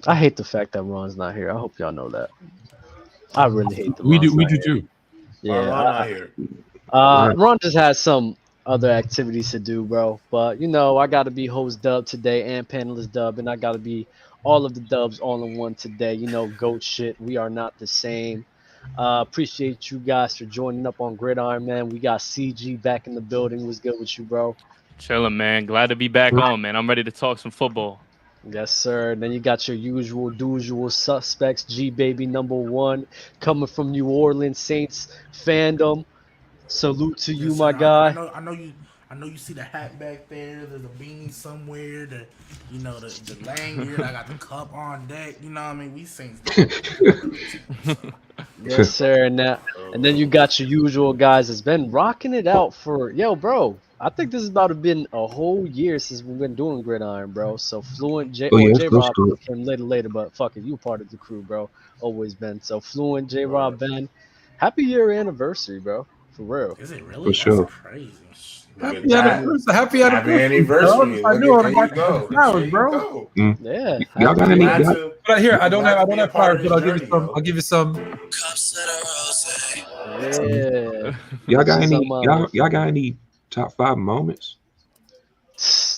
I hate the fact that Ron's not here. I hope y'all know that. I really hate the We Ron's do. We not do here. too. Why Yeah, Ron not here? Right. Ron just has some other activities to do, bro. But I got to be host dub today and panelist dub, and I got to be all of the dubs all in one today. Goat shit. We are not the same. Appreciate you guys for joining up on Gridiron, man. We got CG back in the building. What's good with you, bro? Chilling, man. Glad to be back on, man. I'm ready to talk some football. Yes, sir. Then you got your usual suspects, G Baby #1, coming from New Orleans Saints fandom. Salute to you, Yes, my sir. I guy. know. I know you see the hat back there. There's a beanie somewhere. The lanyard. I got the cup on deck. You know what I mean? We Saints. Yes, sir. And then you got your usual guys that's been rocking it out for bro. I think this is about to been a whole year since we've been doing Gridiron, bro. So Fluent Oh yeah, it's J close Rob to it. came later, but fuck it, you part of the crew, bro. Always been. So Fluent J Rob Word. Ben, happy year anniversary, bro. For real. Is it For really? That's sure. crazy. Look at Happy that. anniversary! Happy Happy anniversary, bro! If anniversary. I Look knew, at I'd there have you got you go. some There flowers, you bro. go. Mm. Yeah. Y'all got Happy any? year. Glad Y'all, to But here, I don't glad have. I to don't be a have part flowers, of but this I'll give you journey, some. yo. I'll give you some. Yeah. y'all got any? Some Y'all got any top 5 moments?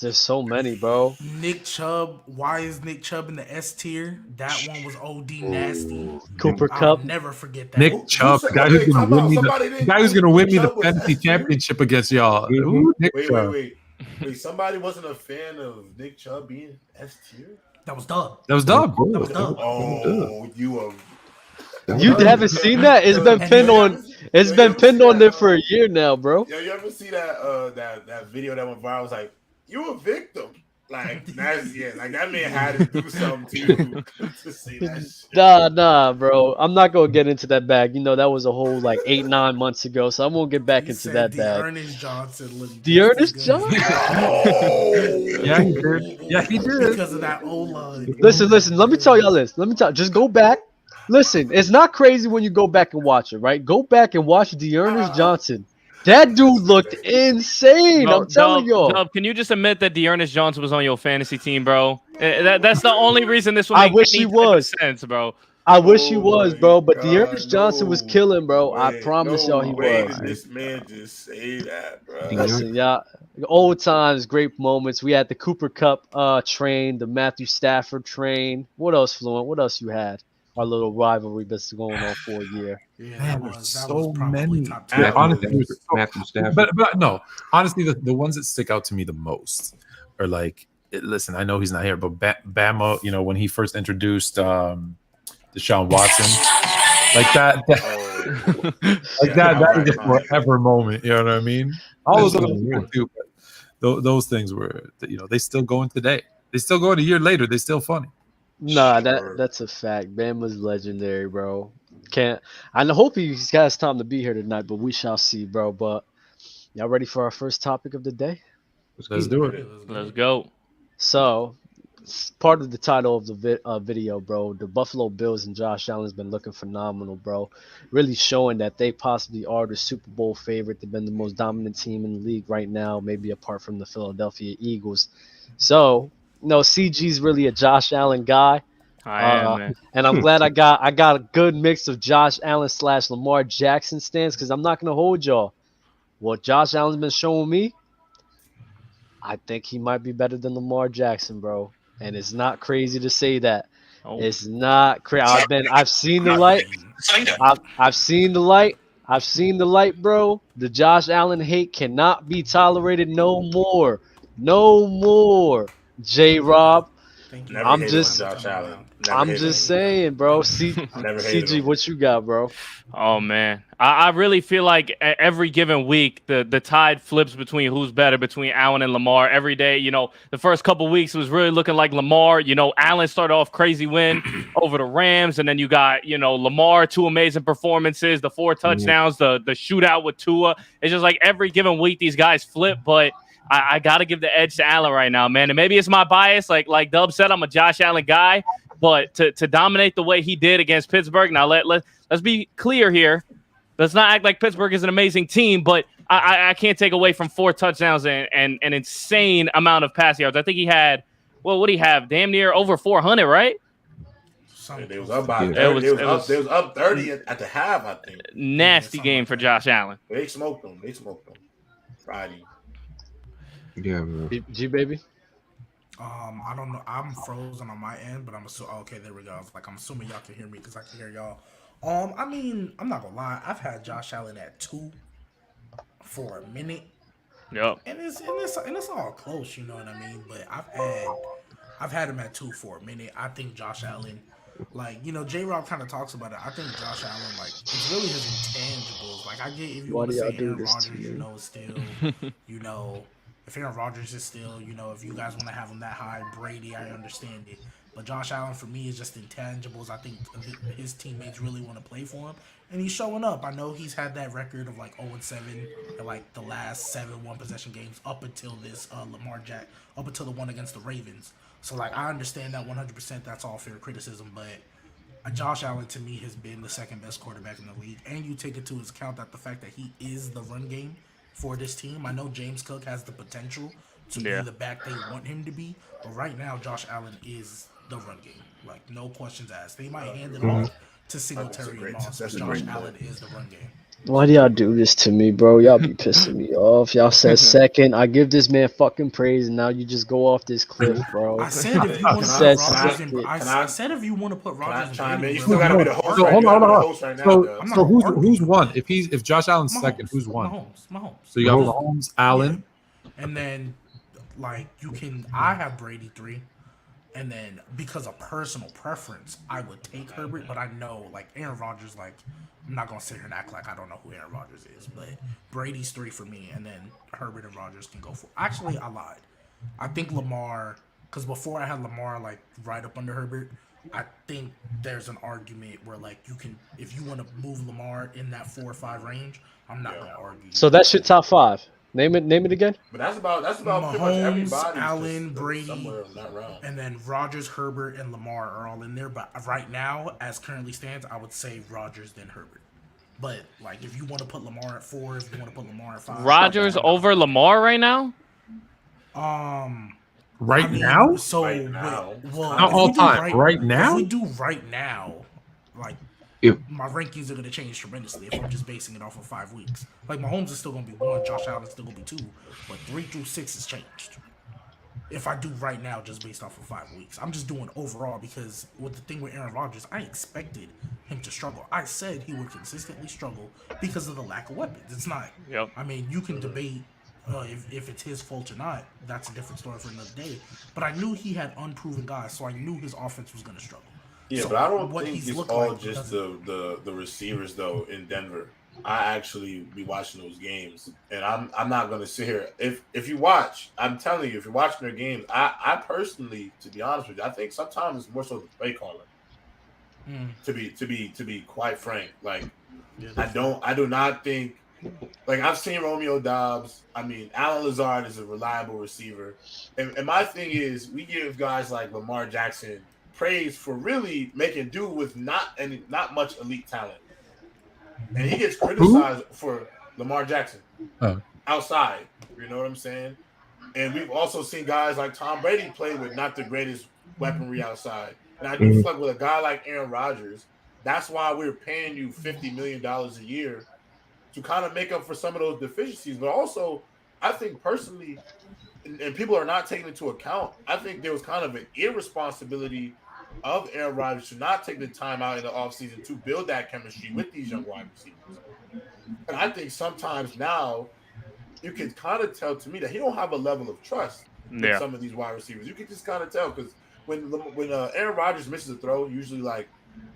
there's so many, bro. Nick Chubb. Why is Nick Chubb in the S tier? That one was OD nasty. Cooper I'll Cup. never forget Nick that. Who Chubb, said? the guy who's Wait, gonna time win out. me Somebody the didn't guy who's think gonna win Nick me the Chubb was fantasy S tier. championship against y'all. Mm-hmm. Ooh, Nick Chubb. Wait. Somebody wasn't a fan of Nick Chubb being S tier. That was Dub. That was That was Dub. That good. was Dub. That was good. Oh, you are. That was You good. haven't seen that? It's been And pinned then on. It's Yo, you been ever see pinned on that? there for a year now, bro. Yo, you ever see that video that went viral? It was like, you a victim. Like like that man had to do something to see that shit. Nah, bro. I'm not gonna get into that bag. That was a whole like 8-9 months ago, so I won't get back he into said that the bag. Ernest Johnson looked The just as Ernest good as Johnson. Yeah, he did. Yeah, he did. because of that O line. Listen. Let me tell y'all this. Just go back. Listen, it's not crazy when you go back and watch it, right? Go back and watch the Ernest Johnson. That dude looked insane. Bro, I'm telling y'all. Dub, can you just admit that Dearness Johnson was on your fantasy team, bro? That's the only reason this will I make wish any he type of was. sense, bro. I wish he Oh was, my bro. But the god, Ernest Johnson was killing, bro. I promise y'all, he no way was. did this man just say that, bro. Listen, yeah, old times, great moments. We had the Cooper Cup train, the Matthew Stafford train. What else, Fluent? What else you had? Our little rivalry that's going on for a year. Yeah, Man, that there's was so probably many. top 2. Matthew Honestly, Stafford. there's Matthew Stafford. but no, honestly, the ones that stick out to me the most are like, listen, I know he's not here, but Bama, when he first introduced Deshaun Watson, like that that is a forever moment. You know what I mean? All those other people too, but those things were, they still going today. They still going a year later. They still funny. Nah, Sure. that's a fact. Bama's legendary, bro. Can't. I hope he has time to be here tonight, but we shall see, bro. But y'all ready for our first topic of the day? Let's do it. Let's go. So, part of the title of the video, bro, the Buffalo Bills and Josh Allen's been looking phenomenal, bro. Really showing that they possibly are the Super Bowl favorite. They've been the most dominant team in the league right now, maybe apart from the Philadelphia Eagles. So, CG's really a Josh Allen guy. I am, man. And I'm glad I got a good mix of Josh Allen / Lamar Jackson stands, because I'm not gonna hold y'all. What Josh Allen's been showing me, I think he might be better than Lamar Jackson, bro. And it's not crazy to say that. Oh. It's not crazy. I've seen the light. I've seen the light. I've seen the light, bro. The Josh Allen hate cannot be tolerated no more. No more. J Rob. Thank you. Never I'm hated just- on Josh Allen. Never I'm hated just on him. saying, bro. Never hated CG, him. what you got, bro? Oh man, I really feel like every given week the tide flips between who's better between Allen and Lamar every day. The first couple weeks was really looking like Lamar. Allen started off crazy win over the Rams, and then you got Lamar, 2 amazing performances, the 4 touchdowns, the shootout with Tua. It's just like every given week these guys flip, but I got to give the edge to Allen right now, man. And maybe it's my bias, like Dub said, I'm a Josh Allen guy, but to dominate the way he did against Pittsburgh. Now let's be clear here. Let's not act like Pittsburgh is an amazing team, but I can't take away from 4 touchdowns and an insane amount of pass yards. I think he had, what did he have? Damn near over 400, right? They was up by Yeah. 30. It They was up 30 at the half, I think. nasty something game like for that. Josh Allen. They smoked them. Friday. Yeah, bro. G baby. I don't know. I'm frozen on my end, but I'm assuming. Okay, there we go. I was like, I'm assuming y'all can hear me because I can hear y'all. I mean, I'm not gonna lie. I've had Josh Allen at 2 for a minute, Yep. and it's all close. You know what I mean? But I've had him at 2 for a minute. I think Josh Allen, like, J Rob kind of talks about it. I think Josh Allen, like, it's really his intangibles. Like, I get if you Why want do to y'all say do Aaron this to Rodgers, me? still, if Aaron Rodgers is still, if you guys want to have him that high, Brady, I understand it. But Josh Allen, for me, is just intangibles. I think his teammates really want to play for him, and he's showing up. I know he's had that record of like 0-7 in like the last 7 one-possession games up until this up until the one against the Ravens. So, like, I understand that 100%. That's all fair criticism, but Josh Allen, to me, has been the second best quarterback in the league. And you take into account that the fact that he is the run game for this team. I know James Cook has the potential to be the back they want him to be, but right now, Josh Allen is the run game. Like, no questions asked. They might hand it off to Singletary and Moss, but Josh Allen is the run game. Why do y'all do this to me, bro? Y'all be pissing me off. Y'all said second. I give this man fucking praise, and now you just go off this cliff, bro. I said if you want to put said Rodgers second. in, I said if you want to put Can I Rodgers in, chime in? Brady, You bro. still gotta be the host. So Right? hold You on, gotta be the hold on. host right now, So, though. I'm not so gonna argue. who's won? If Josh Allen's second, who's won? Mahomes. So you got Mahomes. Mahomes, Allen. And then, like, I have Brady 3. And then, because of personal preference, I would take Herbert. But I know, like, Aaron Rodgers, like, I'm not going to sit here and act like I don't know who Aaron Rodgers is. But Brady's 3 for me. And then Herbert and Rodgers can go for. Actually, I lied. I think Lamar, because before I had Lamar, like, right up under Herbert, I think there's an argument where, like, you can, if you want to move Lamar in that 4 or 5 range, I'm not going to argue. So that's your top 5. Name it again. But that's about pretty much Mahomes, everybody. Allen, Brady, somewhere in that round. and then Rodgers, Herbert, and Lamar are all in there. But right now, as currently stands, I would say Rodgers then Herbert. But, like, if you want to put Lamar at 4, if you want to put Lamar at 5, Rodgers over Lamar right now? Right now? So, Right now. well, Not if all we do time. Right now? If we do right now, like, If- my rankings are going to change tremendously if I'm just basing it off of 5 weeks. Like, Mahomes is still going to be 1, Josh Allen is still going to be 2, but 3 through 6 has changed. If I do right now, just based off of 5 weeks, I'm just doing overall because with the thing with Aaron Rodgers, I expected him to struggle. I said he would consistently struggle because of the lack of weapons. It's not. Yep. I mean, you can debate if it's his fault or not. That's a different story for another day. But I knew he had unproven guys, so I knew his offense was going to struggle. Yeah, So but I don't what think he's it's looked all like just doesn't- the receivers though in Denver. I actually be watching those games, and I'm not gonna sit here. If you watch, I'm telling you, if you're watching their games, I personally, to be honest with you, I think sometimes it's more so the play calling. To be quite frank, like I do not think. Like, I've seen Romeo Doubs. I mean, Alan Lazard is a reliable receiver. And my thing is, we give guys like Lamar Jackson praise for really making do with not much elite talent. And he gets criticized for Lamar Jackson outside. You know what I'm saying? And we've also seen guys like Tom Brady play with not the greatest weaponry outside. And I do feel like with a guy like Aaron Rodgers, that's why we're paying you $50 million a year to kind of make up for some of those deficiencies. But also, I think personally, and people are not taking into account, I think there was kind of an irresponsibility of Aaron Rodgers to not take the time out in the offseason to build that chemistry with these young wide receivers. And I think sometimes now you can kind of tell to me that he don't have a level of trust with some of these wide receivers. You can just kind of tell because when Aaron Rodgers misses a throw, usually like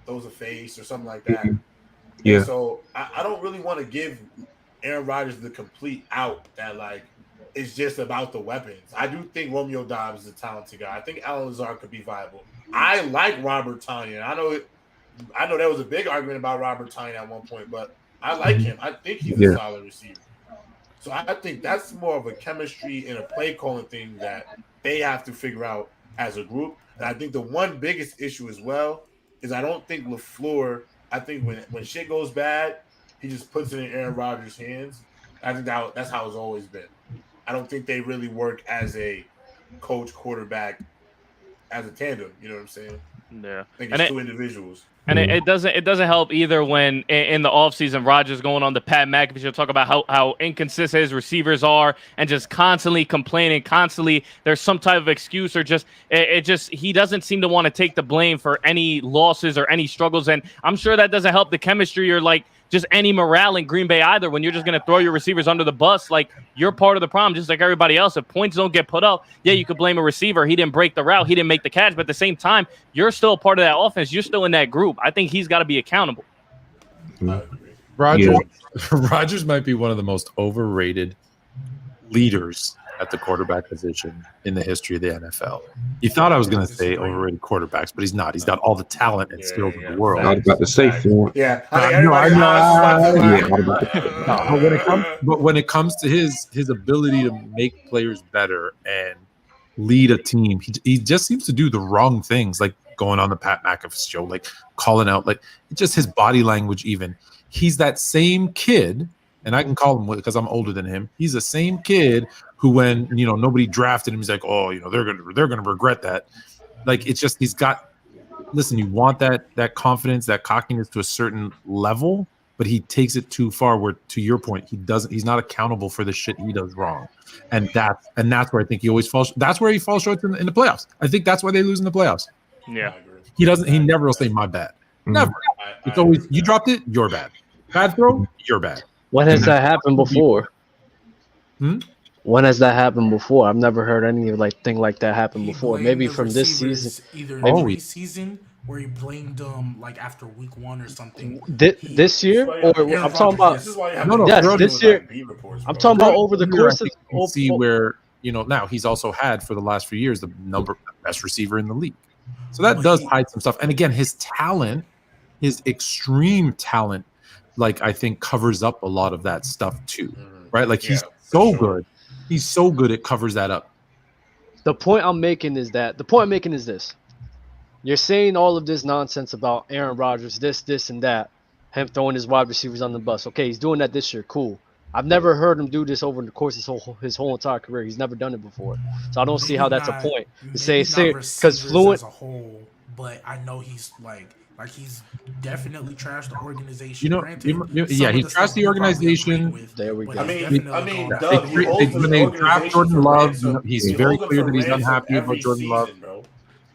throws a face or something like that. Yeah. And so I don't really want to give Aaron Rodgers the complete out that like it's just about the weapons. I do think Romeo Doubs is a talented guy. I think Alan Lazard could be viable. I like Robert Tonyan. I know there was a big argument about Robert Tonyan at one point, but I like him. I think he's a solid receiver. So I think that's more of a chemistry and a play calling thing that they have to figure out as a group. And I think the one biggest issue as well is I don't think LaFleur, I think when shit goes bad, he just puts it in Aaron Rodgers' hands. I think that's how it's always been. I don't think they really work as a coach quarterback as a tandem. You know what I'm saying? Yeah. I think it's two individuals. And it doesn't help either when in the offseason, Rodgers going on the Pat McAfee show talk about how inconsistent his receivers are and just constantly complaining, constantly there's some type of excuse or just he doesn't seem to want to take the blame for any losses or any struggles. And I'm sure that doesn't help the chemistry or like just any morale in Green Bay either when you're just going to throw your receivers under the bus. Like, you're part of the problem just like everybody else. If points don't get put up, yeah, you could blame a receiver. He didn't break the route. He didn't make the catch. But at the same time, you're still a part of that offense. You're still in that group. I think he's got to be accountable. Rodgers might be one of the most overrated leaders at the quarterback position in the history of the NFL. You thought I was going to say overrated quarterbacks, but he's not. He's got all the talent and skills in the world. I was about to say for Yeah, but when it comes to his ability to make players better and lead a team, he just seems to do the wrong things, like going on the Pat McAfee show, like calling out, like just his body language. Even he's that same kid, and I can call him because I'm older than him. He's the same kid who, when nobody drafted him, he's like, oh, they're gonna regret that. Like, it's just he's got. Listen, you want that confidence, that cockiness to a certain level, but he takes it too far. Where, to your point, he's not accountable for the shit he does wrong, and that's where I think he always falls. That's where he falls short in the playoffs. I think that's why they lose in the playoffs. Yeah, he doesn't. He never will say my bad. Never. It's always you dropped it. You're bad. Bad throw. You're bad. When has that happened before? When has that happened before? I've never heard any thing like that happen before. Maybe from this season. Either preseason where he blamed them like after week 1 or something. This year, or I'm talking about. This year. I'm talking about over the course of. See where now he's also had for the last few years the best receiver in the league. So that does hide some stuff. And again, his talent, his extreme talent, like I think covers up a lot of that stuff too, right? Like he's so good. He's so good it covers that up. The point I'm making is this. You're saying all of this nonsense about Aaron Rodgers, this, and that, him throwing his wide receivers on the bus. Okay, he's doing that this year. Cool. I've never heard him do this over the course of his whole entire career. He's never done it before. So I don't see how that's a point. To say because Fluent as a whole, but I know he's like he's definitely trashed the organization. He trashed the organization. There we go. I mean, Doug, when they draft Jordan Love, he's very clear that he's unhappy about Jordan Love.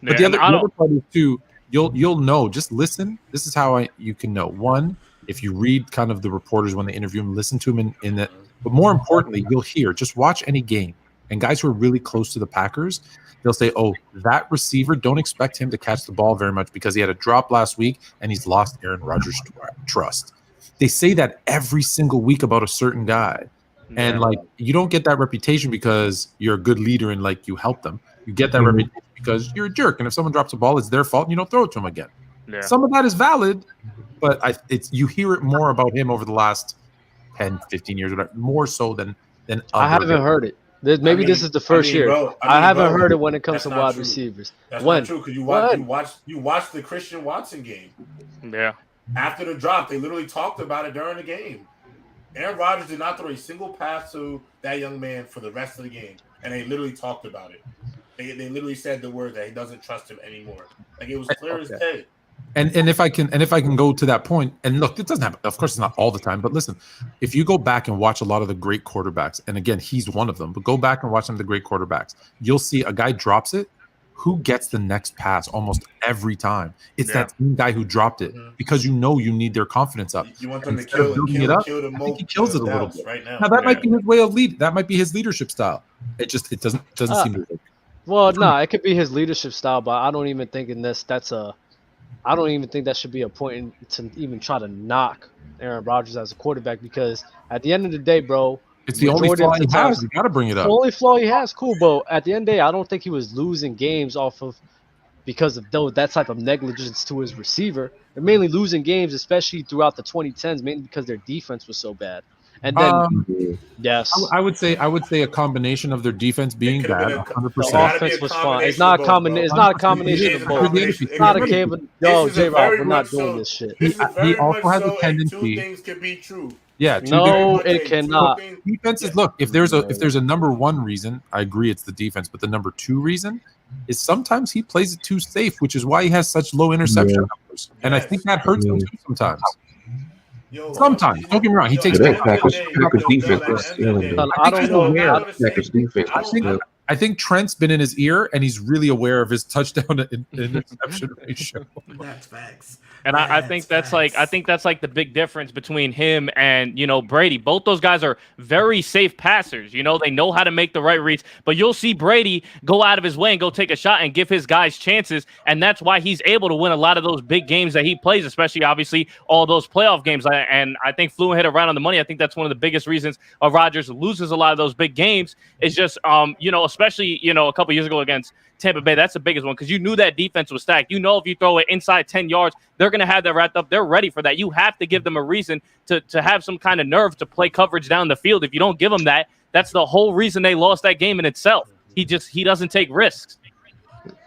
But the other part is too, you'll know. Just listen. This is how you can know. One, if you read kind of the reporters when they interview him, listen to him in that. But more importantly, you'll hear. Just watch any game, and guys who are really close to the Packers, they'll say, "Oh, that receiver, don't expect him to catch the ball very much because he had a drop last week and he's lost Aaron Rodgers' trust." They say that every single week about a certain guy, and you don't get that reputation because you're a good leader and you help them. You get that reputation because you're a jerk, and if someone drops a ball, it's their fault, and you don't throw it to them again. Yeah. Some of that is valid, but you hear it more about him over the last 10, 15 years, whatever, more so than I haven't heard it. Maybe this is the first year. I haven't heard it when it comes to wide receivers. That's not true because you watched the Christian Watson game. Yeah. After the drop, they literally talked about it during the game. Aaron Rodgers did not throw a single pass to that young man for the rest of the game, and they literally talked about it. They literally said the word that he doesn't trust him anymore. Like, it was clear as day. And if I can go to that point, and look, it doesn't happen. Of course, it's not all the time. But listen, if you go back and watch a lot of the great quarterbacks, and again, he's one of them. But go back and watch some of the great quarterbacks. You'll see a guy drops it. Who gets the next pass almost every time? It's that same guy who dropped it because you need their confidence up. You want them to kill I think he kills it a little bit. Right now that might be his way of lead. That might be his leadership style. It doesn't seem to work. Well, no, it could be his leadership style, but I don't even think I don't even think that should be a point to even try to knock Aaron Rodgers as a quarterback because at the end of the day, bro, it's the only flaw he has. You got to bring it up. The only flaw he has, cool, but at the end of the day, I don't think he was losing games because of that type of negligence to his receiver. They're mainly losing games, especially throughout the 2010s, mainly because their defense was so bad. And then, yes, I would say a combination of their defense being bad. 100%. The offense was fine. It's not a combination. It's not a combination of both. It's not a combination. No, J-Rob, we're not doing this shit. He also has a tendency. Two things can be true. Yeah. No, it cannot. Defense is look. If there's a number one reason, I agree it's the defense. But the number two reason is sometimes he plays it too safe, which is why he has such low interception numbers. And I think that hurts him too sometimes. Sometimes, don't get me wrong, he takes that Packers defense was stealing them. I don't know. Packers defense was stealing. I think Trent's been in his ear, and he's really aware of his touchdown to interception ratio. That's facts. And I think that's like the big difference between him and Brady. Both those guys are very safe passers. They know how to make the right reads. But you'll see Brady go out of his way and go take a shot and give his guys chances, and that's why he's able to win a lot of those big games that he plays, especially obviously all those playoff games. And I think Fluent hit it right on the money. I think that's one of the biggest reasons Rodgers loses a lot of those big games. Is just especially a couple years ago against Tampa Bay, that's the biggest one because you knew that defense was stacked. If you throw it inside 10 yards, they're going to have that wrapped up. They're ready for that. You have to give them a reason to have some kind of nerve to play coverage down the field. If you don't give them that, that's the whole reason they lost that game in itself. He doesn't take risks.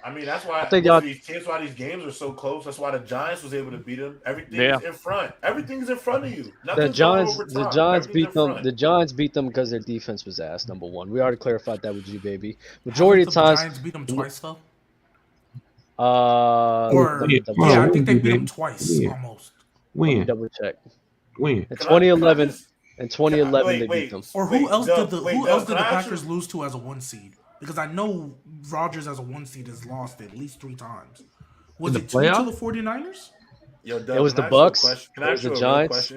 I mean, that's why these games are so close. That's why the Giants was able to beat them. Everything's in front. Everything's in front of you. The Giants beat them because their defense was ass. Number one, we already clarified that with you, baby. Majority of times, the Giants beat them twice though. I think they beat them twice almost. When? Double check. When? In 2011. In 2011, they beat them. Or who else did the Packers lose to as a 1 seed? Because I know Rodgers as a 1 seed has lost at least 3 times. Was it 2 to the 49ers? Yo, Doug, it was the Bucks. It was the Giants.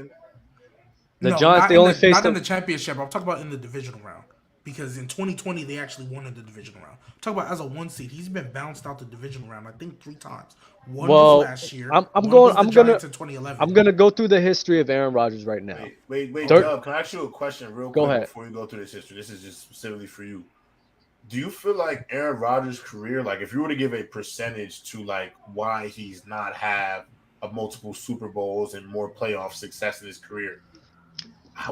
The Giants, they only faced them in the championship. I'm talking about in the divisional round. Because in 2020, they actually won in the divisional round. I'm talking about as a 1 seed. He's been bounced out the divisional round, I think 3 times. One was last year. I'm gonna go through the history of Aaron Rodgers right now. Wait, Doug, can I ask you a question real quick before you go through this history? This is just specifically for you. Do you feel like Aaron Rodgers' career, like if you were to give a percentage to like why he's not have a multiple Super Bowls and more playoff success in his career,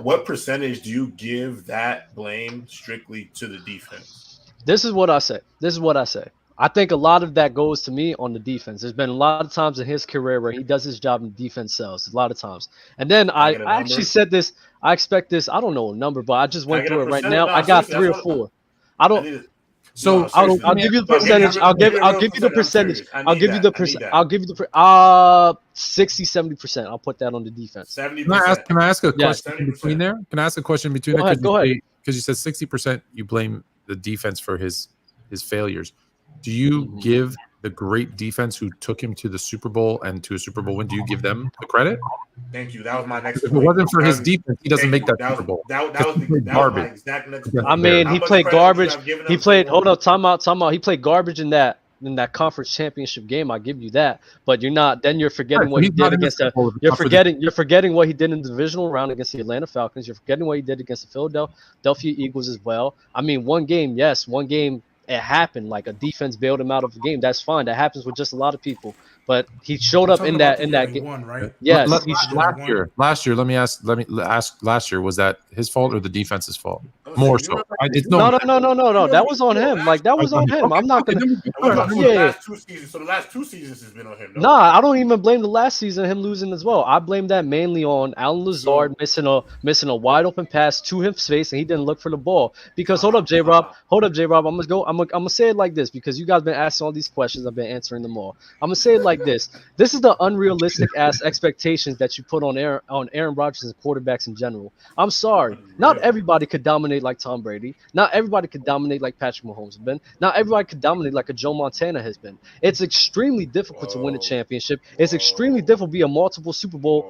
what percentage do you give that blame strictly to the defense? This is what I say. I think a lot of that goes to me on the defense. There's been a lot of times in his career where he does his job and defense sells. A lot of times. And then I actually said this. I expect this. I don't know a number, but I just went through it right now. I got 3 or 4. I don't. So I'll give you the percentage. I'll give you the percentage. I'll give you the percent. I'll give you the 60-70%. I'll put that on the defense. 70%. Can I ask a question between there? Can I ask a question between there? Go ahead. Because you said 60% you blame the defense for his failures. Do you give the great defense who took him to the Super Bowl and to a Super Bowl win, do you give them the credit? Thank you. That was my next point. If it wasn't for his defense, he doesn't make that Super Bowl. That was my exact next point. I mean, he played garbage. He played. Hold up, time out. He played garbage in that conference championship game. I give you that. But you're not. Then you're forgetting what he did against the. You're forgetting what he did in the divisional round against the Atlanta Falcons. You're forgetting what he did against the Philadelphia Eagles as well. I mean, one game. It happened. Like a defense bailed him out of the game. That's fine. That happens with just a lot of people. But he showed up in that game. Won, right? Yes. Last year. Let me ask. Last year, was that his fault or the defense's fault? More so. No. That was on him. Like that was on him. I'm not gonna. So the last 2 seasons has been on him. Nah, I don't even blame the last season him losing as well. I blame that mainly on Alan Lazard missing a wide open pass to his face and he didn't look for the ball. Because hold up, J Rob. I'm gonna say it like this because you guys been asking all these questions. I've been answering them all. I'm gonna say it like this. This is the unrealistic ass expectations that you put on Aaron Rodgers and quarterbacks in general. I'm sorry. Not everybody could dominate like Tom Brady. Not everybody could dominate like Patrick Mahomes has been. Not everybody could dominate like a Joe Montana has been. It's extremely difficult to win a championship. It's extremely difficult to be a multiple Super Bowl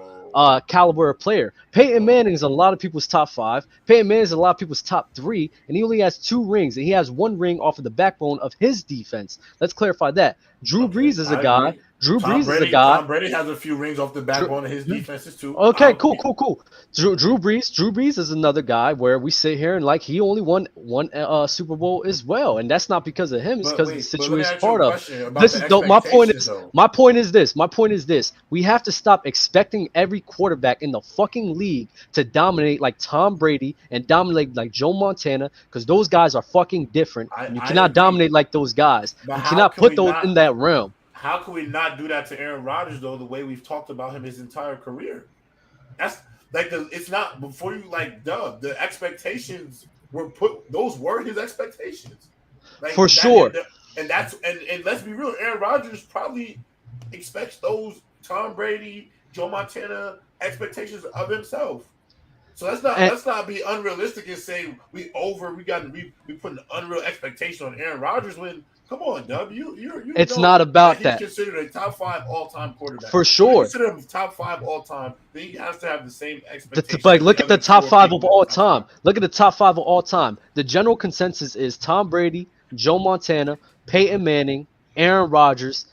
caliber player. Peyton Manning is a lot of people's top 5. Peyton Manning is a lot of people's top 3, and he only has 2 rings, and he has 1 ring off of the backbone of his defense. Let's clarify that. Drew Brees is a guy. Tom Brady has a few rings off the backbone of his defenses too. Okay, cool. Drew Brees is another guy where we sit here and like he only won one Super Bowl as well, and that's not because of him. It's because of the situation part of. This is my point is this. We have to stop expecting every quarterback in the fucking league to dominate like Tom Brady and dominate like Joe Montana because those guys are fucking different. You cannot dominate like those guys. You cannot put those in that realm. How can we not do that to Aaron Rodgers though? The way we've talked about him his entire career, that's like it's not before you like Doug. The expectations were put; those were his expectations. For sure. And let's be real, Aaron Rodgers probably expects those Tom Brady, Joe Montana expectations of himself. So let's not be unrealistic and say we put an unreal expectation on Aaron Rodgers when come on, Dub, you it's not about that he's considered a top 5 all-time quarterback. For sure. If you consider him top 5 all-time, then he has to have the same expectations. Like, look at the top 5 of all time. Look at the top 5 of all time. The general consensus is Tom Brady, Joe Montana, Peyton Manning, Aaron Rodgers,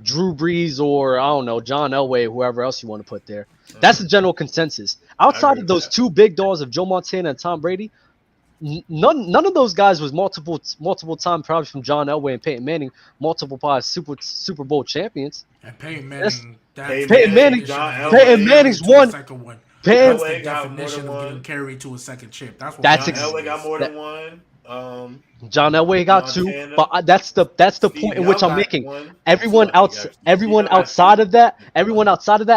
Drew Brees, or I don't know, John Elway, whoever else you want to put there. That's the general consensus. Outside of those two big dogs of Joe Montana and Tom Brady, none of those guys was multiple time, probably from John Elway and Peyton Manning, multiple Super Bowl champions. And Peyton Manning, Peyton Manning's one. That's the definition of getting carried to a second chip. That's what Elway got more than one. John Elway got Montana, 2, but that's the point in which I'm making. Everyone outside of that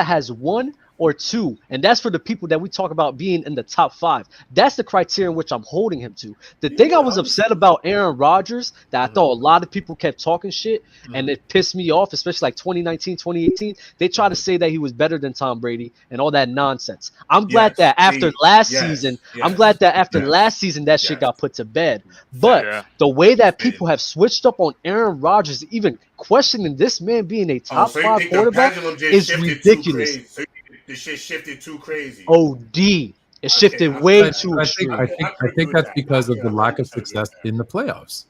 has 1 or 2, and that's for the people that we talk about being in the top 5. That's the criteria in which I'm holding him to. The thing I was upset about Aaron Rodgers, that I thought a lot of people kept talking shit, and it pissed me off, especially like 2019, 2018. They tried to say that he was better than Tom Brady and all that nonsense. I'm glad that after last season, that shit got put to bed. But the way that people have switched up on Aaron Rodgers, even questioning this man being a top 5 quarterback, is ridiculous. The shit shifted too crazy. OD. It shifted way too extreme. I think that's because of the lack of success in the playoffs.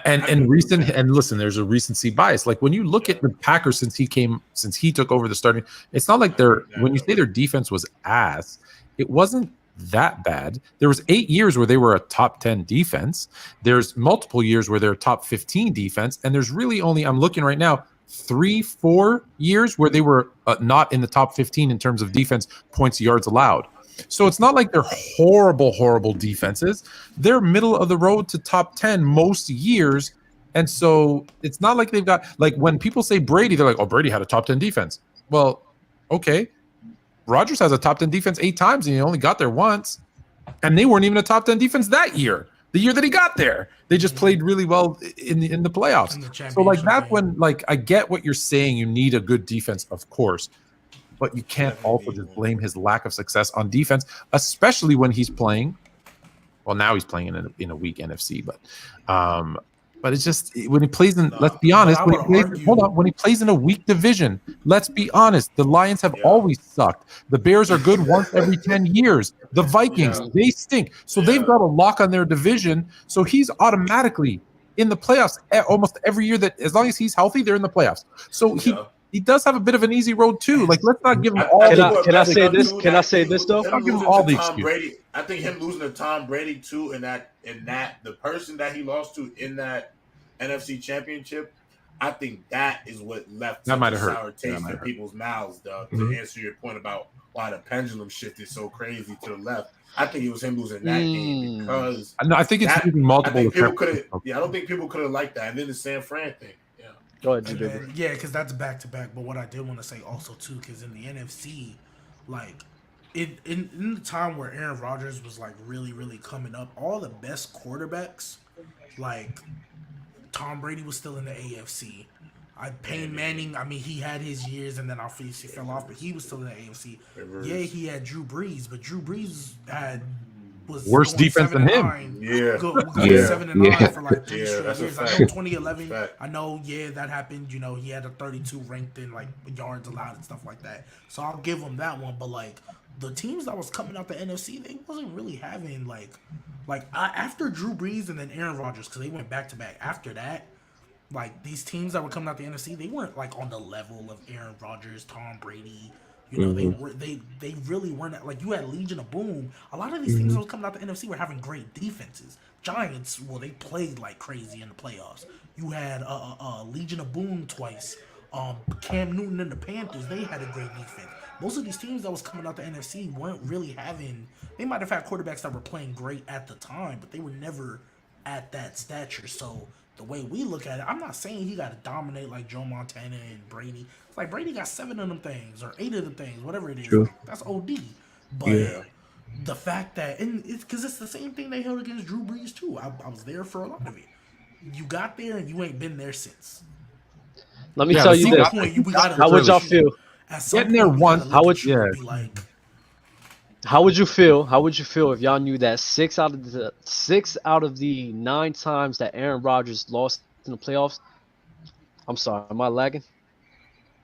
And listen, there's a recency bias. Like when you look at the Packers since he took over the starting, it's not like when you say their defense was ass, it wasn't that bad. There was 8 years where they were a top 10 defense. There's multiple years where they're a top 15 defense, and there's really only, I'm looking right now, 3-4 years where they were not in the top 15 in terms of defense points, yards allowed. So it's not like they're horrible defenses. They're middle of the road to top 10 most years. And so it's not like they've got, like when people say Brady, they're like, oh, Brady had a top 10 defense. Well, okay. Rodgers has a top 10 defense 8 times and he only got there once. And they weren't even a top 10 defense that year. The year that he got there, they just played really well in the playoffs. So like that's when, like, I get what you're saying. You need a good defense, of course, but you can't also just blame his lack of success on defense, especially when he's playing. Well, now he's playing in a weak NFC, but it's just when he plays in. Let's be honest. When he plays in a weak division, let's be honest. The Lions have always sucked. The Bears are good once every 10 years. The Vikings, they stink. So they've got a lock on their division. So he's automatically in the playoffs almost every year. That as long as he's healthy, they're in the playoffs. So he does have a bit of an easy road too. Like let's not give him all. Can I say this? Can I say this though? I'll give him all the excuses. I think him losing to Tom Brady too, in that the person that he lost to in that NFC Championship, I think that is what left that might have hurt. Sour taste in people's mouths, Doug. To answer your point about why the pendulum shifted so crazy to the left, I think it was him losing that game because I think it's multiple. I don't think people could have liked that. And then the San Fran thing. Yeah, go ahead, yeah, because that's back to back. But what I did want to say also too, because in the NFC, like in the time where Aaron Rodgers was like really coming up, all the best quarterbacks, like Tom Brady was still in the AFC. Peyton Manning, I mean, he had his years and then obviously fell off, but he was still in the AFC. Yeah, he had Drew Brees, but Drew Brees was worse defense than him. 7-9 for like 3 straight years. I know 2011. I know, that happened. You know, he had a 32 ranked in like yards allowed and stuff like that. So I'll give him that one. But like the teams that was coming out the NFC, they wasn't really having like after Drew Brees and then Aaron Rodgers, because they went back to back. After that, like these teams that were coming out the NFC, they weren't like on the level of Aaron Rodgers, Tom Brady. You know, they really weren't. Like you had Legion of Boom. A lot of these teams that was coming out the NFC were having great defenses. Giants, well, they played like crazy in the playoffs. You had Legion of Boom twice. Cam Newton and the Panthers, they had a great defense. Most of these teams that was coming out the NFC weren't really having. They might have had quarterbacks that were playing great at the time, but they were never at that stature. So the way we look at it, I'm not saying he got to dominate like Joe Montana and Brady. It's like Brady got 7 of them things or 8 of them things, whatever it is. True. That's OD. But the fact that, and it's because it's the same thing they held against Drew Brees too. I was there for a lot of it. you got there and you ain't been there since. Let me tell you this. How would y'all feel? Getting there once. How would you? How would you feel? How would you feel if y'all knew that 6 out of the 9 times that Aaron Rodgers lost in the playoffs? I'm sorry, am I lagging?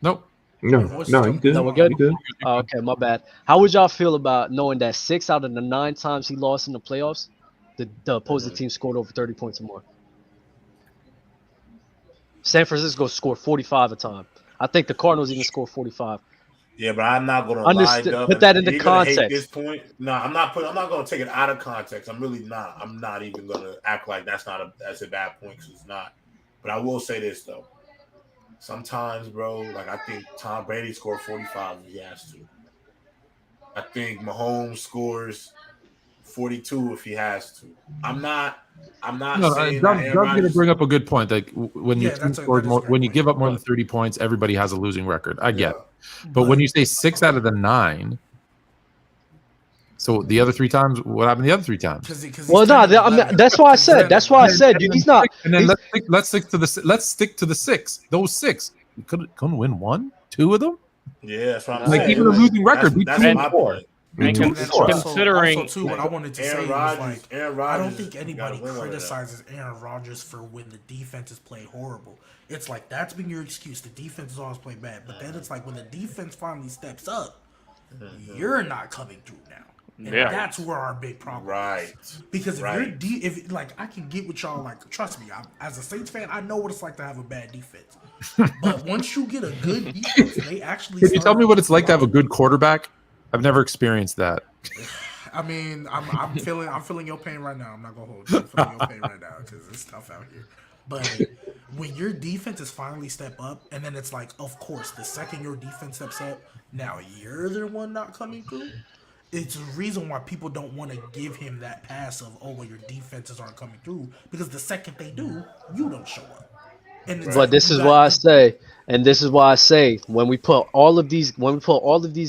Nope. No, you good. No, we're good. You good. Oh, okay, my bad. How would y'all feel about knowing that 6 out of the 9 times he lost in the playoffs, the opposing team scored over 30 points or more? San Francisco scored 45 a time. I think the Cardinals even scored 45. Yeah, but I'm not gonna lie. Put that into context. Hate this point. No, I'm not gonna take it out of context. I'm really not. I'm not even gonna act like that's a bad point because it's not. But I will say this though. Sometimes, bro, like I think Tom Brady scored 45 if he has to. I think Mahomes scores 42 if he has to. I'm not saying Doug's going to bring up a good point. Like when you give up more than 30 points, everybody has a losing record. I get it. But when you say 6 out of the 9, so the other 3 times, what happened the other 3 times? Well, no, that's why I said. That's why I said he's not. And then let's stick to the 6. Those 6, you couldn't win 1, 2 of them. Yeah, that's what I'm saying. Like even a losing record, that's my point. And considering also too, what I wanted to say was like, I don't think anybody criticizes Aaron Rodgers for when the defenses play horrible. It's like that's been your excuse. The defense has always played bad, but then it's like when the defense finally steps up, you're not coming through now, and that's where our big problem is. Because if like I can get with y'all, like trust me, as a Saints fan, I know what it's like to have a bad defense. But once you get a good defense, they actually. Can you tell me what it's like to have a good quarterback? I've never experienced that. I mean, I'm feeling your pain right now. I'm not gonna hold you. I'm feeling your pain right now because it's tough out here. But when your defense is finally step up, and then it's like, of course, the second your defense steps up, now you're the one not coming through. It's a reason why people don't want to give him that pass of, oh, well, your defenses aren't coming through, because the second they do, you don't show up. But this is why I say, and this is why I say, when we put all of these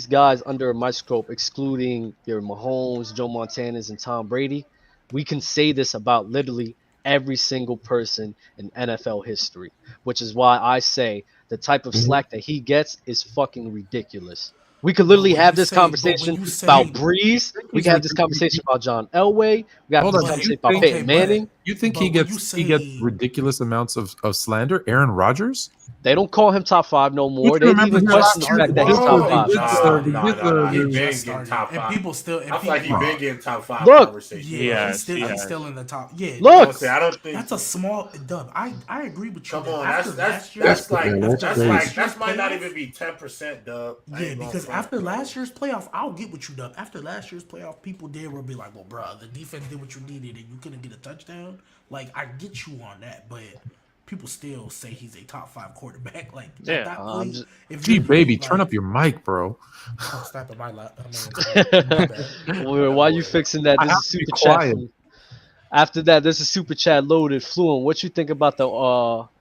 guys under a microscope, excluding your Mahomes, Joe Montanas, and Tom Brady, we can say this about literally every single person in NFL history, which is why I say the type of slack that he gets is fucking ridiculous. We could literally have this conversation about Breeze. We can have this conversation about John Elway. We got this conversation about Peyton Manning. You think he gets ridiculous amounts of slander? Aaron Rodgers? They don't call him top 5 no more. They even question the fact that he's top 5. And people still. I feel like he's been getting top 5 Look, conversation. Yeah, he's still in the top. Yeah, look, I don't think that's a small dub. I agree with you. Come on, that might not even be 10%, dub. Yeah, because after last year's playoff, I'll get what you dub. After last year's playoff, people will be like, well, bro, the defense did what you needed and you couldn't get a touchdown. Like, I get you on that, but people still say he's a top 5 quarterback. Like, baby, turn up your mic, bro. I'm snapping my lap. Why you fixing that? This is super chat. After that, this is super chat loaded. Fluent, what you think about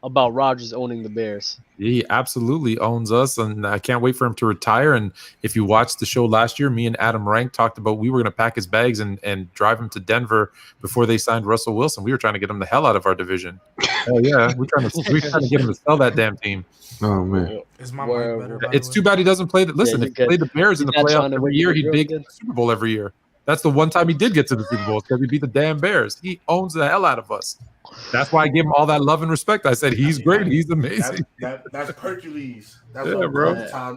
about Rodgers owning the Bears? He absolutely owns us, and I can't wait for him to retire. And if you watched the show last year, me and Adam Rank talked about we were going to pack his bags and drive him to Denver before they signed Russell Wilson. We were trying to get him the hell out of our division. Oh yeah, we're trying to get him to sell that damn team. Oh man, is my mic better? It's too bad he doesn't play. Listen, if he played the Bears in the playoffs every year, he'd make the Super Bowl every year. That's the one time he did get to the Super Bowl because he beat the damn Bears. He owns the hell out of us. That's why I give him all that love and respect. I said he's great. He's amazing. That's Hercules. That's what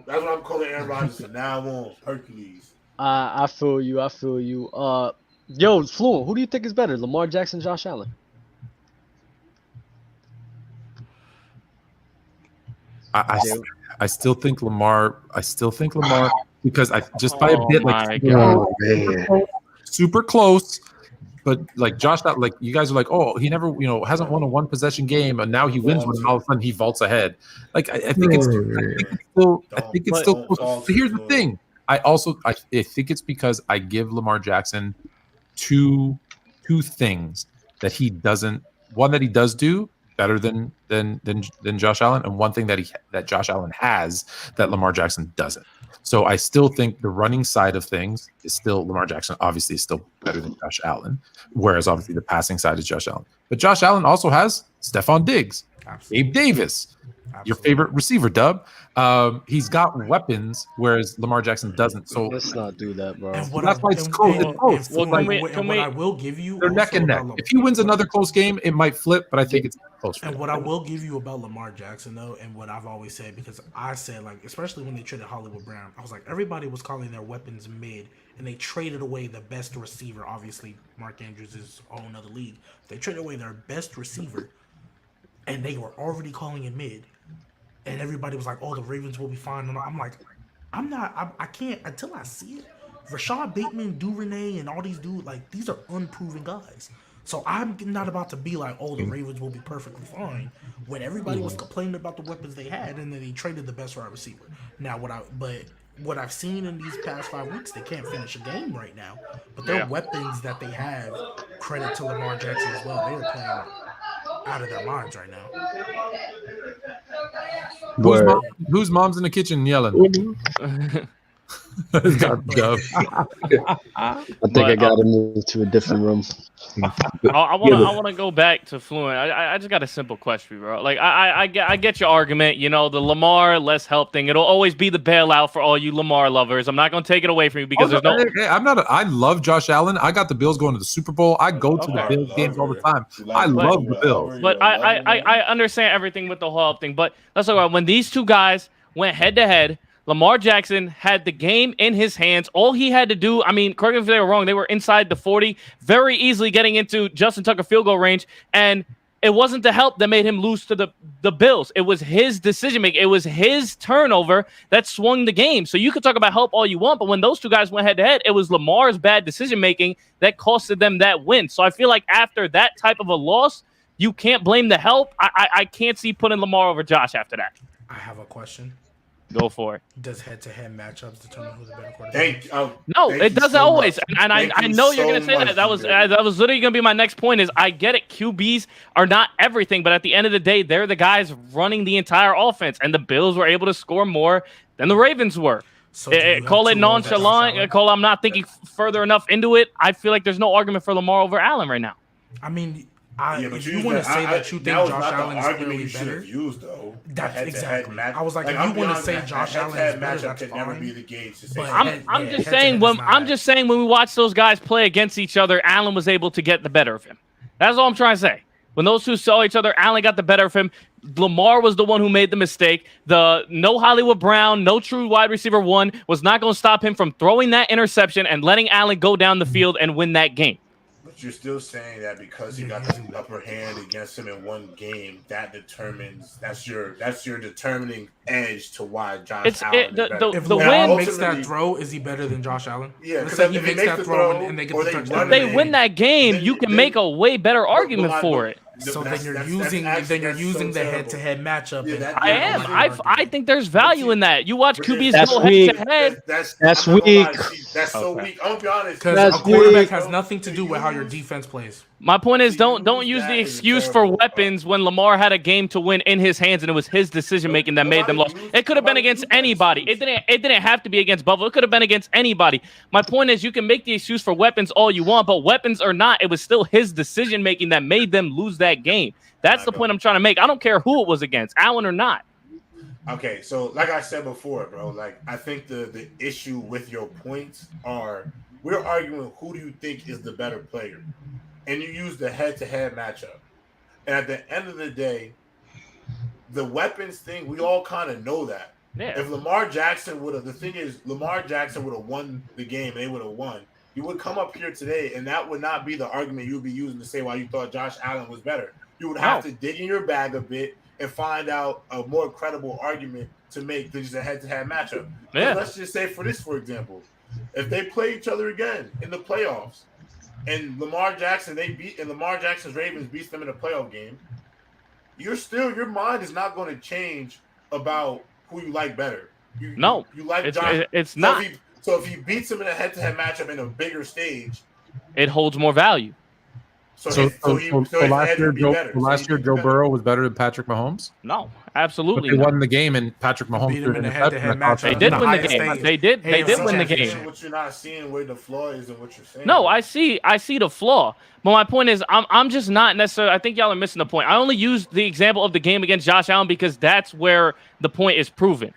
that's what I'm calling Aaron Rodgers from now on. Hercules. I feel you. Yo, Fluent, who do you think is better, Lamar Jackson, Josh Allen? I still think Lamar. Because I just by a bit, like super close, but like Josh, like you guys are like, oh, he never, hasn't won a 1 possession game, and now he wins one, and all of a sudden he vaults ahead. Like I think it's still close. So here's the thing. I think it's because I give Lamar Jackson two things that he doesn't. One that he does do better than Josh Allen, and one thing that Josh Allen has that Lamar Jackson doesn't. So I still think the running side of things is still Lamar Jackson obviously is still better than Josh Allen, whereas obviously the passing side is Josh Allen. But Josh Allen also has Stephon Diggs, Gabe Davis, your favorite receiver, Dub. He's got weapons, whereas Lamar Jackson doesn't. So let's not do that, bro. that's why it's close. What I will give you, they're neck and neck. If he wins another close game, it might flip, but I think it's close. And what I will give you about Lamar Jackson, though, and what I've always said, because I said, like, especially when they traded Hollywood Brown, I was like, everybody was calling their weapons mid, and they traded away the best receiver. Obviously, Mark Andrews is a whole nother league. They traded away their best receiver, and they were already calling it mid. And everybody was like, oh, the Ravens will be fine. And I'm like, I can't, until I see it. Rashad Bateman, Duvernay, and all these dudes, like, these are unproven guys. So I'm not about to be like, oh, the Ravens will be perfectly fine when everybody was complaining about the weapons they had, and then they traded the best wide receiver. Now, what I've seen in these past 5 weeks, they can't finish a game right now. But their weapons that they have, credit to Lamar Jackson as well. They are playing out of their minds right now. Whose mom's in the kitchen yelling? I think I gotta move to a different room. I want to go back to Fluent. I just got a simple question, bro. Like I get your argument. You know, the Lamar less help thing. It'll always be the bailout for all you Lamar lovers. I'm not gonna take it away from you because there's no. Hey, I love Josh Allen. I got the Bills going to the Super Bowl. I go to the Bills games all the time. I love the Bills. But I understand everything with the whole help thing. But let's talk about when these two guys went head to head. Lamar Jackson had the game in his hands. All he had to do, I mean, correct me if they were wrong, they were inside the 40, very easily getting into Justin Tucker field goal range, and it wasn't the help that made him lose to the Bills. It was his decision-making. It was his turnover that swung the game. So you could talk about help all you want, but when those two guys went head-to-head, it was Lamar's bad decision-making that costed them that win. So I feel like after that type of a loss, you can't blame the help. I can't see putting Lamar over Josh after that. I have a question. Go for it. Does head-to-head matchups determine who's the better quarterback? No, it doesn't always. And I know you're going to say that. That was literally going to be my next point is I get it. QBs are not everything, but at the end of the day, they're the guys running the entire offense, and the Bills were able to score more than the Ravens were. So call it nonchalant. Call I'm not thinking further enough into it. I feel like there's no argument for Lamar over Allen right now. I mean, if you want to say that you think Josh Allen is clearly better, used, though. That's exactly. I was like, if you want to say Josh Allen is better, that's fine. Never be the case to say I'm just saying when we watch those guys play against each other, Allen was able to get the better of him. That's all I'm trying to say. When those two saw each other, Allen got the better of him. Lamar was the one who made the mistake. The no Hollywood Brown, no true wide receiver one was not going to stop him from throwing that interception and letting Allen go down the field and win that game. But you're still saying that because he got the upper hand against him in one game, that determines that's your determining edge to why Josh Allen is better. If Lamar makes that throw, is he better than Josh Allen? Yeah, let's say he makes that throw and they get the touchdown. If they win that game, you can make a way better argument for it. So then you're using the head-to-head matchup. I think there's value in that. You watch QBs go head-to-head. That's weak. That's so weak. I'm gonna be honest. Because a quarterback has nothing to do with how your defense plays. My point is, don't use the excuse for weapons when Lamar had a game to win in his hands and it was his decision making that made them lose. It could have been against anybody. It didn't have to be against Buffalo. It could have been against anybody. My point is, you can make the excuse for weapons all you want, but weapons or not, it was still his decision making that made them lose that game. That's the point I'm trying to make. I don't care who it was against, Allen or not. Okay, so like I said before, bro, like I think the issue with your points are we're arguing who do you think is the better player. And you use the head-to-head matchup. And at the end of the day, the weapons thing, we all kind of know that. Yeah. If Lamar Jackson would have, the thing is, Lamar Jackson would have won the game and they would have won. You would come up here today, and that would not be the argument you would be using to say why you thought Josh Allen was better. You would have to dig in your bag a bit and find out a more credible argument to make than just a head-to-head matchup. Yeah. Let's just say for example, if they play each other again in the playoffs, and Lamar Jackson's Ravens beats them in a playoff game, your mind is not going to change about who you like better. You like Josh. It's not. So if he beats him in a head-to-head matchup in a bigger stage, it holds more value. So last year, Joe better. Burrow was better than Patrick Mahomes. No, But absolutely they not. won the game, and Patrick Mahomes beat him in the interception head-to-head that cost matchup. They them did win the highest game. stage. They did Hey, win the championship. game. What you're not seeing where the flaw is and what you're saying. No, I see the flaw. But my point is, I'm just not necessarily. I think y'all are missing the point. I only used the example of the game against Josh Allen because that's where the point is proven.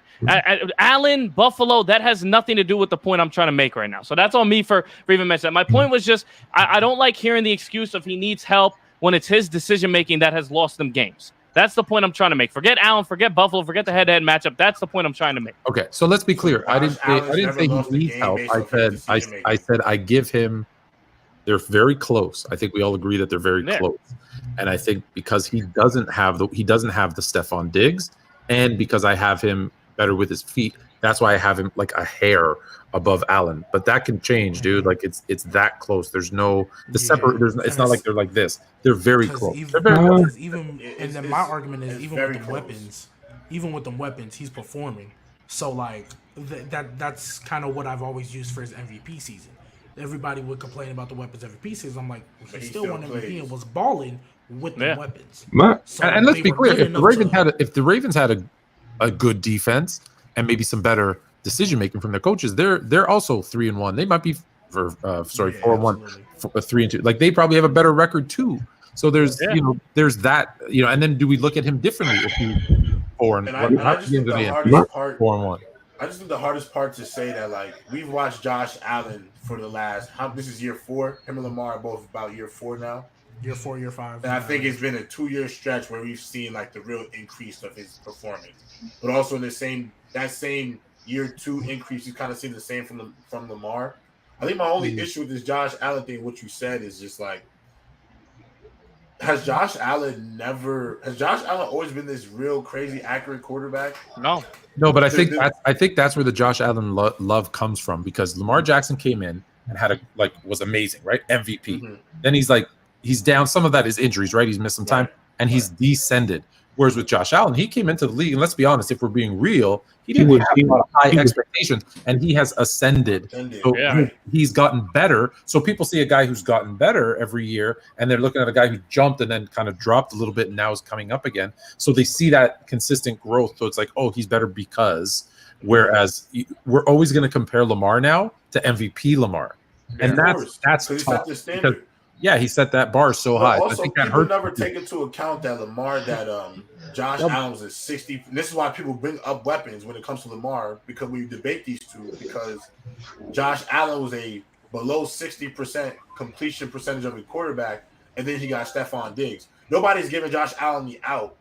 Allen, Buffalo, that has nothing to do with the point I'm trying to make right now. So that's on me for even mentioning that. My point was just, I don't like hearing the excuse of he needs help when it's his decision making that has lost them games. That's the point I'm trying to make. Forget Allen, forget Buffalo, forget the head-to-head matchup. That's the point I'm trying to make. Okay, so let's be clear. I didn't say he needs help. I said I give him. They're very close. I think we all agree that they're very close. And I think because he doesn't have the Stephon Diggs, and because I have him better with his feet, that's why I have him like a hair above Allen. But that can change, dude. Like it's that close. There's no separate. It's not like they're like this. They're very close. My argument is even with the weapons, he's performing. So like that's kind of what I've always used for his MVP season. Everybody would complain about the weapons MVP season. I'm like, he still won MVP and was balling with the weapons. And let's be clear: if the Ravens had a good defense and maybe some better decision making from their coaches, they're also 3-1. They might be 4-1, 3-2. Like they probably have a better record too. So there's there's that, and then do we look at him differently if he's 4-1? I just think the hardest part to say that, like, we've watched Josh Allen for the last this is year 4. Him and Lamar are both about year 4 now. Year 4, year 5. And I think it's been a 2-year stretch where we've seen like the real increase of his performance. But also in that same year 2 increase, you kind of seen the same from Lamar. I think my only issue with this Josh Allen thing, what you said, is just like, has Josh Allen always been this real crazy accurate quarterback? No, but I think that's where the Josh Allen love comes from, because Lamar Jackson came in and was amazing, right? MVP. Mm-hmm. Then he's down. Some of that is injuries, right? He's missed some time and he's descended. Whereas with Josh Allen, he came into the league, and let's be honest, if we're being real, he didn't have a lot of high expectations, and he has ascended. So he's gotten better. So people see a guy who's gotten better every year, and they're looking at a guy who jumped and then kind of dropped a little bit and now is coming up again. So they see that consistent growth. So it's like, oh, he's better because. Whereas we're always going to compare Lamar now to MVP Lamar. And that's tough. He set that bar so high. Also, I think that people hurts. never take into account that Josh Allen was a 60. And this is why people bring up weapons when it comes to Lamar, because we debate these two, because Josh Allen was a below 60% completion percentage of a quarterback, and then he got Stephon Diggs. Nobody's giving Josh Allen the out,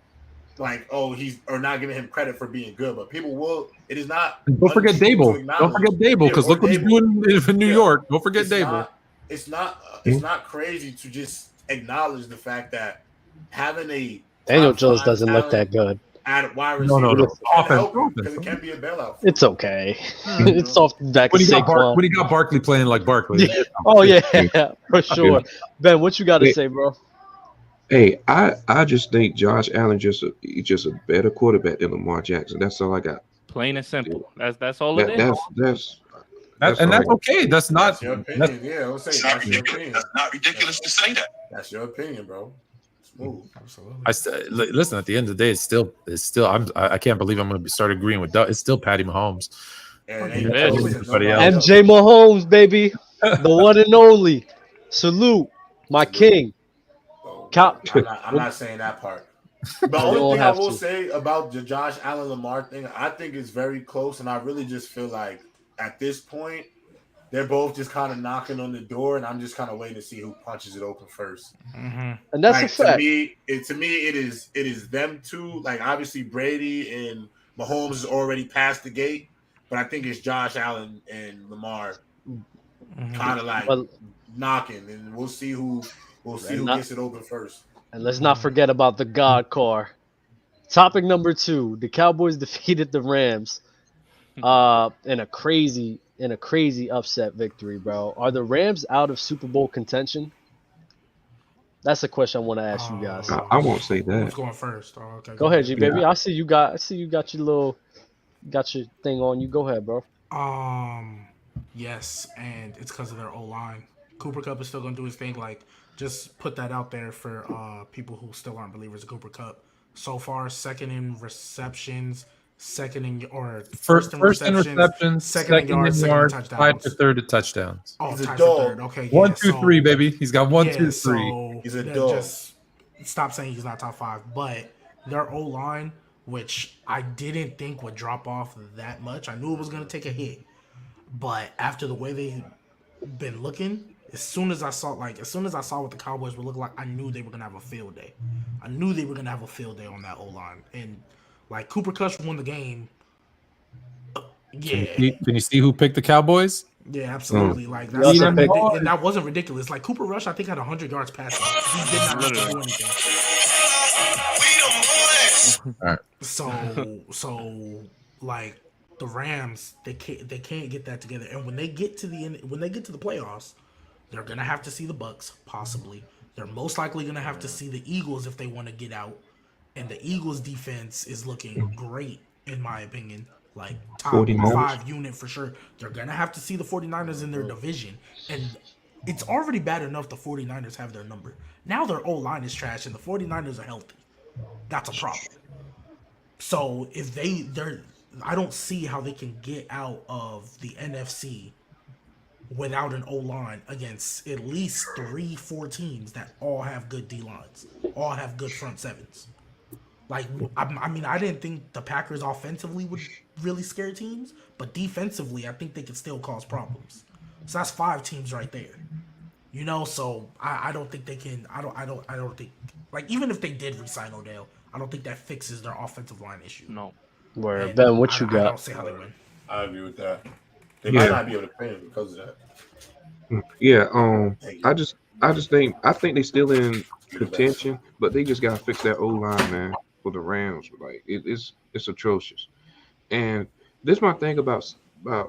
like, or not giving him credit for being good, but people will. It is not. Don't forget Dable. Don't forget Dable, because look what he's doing in New York. Don't forget Dable. It's not crazy to just acknowledge the fact that having a Daniel Jones doesn't look that good. At wide receiver, no. Because it can be a bailout. It's okay. It's off the back of Saquon. When he got Barkley playing like Barkley. Oh yeah, for sure. Ben, what you got to say, bro? Hey, I just think Josh Allen just a better quarterback than Lamar Jackson. That's all I got. Plain and simple. That's all it is. That's okay. That's your opinion. That's your opinion. That's not ridiculous to say that. That's your opinion, bro. Smooth. Absolutely. Listen, at the end of the day, it's still. I can't believe I'm going to start agreeing with Doug. It's still Patty Mahomes. MJ Mahomes, baby, the one and only. Salute, my king. I'm not saying that part. The only thing I will say about the Josh Allen Lamar thing, I think it's very close, and I really just feel like at this point, they're both just kind of knocking on the door, and I'm just kind of waiting to see who punches it open first. Mm-hmm. And that's a fact. To me, it is them two. Like, obviously, Brady and Mahomes is already past the gate, but I think it's Josh Allen and Lamar kind of knocking, and we'll see who gets it open first. And let's not forget about the God car. Topic number 2: the Cowboys defeated the Rams. In a crazy upset victory, bro. Are the Rams out of Super Bowl contention? That's a question I want to ask you guys. I won't say that. Who's going first? Oh, okay. Go ahead, G baby. I see you got your thing on you. Go ahead, bro. Yes, and it's because of their O-line. Cooper Kupp is still gonna do his thing. Like, just put that out there for people who still aren't believers of Cooper Kupp. So far, second in receptions, second in first in receptions, second in yards, second in touchdowns. tied for third in touchdowns. Oh, He's a tied dog. for third. Okay, 1, 2, 3, baby. He's got 1, 2, 3. So He's a dog. Just stop saying he's not top 5. But their O line, which I didn't think would drop off that much. I knew it was going to take a hit, but after the way they've been looking, as soon as I saw what the Cowboys would look like, I knew they were gonna have a field day. I knew they were gonna have a field day on that O line, and like Cooper Kupp won the game. Yeah. Can you see who picked the Cowboys? Yeah, absolutely. Like Russ and picked- that wasn't ridiculous. Like Cooper Rush, I think had 100 yards passing. He did not have to do anything. All right. So like the Rams, they can't get that together. And when they get to the end, when they get to the playoffs, they're gonna have to see the Bucks, possibly. They're most likely gonna have to see the Eagles if they want to get out. And the Eagles defense is looking great, in my opinion. Like top 49ers. 5 unit for sure. They're gonna have to see the 49ers in their division. And it's already bad enough the 49ers have their number. Now their O-line is trash and the 49ers are healthy. That's a problem. So if they're I don't see how they can get out of the NFC without an O-line against at least 3-4 teams that all have good D-lines, all have good front sevens. Like, I mean, I didn't think the Packers offensively would really scare teams, but defensively, I think they could still cause problems. So that's 5 teams right there. You know, so I don't think they can. I don't think, like, even if they did re-sign Odell, I don't think that fixes their offensive line issue. No. Where And Ben, what you I got? don't see how they win. I agree with that. They Yeah. might not be able to pay him because of that. Yeah, I think they still in contention, but they just gotta fix that O line, man, for the Rams. Like it's atrocious. And this is my thing about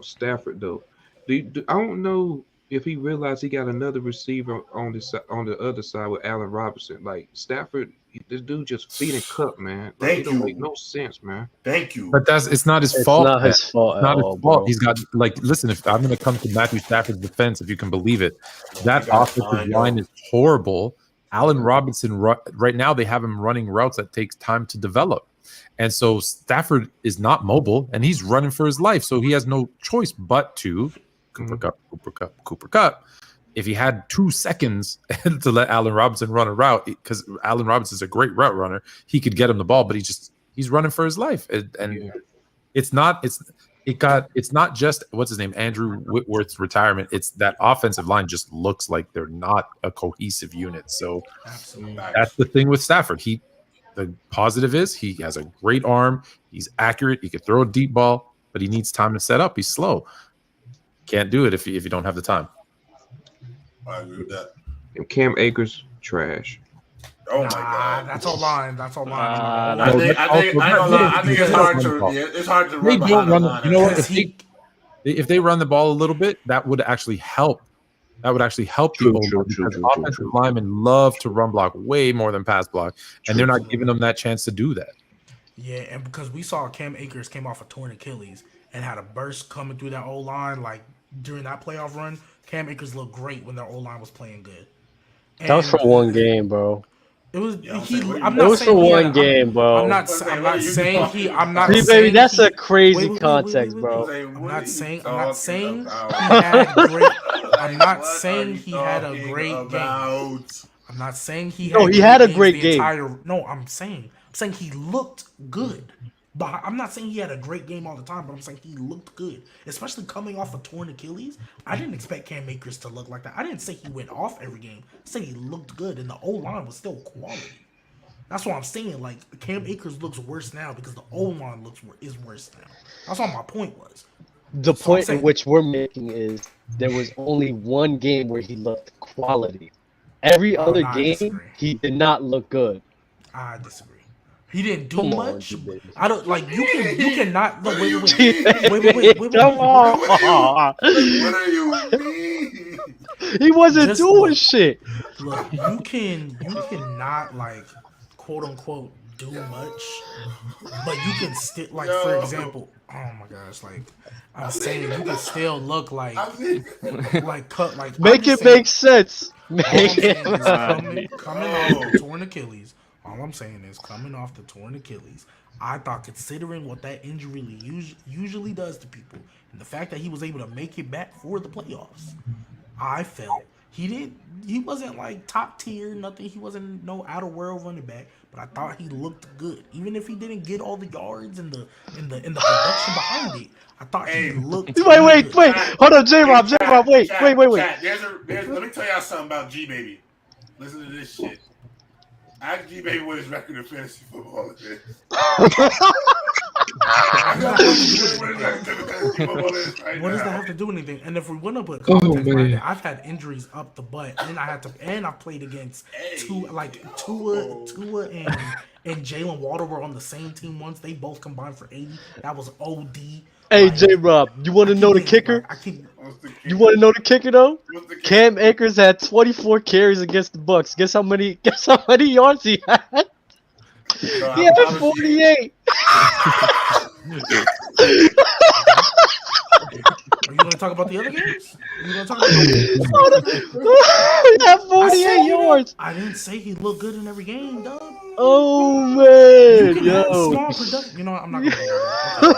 Stafford though. I don't know if he realized he got another receiver on the other side with Allen Robinson. Like Stafford, this dude just feeding Cup, man. Like, it don't make no sense, man. Thank you. But it's not his It's fault. not his fault It's at not his all, fault. bro. He's got, like, listen, if I'm going to come to Matthew Stafford's defense, if you can believe it, that got offensive fine, line though. is horrible. Allen Robinson, right now, they have him running routes that takes time to develop. And so Stafford is not mobile, and he's running for his life. So he has no choice but to Cooper Kupp. If he had 2 seconds to let Allen Robinson run a route, because Allen Robinson is a great route runner, he could get him the ball, but he's running for his life. And it's not just what's his name, Andrew Whitworth's retirement. It's that offensive line just looks like they're not a cohesive unit. So Absolutely. that's the thing with Stafford. The positive is he has a great arm. He's accurate. He can throw a deep ball, but he needs time to set up. He's slow. Can't do it if you don't have the time. I agree with that. And Cam Akers, trash. Oh my God. That's all line. That's all line. I think it's hard to They run don't behind run. the line. You know what? If they run the ball a little bit, that would actually help. That would actually help True, people true, because true, offensive true. linemen love to run block way more than pass block, and they're not giving them that chance to do that. Yeah, and because we saw Cam Akers came off a torn Achilles and had a burst coming through that O-line, like during that playoff run, Cam Akers looked great when their O-line was playing good. That was for one game, bro. It was. I'm It was for one game, bro. I'm not saying he. I'm not See, saying baby, that's he, a crazy wait, context, wait. bro. I'm not saying he had great. I'm not saying he had a great game. I'm not saying he. No, he had a great game. No, I'm saying he looked good. But I'm not saying he had a great game all the time, but I'm saying he looked good, especially coming off a torn Achilles. I didn't expect Cam Akers to look like that. I didn't say he went off every game. I said he looked good, and the O-line was still quality. That's what I'm saying. Like, Cam Akers looks worse now because the O-line is worse now. That's what my point was. The point in which we're making is there was only one game where he looked quality. Every other game, he did not look good. I disagree. He didn't do Come much. on, baby. I don't like you cannot. Look, wait. Come on. What do you mean? He wasn't Just doing look. shit. Look, you cannot like quote unquote do much, but you can still like for example. Oh my gosh, like I'm saying, you can still look like cut like. Make it make sense. Coming off the torn Achilles. All I'm saying is coming off the torn Achilles. I thought, considering what that injury usually does to people, and the fact that he was able to make it back for the playoffs, I felt he wasn't like top tier, nothing. He wasn't no out of world running back, but I thought he looked good, even if he didn't get all the yards and the production behind it. I thought he looked. Wait! Hold on, J-Rob. Wait. Chat, let me tell y'all something about G Baby. Listen to this shit. Ask G Baby what his record in fantasy football is. What does that have to do with anything? And if we went up with context, right, I've had injuries up the butt, and I played against Tua and Jalen Waddle were on the same team once. They both combined for 80. That was OD. Hey, J-Rob, you want to know the kicker? You want to know the kicker though? Cam Akers had 24 carries against the Bucks. Guess how many yards he had? He had 48. Are you going to talk about the other games? He had 48 yards. I didn't say he looked good in every game, dog. Oh man, yo. Small production. You know what? I'm not going to go there.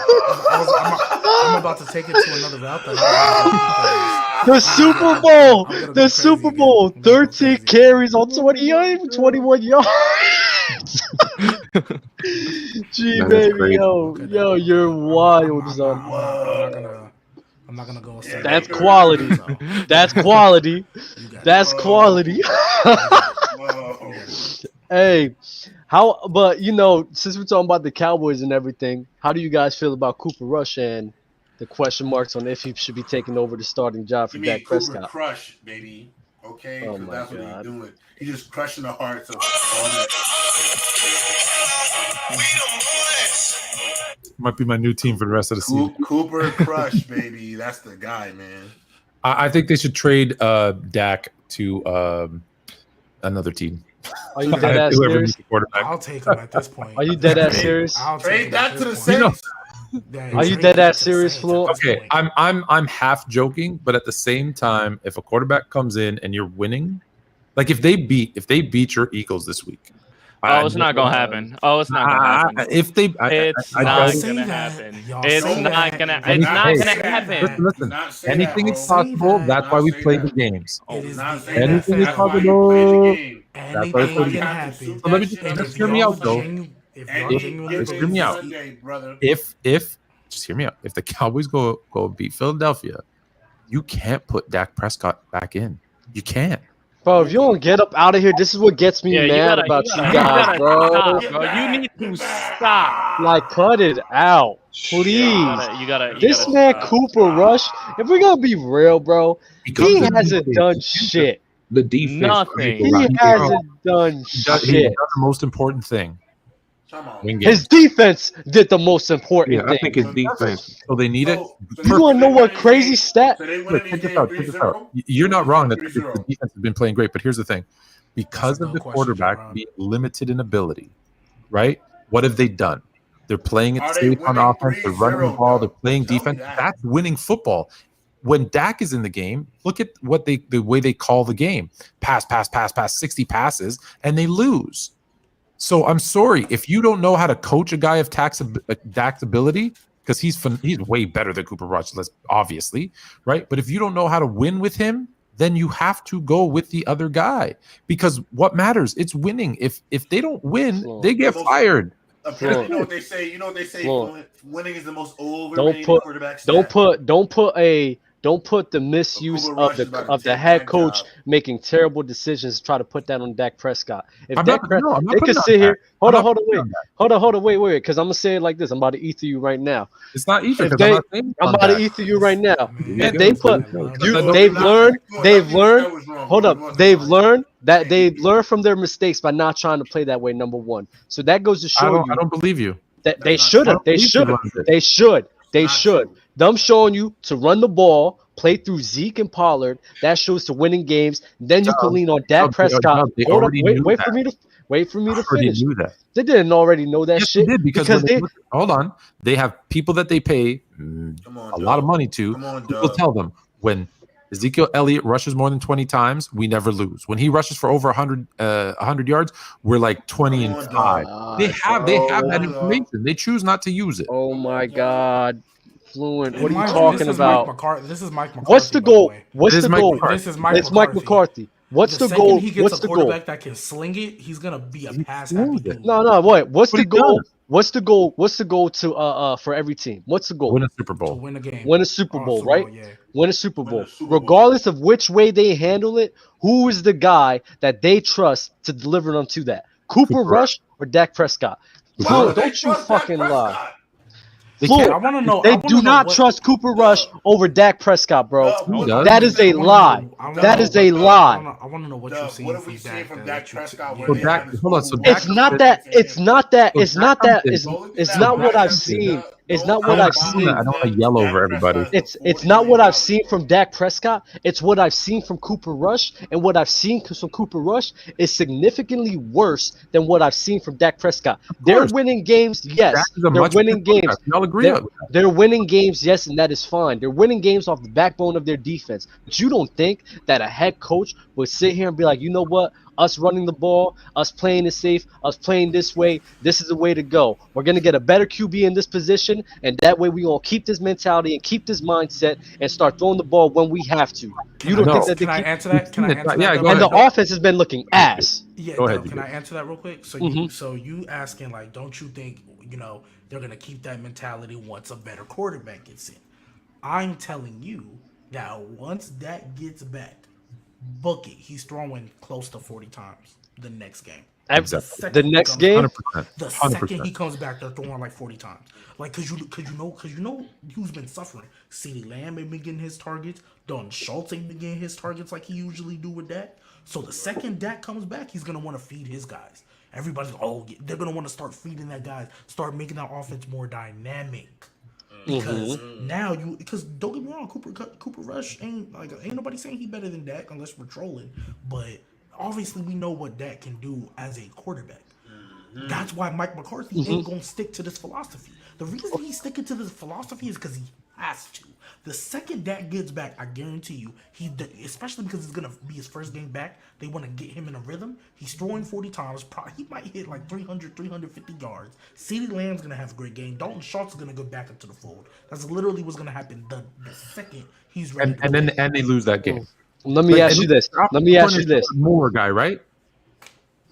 I'm about to take it to another route. The Super Bowl. 13 carries on 21 yards. Gee, baby, yo, you're wild, son. I'm not gonna go. That's quality. That's quality. That's quality. Hey, but since we're talking about the Cowboys and everything, how do you guys feel about Cooper Rush and the question marks on if he should be taking over the starting job for Dak Prescott? Cooper Crush, baby. Okay, oh that's God. what he's doing. He's just crushing the hearts of all that. Might be my new team for the rest of the season. Cooper Crush, baby. That's the guy, man. I think they should trade Dak to another team. Are you dead ass serious? I'll take him at this point. Are you dead ass serious? Trade Dak to the Saints. Are you dead ass serious, Flo? Okay, I'm half joking, but at the same time, if a quarterback comes in and you're winning, like if they beat your Eagles this week. It's not gonna happen. It's not gonna happen. If they, it's not gonna happen. It's not gonna happen. Listen, anything is possible. That's why we play the games. Anything is possible. That's why we play the games. So let me just hear me out, though. Just hear me out. If just hear me out. If the Cowboys go beat Philadelphia, you can't put Dak Prescott back in. You can't. Bro, if you don't get up out of here, this is what gets me mad about you guys, bro. Stop, bro. You need to stop. Like, cut it out, please. This man, Cooper Rush, if we're going to be real, bro, he hasn't done shit. The defense. Nothing. He hasn't done shit. He does the most important thing. His defense did the most important thing. I think his defense. So they need it. You want to know what crazy stat? Check this out. You're not wrong that the defense has been playing great, but here's the thing. Because of the quarterback being limited in ability, right? What have they done? They're playing it safe on offense. They're running the ball. They're playing defense. That's winning football. When Dak is in the game, look at the way they call the game. Pass, 60 passes, and they lose. So I'm sorry if you don't know how to coach a guy of Dak's ability, because he's way better than Cooper Rush, obviously, right? But if you don't know how to win with him, then you have to go with the other guy, because what matters? It's winning. If they don't win, they get fired. You know what they say? Winning is the most overrated quarterback stat. Don't put the misuse of the head coach making terrible decisions. Try to put that on Dak Prescott. If Dak Prescott, they could sit here. Hold on, wait. Because I'm gonna say it like this. I'm about to ether you right now. It's not ether. I'm about to ether you right now. If they put they've learned. Hold up. They've learned from their mistakes by not trying to play that way. Number one. So that goes to show you. I don't believe you. That they should. Them showing you to run the ball, play through Zeke and Pollard, that shows to winning games. Then you can lean on Dak Prescott. Hold up, wait for me to finish. Knew that. They didn't already know that shit. They did because hold on. They have people that they pay a lot of money to. People tell them when Ezekiel Elliott rushes more than 20 times, we never lose. When he rushes for over 100 yards, we're like 20 and 5. They have that information. They choose not to use it. Oh my God. Fluent. What are you Mind talking about? This is Mike McCarthy. What's the goal? What's the goal? This is Mike It's Mike McCarthy. What's the second goal? he gets What's a the goal? quarterback that can sling it, he's gonna be a pass happy dude. No, wait. What's But the he goal? does. What's the goal? What's the goal to for every team? What's the goal? Win a Super To Bowl. win a game. Win a Super Bowl, right? Yeah. Win a Super Bowl. Win a Super Bowl. Regardless of which way they handle it, who is the guy that they trust to deliver them to that? Cooper Rush or Dak Prescott? Fluent, don't you fucking lie. Fluent, I want to know. they do not trust Cooper Rush over Dak Prescott, bro. That is a lie. That is a lie. I want to know what you're seeing. What have we seen from Dak Prescott? So Dak, hold on. So It's not that. It's not that. It's not that. It's not what I've seen. It's not what I've seen. I don't want to yell over everybody. It's not what I've seen from Dak Prescott. It's what I've seen from Cooper Rush, and what I've seen from Cooper Rush is significantly worse than what I've seen from Dak Prescott. They're winning games, yes. They're winning games. Y'all agree on that? They're winning games, yes, and that is fine. They're winning games off the backbone of their defense. But you don't think that a head coach would sit here and be like, you know what? Us running the ball, us playing it safe, us playing this way, this is the way to go. We're going to get a better QB in this position, and that way we all keep this mentality and keep this mindset and start throwing the ball when we have to. You don't think that they Can I keep... answer that? Can I answer that? Yeah, go And ahead. the offense has been looking ass. Yeah, Go ahead, can you I answer that real quick? So you asking, like, don't you think, they're going to keep that mentality once a better quarterback gets in? I'm telling you that once that gets back, book it. He's throwing close to 40 times the next game. Exactly. The next game, 100%. The 100%. second he comes back, they're throwing like 40 times. Like, cause you know who's been suffering. CeeDee Lamb ain't been getting his targets. Don Schultz ain't been getting his targets like he usually do with Dak. So the second Dak comes back, he's gonna want to feed his guys. Everybody's they're gonna want to start feeding that guys, start making that offense more dynamic. Because now because don't get me wrong, Cooper Rush ain't nobody saying he better than Dak unless we're trolling. But obviously we know what Dak can do as a quarterback. That's why Mike McCarthy ain't gonna stick to this philosophy. The reason he's sticking to this philosophy is because he has to. The second Dak gets back, I guarantee you, especially because it's gonna be his first game back, they want to get him in a rhythm. He's throwing 40 times. He might hit like 300, 350 yards. CeeDee Lamb's gonna have a great game. Dalton Schultz is gonna go back into the fold. That's literally what's gonna happen the second he's ready. And they lose that game. let me ask you this. Let me ask you this. Moore guy, right?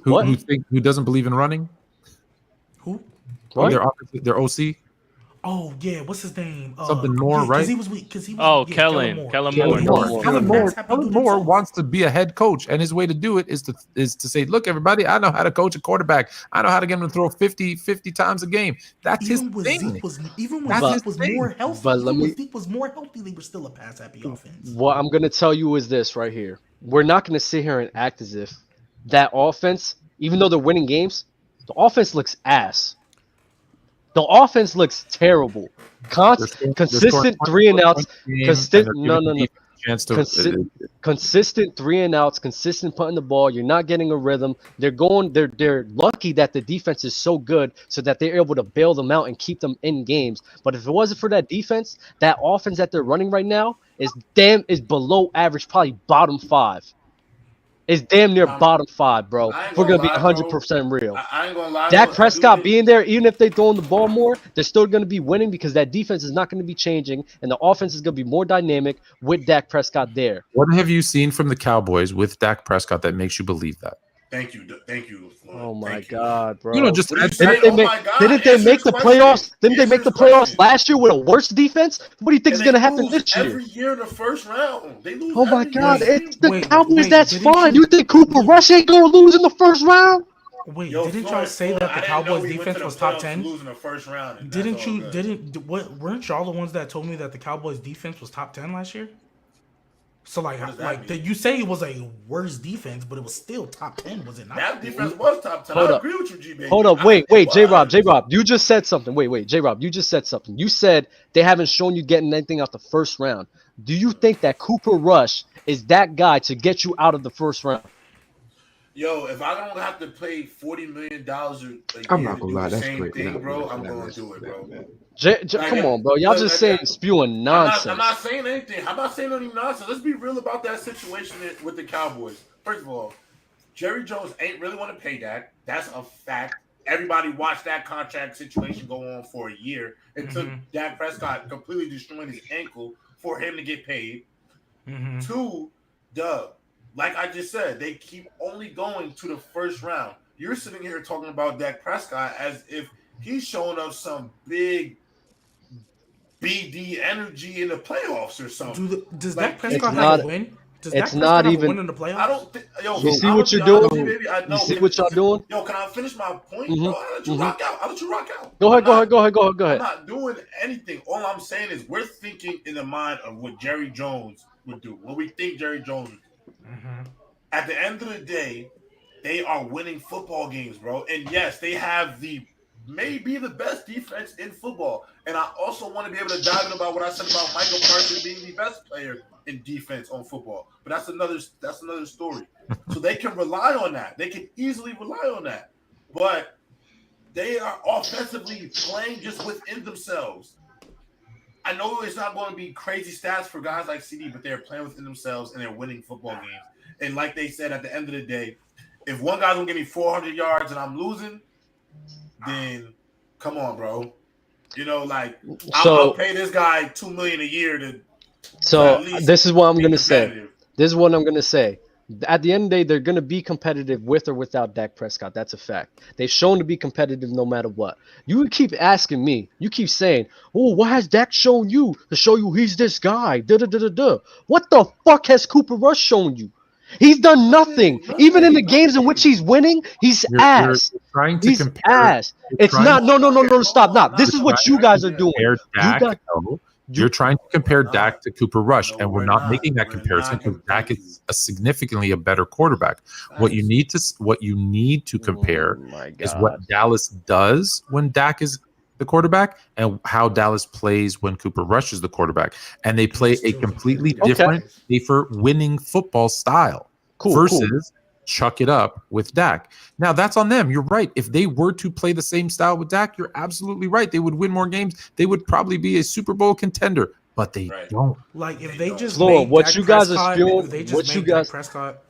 Who doesn't believe in running? Who? What? Their OC. Oh yeah, what's his name? Something more, right? Because he was weak. Kellen Moore. Kellen Moore wants to be a head coach, and his way to do it is to say, "Look, everybody, I know how to coach a quarterback. I know how to get him to throw 50 times a game." That's his thing. Even when Zeke was more healthy, they were still a pass-happy offense. What I'm gonna tell you is this right here: we're not gonna sit here and act as if that offense, even though they're winning games, the offense looks ass. The offense looks terrible. Consistent 3 and outs. Consistent 3 and outs. Consistent putting the ball. You're not getting a rhythm. They're lucky that the defense is so good so that they're able to bail them out and keep them in games. But if it wasn't for that defense, that offense that they're running right now is below average, probably bottom 5. It's damn near bottom 5, bro. We're going to be 100% real. I ain't gonna lie. Dak Prescott being there, even if they throwing the ball more, they're still going to be winning because that defense is not going to be changing, and the offense is going to be more dynamic with Dak Prescott there. What have you seen from the Cowboys with Dak Prescott that makes you believe that? Thank you. Oh my God, bro! Didn't they make the playoffs? Didn't they make the playoffs last year with a worse defense? What do you think is going to happen this year? Every year, the first round, they lose. Oh my God! It's the Cowboys. That's fine. You think Cooper Rush ain't going to lose in the first round? Wait, didn't y'all say that the Cowboys defense was top 10? Losing the first round. Weren't y'all the ones that told me that the Cowboys defense was top 10 last year? So you say it was a worse defense, but it was still top 10, was it not? That defense was top 10. I agree with you, G-Baby. Hold up, wait, J-Rob, you just said something. Wait, J-Rob, you just said something. You said they haven't shown you getting anything out the first round. Do you think that Cooper Rush is that guy to get you out of the first round? Yo, if I don't have to pay $40 million a I'm year not to gonna do lie, the that's same great. thing, No, bro, no, I'm no, going to do it, bro. Like, Come on, bro. Y'all just saying spewing I'm nonsense. not saying anything. I'm not saying any nonsense. Let's be real about that situation with the Cowboys. First of all, Jerry Jones ain't really want to pay Dak. That's a fact. Everybody watched that contract situation go on for a year. It took Dak Prescott completely destroying his ankle for him to get paid. Two, like I just said, they keep only going to the first round. You're sitting here talking about Dak Prescott as if he's showing up some big BD energy in the playoffs or something. Does Like, Dak Prescott not- have a win? Does it's Dak Prescott not have a even- win in the playoffs? I don't think. Yo, You see I'm what gonna you're be honest doing? with you, baby. I know. You see what y'all doing? Yo, can I finish my point, bro? I'll let you rock out. I'll let you rock out. Go ahead. I'm not doing anything. All I'm saying is we're thinking in the mind of what Jerry Jones would do. What we think Jerry Jones would do. At the end of the day, they are winning football games, bro. And yes, they have maybe the best defense in football. And I also want to be able to dive in about what I said about Michael Parsons being the best player in defense on football. But that's another story. So they can rely on that. They can easily rely on that. But they are offensively playing just within themselves. I know it's not going to be crazy stats for guys like CD, but they're playing within themselves and they're winning football games. And like they said, at the end of the day, if one guy's going to give me 400 yards and I'm losing, then come on, bro. You know, like, I'll pay this guy $2 million a year to. So this is what I'm going to say. This is what I'm going to say. At the end of the day, they're going to be competitive with or without Dak Prescott. That's a fact. They've shown to be competitive no matter what. You keep asking me. You keep saying, oh, what has Dak shown you to show you he's this guy? What the fuck has Cooper Rush shown you? He's done nothing. Even in the games in which he's winning, he's ass. You're trying to he's compare. Ass. It's not. No. Stop. Now, this is what you guys are doing. You're trying to compare Dak to Cooper Rush, and we're not making that comparison because Dak is significantly a better quarterback. What you need to compare is what Dallas does when Dak is the quarterback and how Dallas plays when Cooper Rush is the quarterback. And they play a completely different, safer, winning football style versus chuck it up with Dak. Now, that's on them. You're right. If they were to play the same style with Dak, you're absolutely right. They would win more games. They would probably be a Super Bowl contender, but they don't. Like, if they just Lord, made what Dak you guys Prescott, are spewing, if they just what made you guys, Dak Prescott,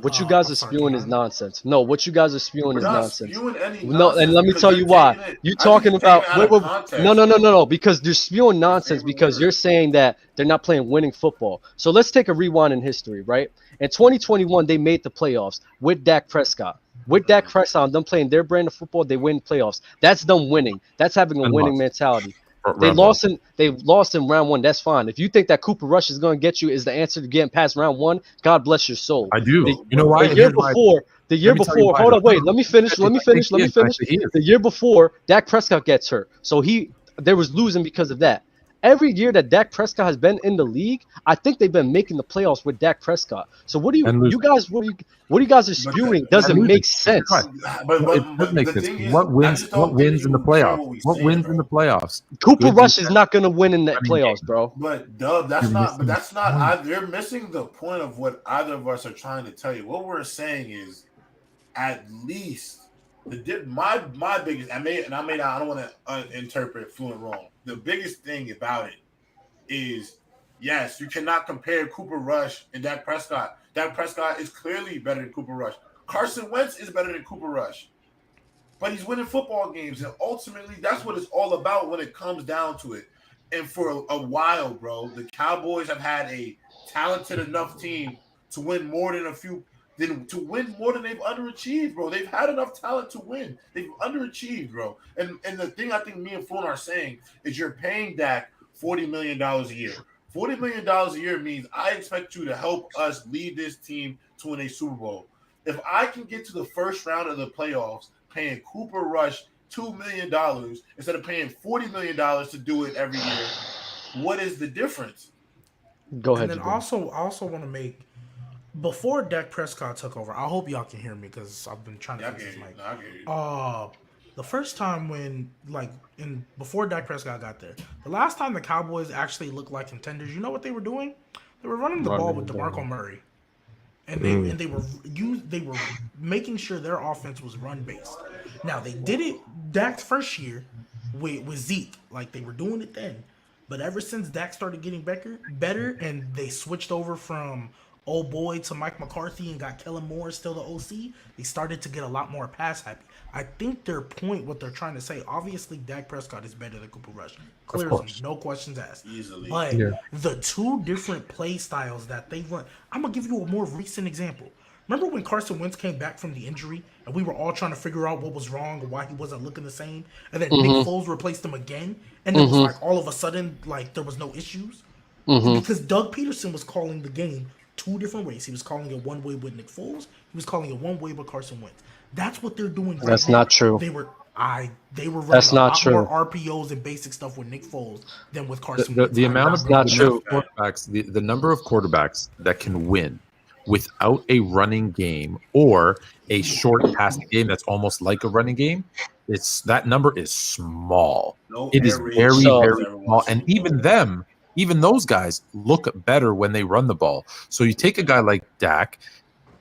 what you guys are spewing is nonsense. No, what you guys are spewing is not nonsense. spewing any No, and nonsense let me because tell you're you why. taking it- You're I think talking you're about taking it out of context. no, because you're spewing nonsense favorite because word. you're saying that they're not playing winning football. So let's take a rewind in history, right? In 2021, they made the playoffs with Dak Prescott. With Dak Prescott, them playing their brand of football, they win playoffs. That's them winning. That's having a winning mentality. They lost in round one. That's fine. If you think that Cooper Rush is going to get you is the answer to getting past round one, God bless your soul. I do. You know why? The year before, hold on, wait. Let me finish. The year before, Dak Prescott gets hurt, so they was losing because of that. Every year that Dak Prescott has been in the league, I think they've been making the playoffs with Dak Prescott. So what you guys are spewing doesn't make sense. But It does make sense. What wins in the playoffs? What wins in the playoffs? Cooper Rush is not going to win in that playoffs, bro. But Dub, that's not. You're missing the point of what either of us are trying to tell you. What we're saying is, at least my biggest. I don't want to interpret fluent wrong. The biggest thing about it is, yes, you cannot compare Cooper Rush and Dak Prescott. Dak Prescott is clearly better than Cooper Rush. Carson Wentz is better than Cooper Rush. But he's winning football games, and ultimately that's what it's all about when it comes down to it. And for a while, bro, the Cowboys have had a talented enough team to win more than they've underachieved, bro. They've had enough talent to win. They've underachieved, bro. And the thing I think me and Floon are saying is you're paying Dak $40 million a year. $40 million a year means I expect you to help us lead this team to win a Super Bowl. If I can get to the first round of the playoffs paying Cooper Rush $2 million instead of paying $40 million to do it every year, what is the difference? Go ahead. And then I also want to make, before Dak Prescott took over, I hope y'all can hear me because I've been trying to fix this mic. I hear you. The first time before Dak Prescott got there, the last time the Cowboys actually looked like contenders, you know what they were doing? They were running the ball with DeMarco Murray. and they were making sure their offense was run based. Now they did it Dak's first year with Zeke, like they were doing it then. But ever since Dak started getting better, and they switched over from old boy to Mike McCarthy and got Kellen Moore still the OC, they started to get a lot more pass happy. I think their point, what they're trying to say, obviously Dak Prescott is better than Cooper Rush. Clearly, no questions asked. Easily. But the two different play styles that they run, I'm going to give you a more recent example. Remember when Carson Wentz came back from the injury and we were all trying to figure out what was wrong and why he wasn't looking the same? And then Nick Foles replaced him again. And it was like all of a sudden, like there was no issues. Because Doug Peterson was calling the game two different ways. He was calling it one way with Nick Foles. He was calling it one way with Carson Wentz. That's what they're doing right That's now. not true. They were running That's a not lot true. more RPOs and basic stuff with Nick Foles than with Carson Wentz. The amount of not true. quarterbacks, the number of quarterbacks that can win without a running game or a short passing game that's almost like a running game, that number is small. It is very small, and even those guys look better when they run the ball. So you take a guy like Dak,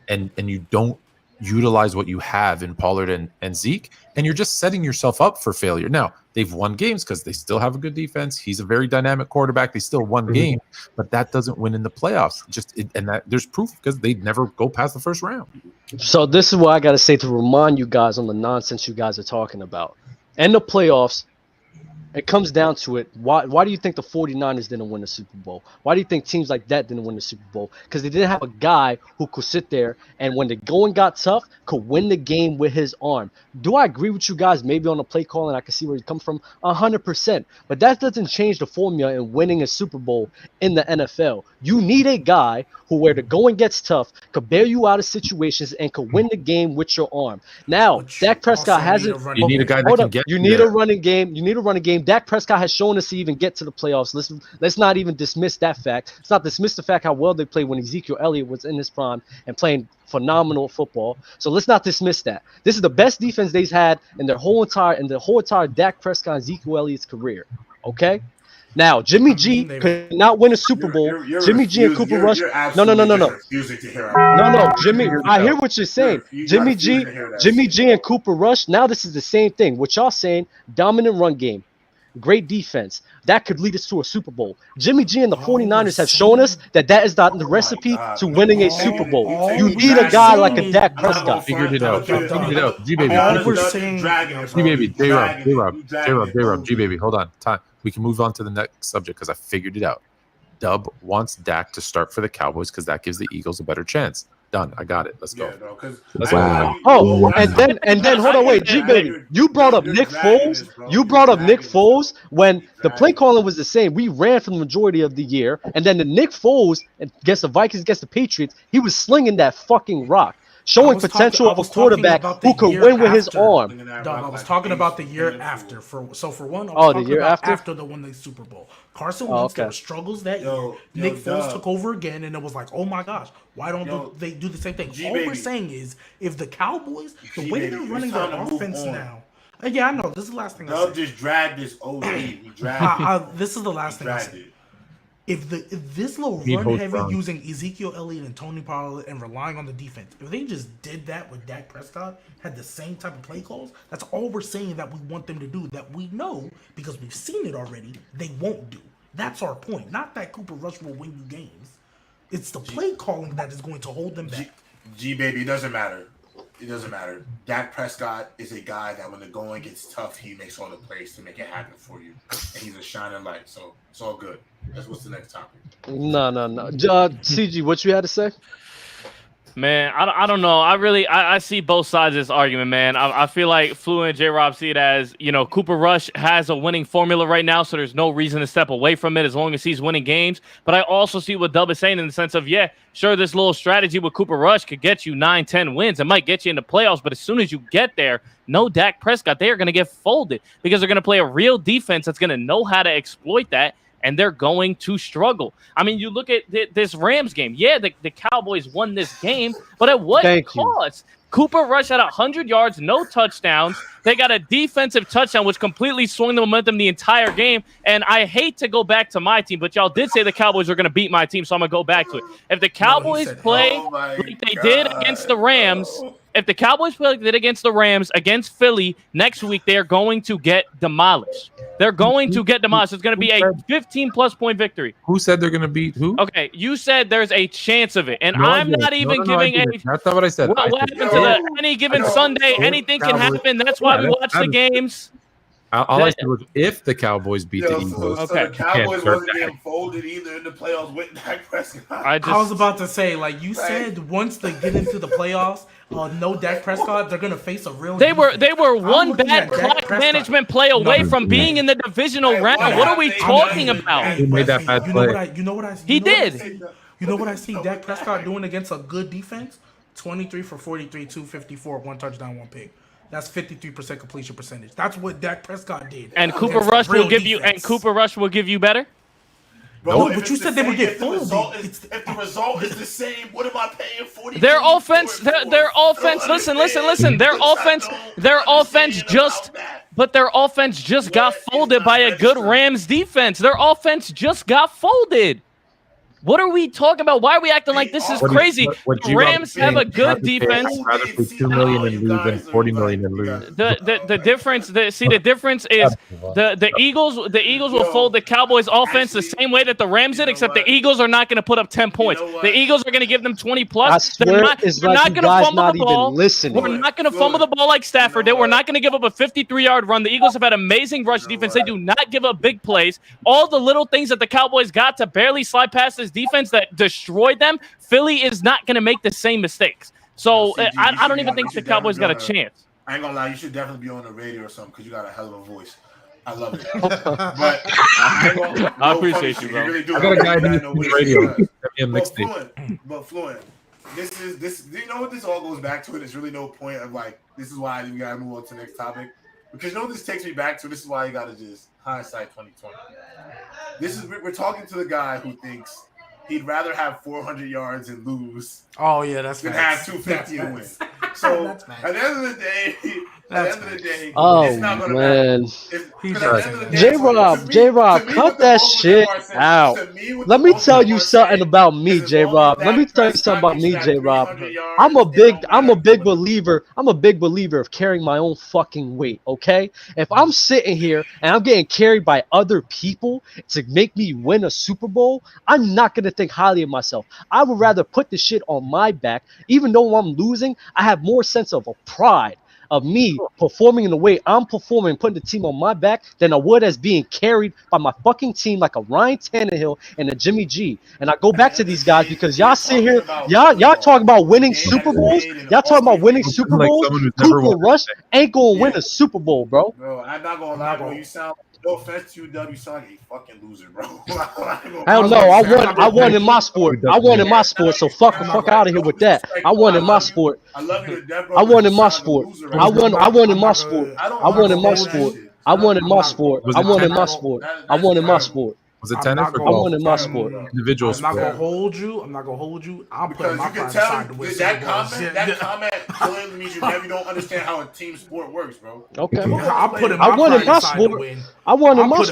and you don't utilize what you have in Pollard and Zeke, and you're just setting yourself up for failure. Now, they've won games because they still have a good defense. He's a very dynamic quarterback. They still won game, but that doesn't win in the playoffs. There's proof because they never go past the first round. So this is what I got to say to remind you guys on the nonsense you guys are talking about. In the playoffs, it comes down to it. Why do you think the 49ers didn't win the Super Bowl? Why do you think teams like that didn't win the Super Bowl? Because they didn't have a guy who could sit there and when the going got tough, could win the game with his arm. Do I agree with you guys? Maybe on the play call, and I can see where you come from 100%. But that doesn't change the formula in winning a Super Bowl in the NFL. You need a guy who, where the going gets tough, could bail you out of situations and could win the game with your arm. Now, Dak Prescott hasn't. You need a guy that can get you need a running game. You need a running game. Dak Prescott has shown us to even get to the playoffs. Let's not even dismiss that fact. Let's not dismiss the fact how well they played when Ezekiel Elliott was in his prime and playing phenomenal football. So let's not dismiss that. This is the best defense they've had in their whole entire Dak Prescott and Ezekiel Elliott's career. Okay. Now, Jimmy G could not win a Super Bowl. Jimmy G and Cooper Rush. No. No, Jimmy. I hear what you're saying. Jimmy G and Cooper Rush. Now this is the same thing. What y'all saying? Dominant run game. Great defense. That could lead us to a Super Bowl. Jimmy G and the 49ers have shown us that is not the recipe to winning a Super Bowl. You need a guy like a Dak Prescott. Figured it out. G-Baby. J-Rob, G-Baby. Hold on. Time. We can move on to the next subject because I figured it out. Dub wants Dak to start for the Cowboys because that gives the Eagles a better chance. Done. I got it. Let's go. And then hold on, wait, G-Baby. You brought up Nick Foles. You brought up Nick Foles when the play calling was the same. We ran for the majority of the year, and then the Nick Foles against the Vikings, against the Patriots, he was slinging that fucking rock. Showing potential of a quarterback who could win with his arm. Dog, I was talking about the year after. The year after the win the Super Bowl. Carson Wentz, there were struggles that year. Nick Foles took over again, and it was like, oh my gosh, why don't they do the same thing? All we're saying is, if the Cowboys, the way they're running their offense now. Yeah, I know. This is the last thing I said. Just dragged this OG. This is the last thing I said. If this little run heavy using Ezekiel Elliott and Tony Pollard and relying on the defense, if they just did that with Dak Prescott, had the same type of play calls, that's all we're saying that we want them to do, that we know, because we've seen it already, they won't do. That's our point. Not that Cooper Rush will win you games. It's the play calling that is going to hold them back. G-Baby, it doesn't matter. It doesn't matter. Dak Prescott is a guy that when the going gets tough, he makes all the plays to make it happen for you. And he's a shining light. So it's all good. That's what's the next topic. No. CG, what you had to say? Man, I don't know. I see both sides of this argument, man. I feel like Flu and J-Rob see it as, Cooper Rush has a winning formula right now, so there's no reason to step away from it as long as he's winning games. But I also see what Dub is saying in the sense of, sure, this little strategy with Cooper Rush could get you 9-10 wins. It might get you in the playoffs, but as soon as you get there, no Dak Prescott, they are going to get folded because they're going to play a real defense that's going to know how to exploit that. and they're going to struggle. I mean, you look at this Rams game. Yeah, the Cowboys won this game, but at what cost? Cooper Rush had 100 yards, no touchdowns. They got a defensive touchdown, which completely swung the momentum the entire game. And I hate to go back to my team, but y'all did say the Cowboys were going to beat my team, so I'm going to go back to it. If the Cowboys play like they did against the Rams, against Philly next week, they're going to get demolished. They're going to get demolished. It's going to be a 15-plus point victory. Who said they're going to beat who? Okay, you said there's a chance of it, and I'm not even giving a. That's not what I said. What happened to any given Sunday? Anything can happen. That's why we watch the games. All I said was if the Cowboys beat the Eagles. So the Cowboys wasn't getting folded either in the playoffs with Dak Prescott. I was about to say, like you said, once they get into the playoffs, no Dak Prescott, they're gonna face a real. They were one bad clock management play away from being in the divisional round. What are we talking about? He made that bad play. You know what I see Dak Prescott doing against a good defense? 23 for 43, 254, 1 touchdown, 1 pick. That's 53% completion percentage. That's what Dak Prescott did. And Cooper Rush will give you. And Cooper Rush will give you better. Bro, but you said they would get folded. If the result is the same, what am I paying 40? Their offense. Listen. Their offense just got folded by a good Rams defense. Their offense just got folded. What are we talking about? Why are we acting like this is crazy? The Rams have a good defense. I'd rather pay $2 million and lose than $40 million and lose. The difference is the Eagles will fold the Cowboys offense the same way that the Rams did, except the Eagles are not going to put up 10 points. The Eagles are going to give them 20 plus. They're not going to fumble the ball. We're not going to fumble the ball like Stafford did. We're not going to give up a 53-yard run. The Eagles have had amazing rush defense. They do not give up big plays. All the little things that the Cowboys got to barely slide past this defense that destroyed them, Philly is not going to make the same mistakes. So I don't even think the Cowboys got a chance. I ain't gonna lie, you should definitely be on the radio or something because you got a hell of a voice. I love it. But I appreciate you, bro. Really do. I got a guy who's on the radio. But Fluent, this. Do you know what this all goes back to? There's really no point of like. This is why you gotta move on to the next topic because you know what this takes me back to. This is why you gotta just hindsight 2020. We're talking to the guy who thinks he'd rather have 400 yards and lose. Oh yeah, that's than have 250 and win. So at the end of the day, oh man, J-Rob, cut that shit out. Let me tell you something about me, J-Rob. I'm a big believer of carrying my own fucking weight. Okay, if I'm sitting here and I'm getting carried by other people to make me win a Super Bowl, I'm not gonna think highly of myself. I would rather put the shit on my back, even though I'm losing. I have more sense of a pride of me performing in the way I'm performing, putting the team on my back, than I would as being carried by my fucking team like a Ryan Tannehill and a Jimmy G. And I go back to these guys because y'all sit here, y'all talking about winning Super Bowls. Y'all talking about winning Super Bowls. Cooper Rush ain't gonna win a Super Bowl, bro. Bro, I'm not gonna lie, bro. You sound. No offense to you, W. You sound like a fucking loser, bro. Hell no, I won in my sport. So fuck out of here with that. I won in my sport. I love you to death, bro. I won in my sport. I won in my sport. Was it tennis or golf? I won in my sport. Individual sport. I'm not gonna hold you. I'm putting my pride aside to win. That comment clearly means you don't understand how a team sport works, bro. Okay. I'm putting my pride aside to win. I won in my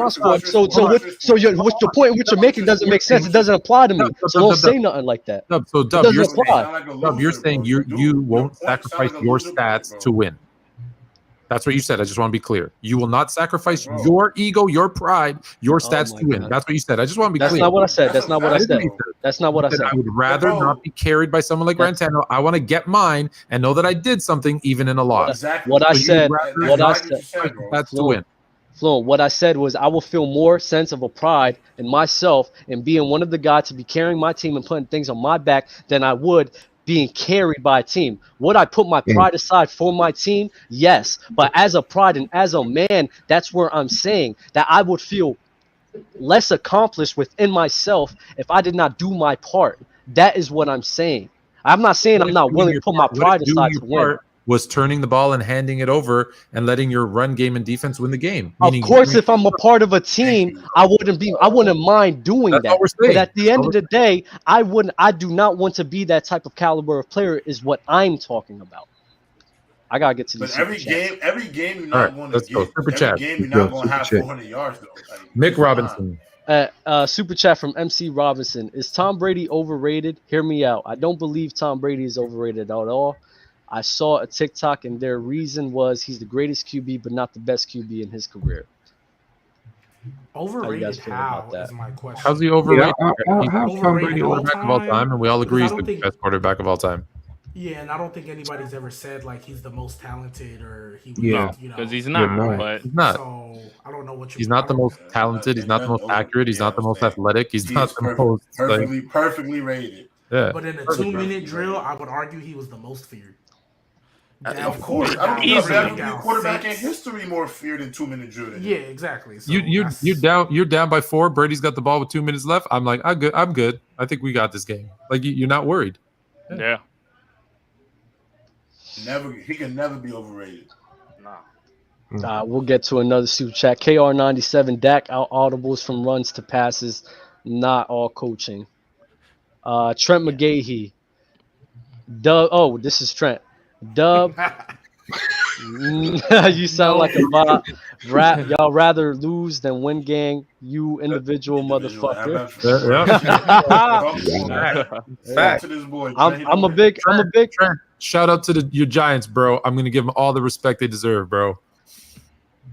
sport. So the point which you're making doesn't make sense. It doesn't apply to me. So don't say nothing like that. So Dub, you're saying you won't sacrifice your stats to win. That's what you said. I just want to be clear. You will not sacrifice your ego, your pride, your stats to win. That's what you said. I just want to be clear. That's not what I said. That's not what I said. I would rather not be carried by someone like Rantano. I want to get mine and know that I did something even in a loss. Exactly. What I said. That's to win. Flo, what I said was I will feel more sense of a pride in myself and being one of the guys to be carrying my team and putting things on my back than I would being carried by a team. Would I put my pride aside for my team? Yes. But as a pride and as a man, that's where I'm saying that I would feel less accomplished within myself if I did not do my part. That is what I'm saying. I'm not saying I'm not willing to put my pride aside to win. was turning the ball and handing it over and letting your run game and defense win the game. Of course, if I'm a part of a team, I wouldn't mind doing That's that. what we're saying. But at the end of the day, I do not want to be that type of caliber of player is what I'm talking about. I gotta get to the every game you're not going to let's go. get. Super Every chat. game you're not going to have 400 yards though. Like, Mick Robinson. Super chat from MC Robinson. Is Tom Brady overrated? Hear me out. I don't believe Tom Brady is overrated at all. I saw a TikTok and their reason was he's the greatest QB, but not the best QB in his career. Overrated how is my question. How's he overrated? How's Tom Brady quarterback of all time, and we all agree he's the best quarterback of all time. Yeah, and I don't think anybody's ever said like he's the most talented or he. Yeah, because he's not. But he's not. So I don't know what. He's not the most talented. He's not the most accurate. He's not the most athletic. He's not the most perfectly rated. Yeah. But in a 2-minute drill, I would argue he was the most feared. Of course, I don't think there'll be a quarterback in history more feared in 2-minute drill. Yeah, exactly. So you're down by 4. Brady's got the ball with 2 minutes left. I'm like, I'm good. I think we got this game. Like you're not worried. Yeah. He can never be overrated. Nah. We'll get to another super chat. KR97 Dak out audibles from runs to passes, not all coaching. Trent McGahee. Dub. Oh, this is Trent. Dub. You sound like a bot. Y'all rather lose than win, gang. You individual motherfucker. Fact. I'm a big. Trent, shout out to your Giants, bro. I'm gonna give them all the respect they deserve, bro.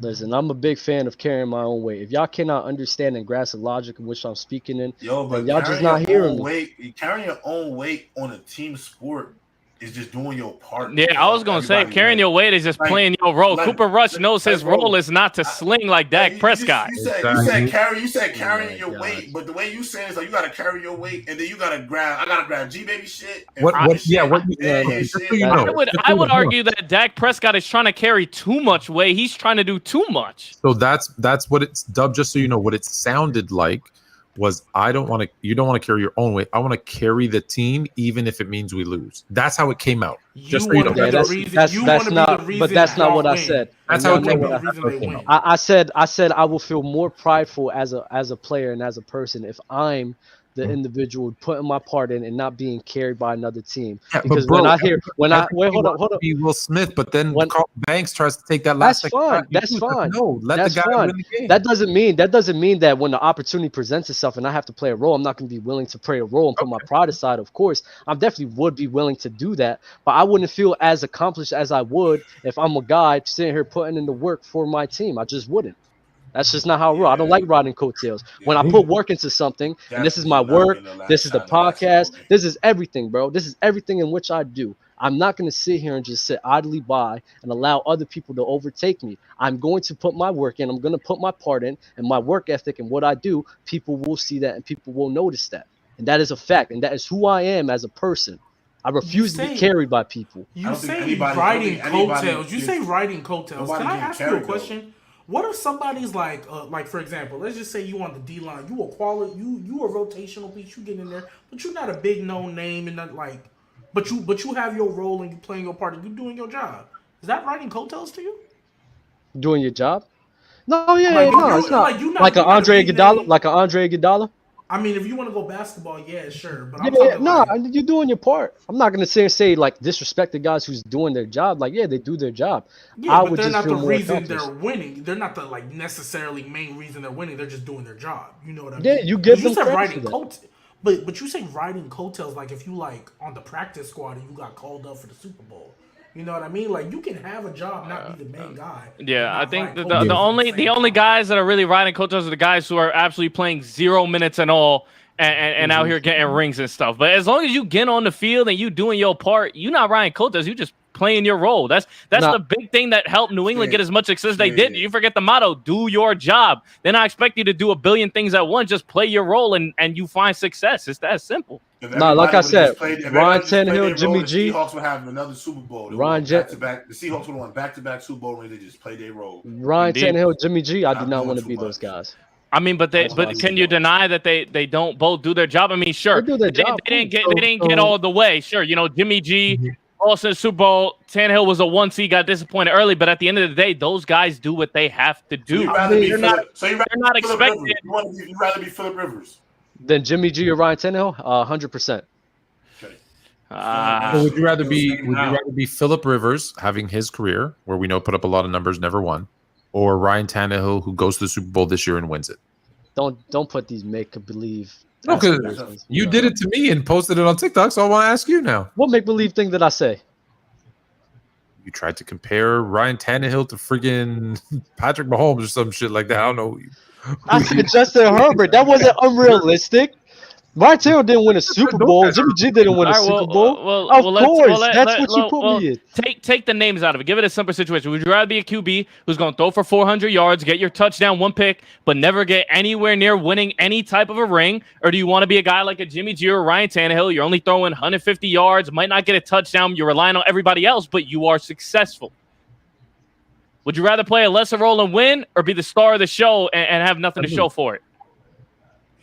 Listen, I'm a big fan of carrying my own weight. If y'all cannot understand and grasp the logic in which I'm speaking in, but y'all just not hearing me. Carrying your own weight on a team sport is just doing your part. Yeah, I was gonna say carrying your weight is just playing your role. Cooper Rush knows his role is not to sling like Dak Prescott. You said carrying your weight, but the way you say it is like you gotta carry your weight and then you gotta grab. I gotta grab G baby shit. I would argue that Dak Prescott is trying to carry too much weight. He's trying to do too much. So that's what it's dubbed. Just so you know, what it sounded like was you don't want to carry your own weight. I want to carry the team, even if it means we lose. That's how it came out. Just so you know. That's not what I said. That's how it came out. I said I will feel more prideful as a player and as a person if I'm the individual putting my part in and not being carried by another team. Yeah, because bro, hold on. Be Will Smith, but then Carl Banks tries to take that last. That's fine. No, let the guy win the game. That doesn't mean that when the opportunity presents itself and I have to play a role, I'm not going to be willing to play a role and put my pride aside. Of course, I definitely would be willing to do that, but I wouldn't feel as accomplished as I would if I'm a guy sitting here putting in the work for my team. I just wouldn't. That's just not how I roll. I don't like riding coattails. When I put work into something, and this is my work, this is the podcast, this is everything, bro. This is everything in which I do. I'm not going to sit here and just sit idly by and allow other people to overtake me. I'm going to put my work in. I'm going to put my part in, and my work ethic and what I do, people will see that and people will notice that. And that is a fact, and that is who I am as a person. I refuse to be carried by people. You say riding coattails. You say riding coattails. Can I ask you a question? What if somebody's like for example, let's just say you on the D line, you a rotational piece, you get in there, but you're not a big known name and not like, but you have your role and you playing your part and you doing your job. Is that riding coattails to you? Doing your job? No, it's not. Like an Andre Iguodala. I mean, if you want to go basketball, yeah, sure. But you're doing your part. I'm not gonna say like disrespect the guys who's doing their job. Like, yeah, they do their job. Yeah, but they're not the reason they're winning. They're not the like necessarily main reason they're winning. They're just doing their job. You know what I mean? Yeah, you give them credit for that. But you say riding coattails like if you like on the practice squad and you got called up for the Super Bowl. You know what I mean? Like you can have a job, not be the main guy. Yeah, I think the only guys that are really riding coattails are the guys who are absolutely playing 0 minutes and all and out here getting rings and stuff. But as long as you get on the field and you doing your part, you're not riding coattails. You just playing your role. That's the big thing that helped New England get as much success as they did. You forget the motto: do your job. Then I expect you to do a billion things at once. Just play your role and you find success. It's that simple. No, like I said, Ryan Tannehill, Jimmy G. The Seahawks would have another Super Bowl. The Seahawks would have won back-to-back Super Bowl when they just played their role. Ryan Tannehill, Jimmy G. I do not want to be those guys. I mean, but can you deny that they don't both do their job? I mean, sure, they do their job. They didn't get all the way. Sure, Jimmy G. lost in the Super Bowl. Tannehill was a 1 seed, got disappointed early, but at the end of the day, those guys do what they have to do. They're not expected. You'd rather be Phillip Rivers Then Jimmy G or Ryan Tannehill, 100%. So would you rather be Phillip Rivers having his career where we know put up a lot of numbers, never won, or Ryan Tannehill who goes to the Super Bowl this year and wins it? Don't put these make-believe. No, because you did it to me and posted it on TikTok, so I want to ask you now. What make-believe thing did I say? You tried to compare Ryan Tannehill to friggin' Patrick Mahomes or some shit like that. I don't know. I said Justin Herbert. That wasn't unrealistic. Ryan Tannehill didn't win a Super Bowl. Jimmy G didn't win a Super Bowl. Of course, that's what you put me in. Take the names out of it. Give it a simple situation. Would you rather be a QB who's going to throw for 400 yards, get your touchdown, 1 pick, but never get anywhere near winning any type of a ring? Or do you want to be a guy like a Jimmy G or Ryan Tannehill? You're only throwing 150 yards, might not get a touchdown. You're relying on everybody else, but you are successful. Would you rather play a lesser role and win or be the star of the show and have nothing to show for it?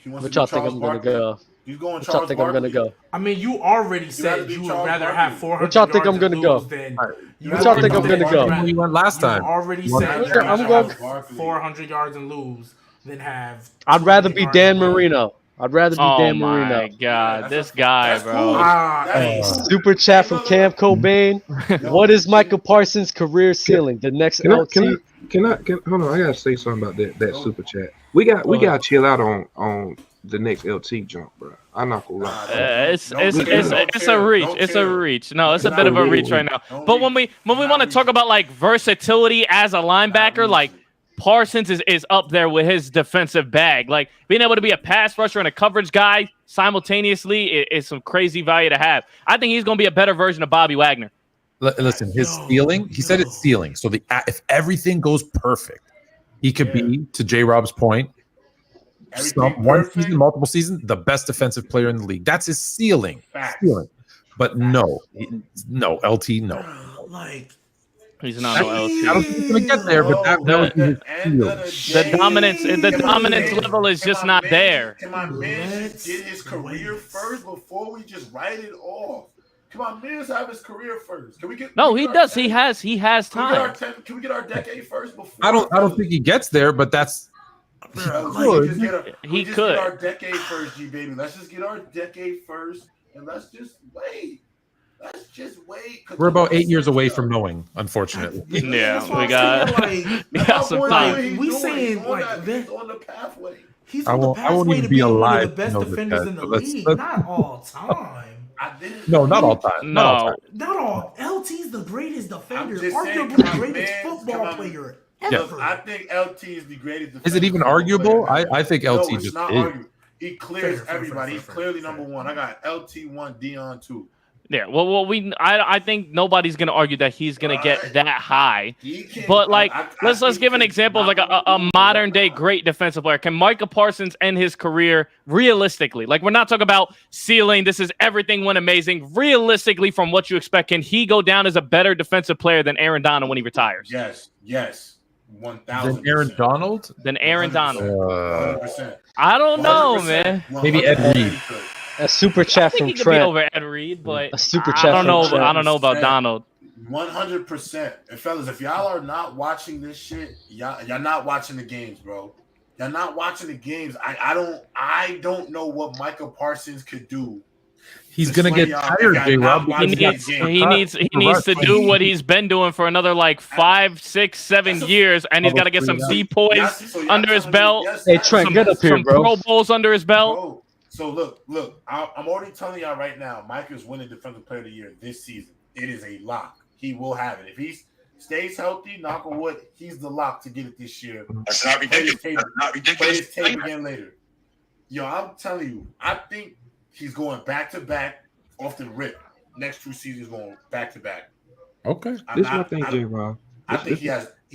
Which y'all think I'm going to go? He's going Which y'all think I'm going to go? I mean, you already said you would rather have 400 Which y'all think I'm going to go? Which y'all think I'm going to go? You went last time. You already said you'd rather have 400 yards and lose than have. I'd rather be Dan Marino. I'd rather be Dan Marino. Oh my God, this guy, bro. Super chat from Cam Cobain. What is Micah Parsons' career ceiling? The next LT. Hold on, I gotta say something about that super chat. We gotta chill out on the next LT jump, bro. I'm not gonna lie. It's a reach. It's a reach. No, it's a bit of a reach right now. But when we want to talk about like versatility as a linebacker, like Parsons is up there with his defensive bag. Like being able to be a pass rusher and a coverage guy simultaneously is some crazy value to have. I think he's gonna be a better version of Bobby Wagner. Listen, his ceiling. He said it's ceiling. So if everything goes perfect, he could be, to J. Rob's point, one season, multiple seasons, the best defensive player in the league. That's his ceiling. But no, LT, no. Like he's not an LT. I don't think he's gonna get there, but that was his ceiling. The dominance level is just not there. Can my man get his career first before we just write it off? Come on, man, have his career first. Can we get? No, he does. He has time. Can we get our decade first before? I don't think he gets there, but that's. He could. Get our decade first, G baby. Let's just get our decade first, and let's just wait. We're about 8 years away from knowing, unfortunately. Yeah, we got some time. We saying like this on the pathway. He's on the pathway to be one of the best defenders in the league. Not all time. No, not all time. No, not all. LT's the greatest defender, arguably the greatest football player ever. I think LT is the greatest defender. Is it even arguable? I think LT it's just not is. arguable. He clears everybody. He's clearly number one. I got LT 1, Dion 2. Yeah, well, I think nobody's gonna argue that he's gonna get that high. But like, let's give an example of like a modern day great defensive player. Can Micah Parsons end his career realistically? Like, we're not talking about ceiling. This is everything went amazing. Realistically, from what you expect, can he go down as a better defensive player than Aaron Donald when he retires? Yes, 1,000%. Than Aaron Donald? Than Aaron Donald. 100%. I don't know, man. Maybe Ed Reed. A super chat from he could Trent. be over Ed Reed, but a super I chat don't know. Trent. I don't know about Donald. 100%. And fellas, if y'all are not watching this shit, y'all not watching the games, bro. Y'all not watching the games. I don't know what Micah Parsons could do. He's gonna get tired, J-Rob. He needs to do what he's been doing for another like 5, 6, 7 years, and he's got to get some depoys under his belt. Hey Trent, get up here, bro. Some Pro Bowls under his belt. Bro. So look, I'm already telling y'all right now, Micah's winning Defensive Player of the Year this season. It is a lock. He will have it. If he stays healthy, knock on wood, he's the lock to get it this year. That's not ridiculous. Play his tape again later. Yo, I'm telling you, I think he's going back-to-back off the rip. Next 2 seasons going back-to-back. Okay. This is my thing, J-Rob. I think he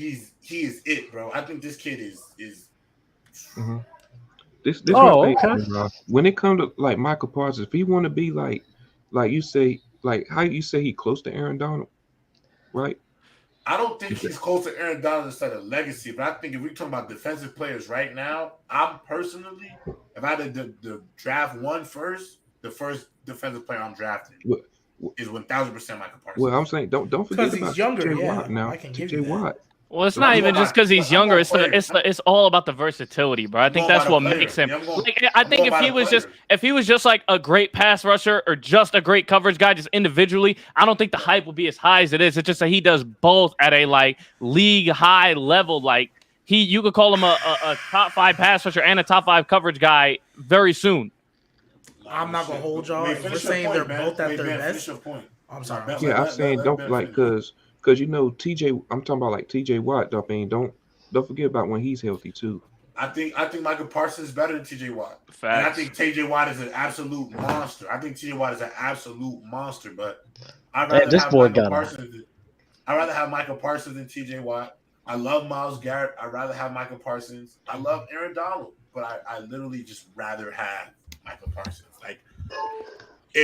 is it, bro. I think this kid is mm-hmm. This okay. When it comes to like Michael Parsons, if he want to be like you say, like how you say he close to Aaron Donald, right? I don't think he's close to Aaron Donald instead of legacy, but I think if we're talking about defensive players right now, I'm personally, if I had to draft one first, the first defensive player I'm drafting. is 1,000% Michael Parsons. Well, I'm saying don't forget Because about he's younger, TJ yeah, Watt now. I can give TJ you that. Watt. Well, it's So not I'm even going just by- because he's I'm younger. going It's player. it's all about the versatility, bro. I think going that's by what the player. makes him. Yeah, I'm going- Like, I I'm think going if by he the was player. if he was just like a great pass rusher or just a great coverage guy, just individually, I don't think the hype would be as high as it is. It's just that he does both at a like league high level. Like you could call him a top 5 pass rusher and a top 5 coverage guy very soon. I'm not gonna hold y'all. Wait, If we're finish your saying point, they're man. both at Wait, their Ben, best. finish your point. I'm sorry. Ben, Yeah, I'm let- saying let don't Ben like finish. because you know TJ. I'm talking about like TJ Watt. I mean, don't forget about when he's healthy too. I think Michael Parsons is better than TJ Watt. Facts. And I think TJ Watt is an absolute monster. I think TJ Watt is an absolute monster, but I'd rather this have boy Michael got him. Parsons. I'd rather have Michael Parsons than TJ Watt. I love Myles Garrett. I'd rather have Michael Parsons. I love Aaron Donald, but I literally just rather have Michael Parsons. Like,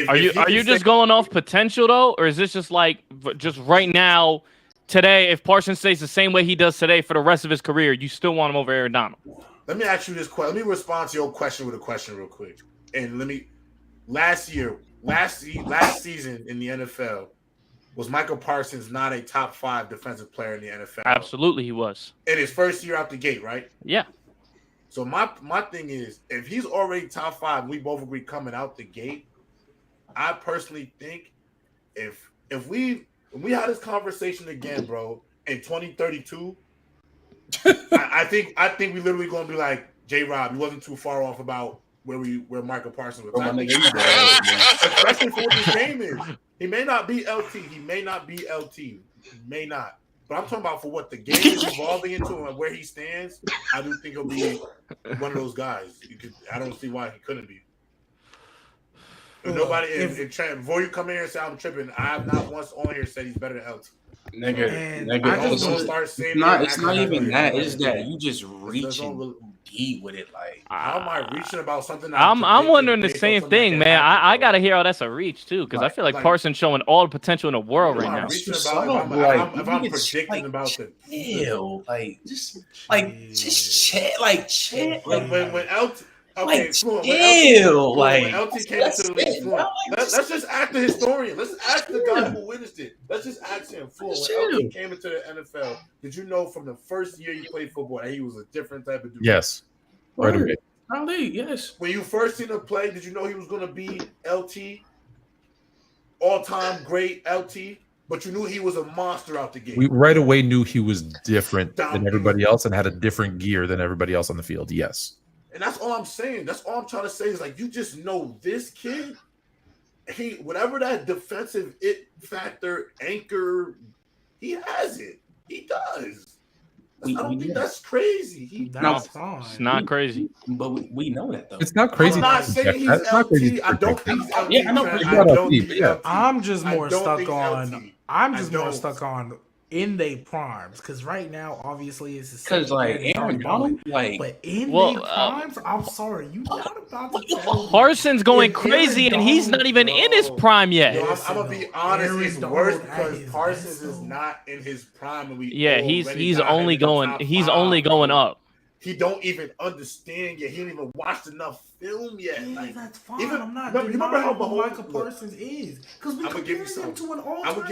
Are you just going off potential though, or is this just like just right now, today? If Parsons stays the same way he does today for the rest of his career, you still want him over Aaron Donald? Let me ask you this question. Let me respond to your question with a question real quick. And last season in the NFL, was Michael Parsons not a top 5 defensive player in the NFL? Absolutely, he was. In his first year out the gate, right? Yeah. So my thing is, if he's already top 5, we both agree coming out the gate. I personally think if we had this conversation again, bro, in 2032, I think we literally gonna be like, J-Rob, you wasn't too far off about where Michael Parsons was. Especially for what this game is. He may not be LT. He may not. But I'm talking about for what the game is evolving into and where he stands. I do think he'll be one of those guys. I don't see why he couldn't be. Nobody, before you come in here and say I'm tripping, I have not once on here said he's better than LT. Nigga, I just don't start saying it's not even that. It's that you just reaching deep with it. Like, how am I reaching about something? I'm wondering the same thing, man. I gotta hear how that's a reach too, because I feel like Parsons showing all the potential in the world right now. If I'm predicting about the chill. When LT. Okay, chill. When LT came into the league, let's just ask the historian. Let's ask the guy who witnessed it. Let's just ask him. When LT came into the NFL, did you know from the first year you played football that he was a different type of dude? Yes. Right away. Probably, yes. When you first seen him play, did you know he was going to be LT? All-time great LT? But you knew he was a monster out the gate. We right away knew he was different than everybody else and had a different gear than everybody else on the field. Yes. And that's all I'm saying. That's all I'm trying to say is like, you just know this kid, whatever that defensive it factor, anchor, he has it. He does. I don't think that's crazy. That's fine. It's not crazy. But we know that though. It's not crazy. I'm not saying he's LT. I don't think he's LT. Yeah, I know. I'm just more stuck on in they primes, because right now obviously it's because like Aaron Donald, but in they primes, I'm sorry, you not about to tell Parsons going crazy and he's not even in his prime yet. I'm gonna be honest, it's worse because Parsons is not in his prime, and he's only going up. He don't even understand yet. He don't even watched enough film yet. Yeah, that's fine. I'm not remember how Michael Parsons is, because we comparing him to an all-time. I'm gonna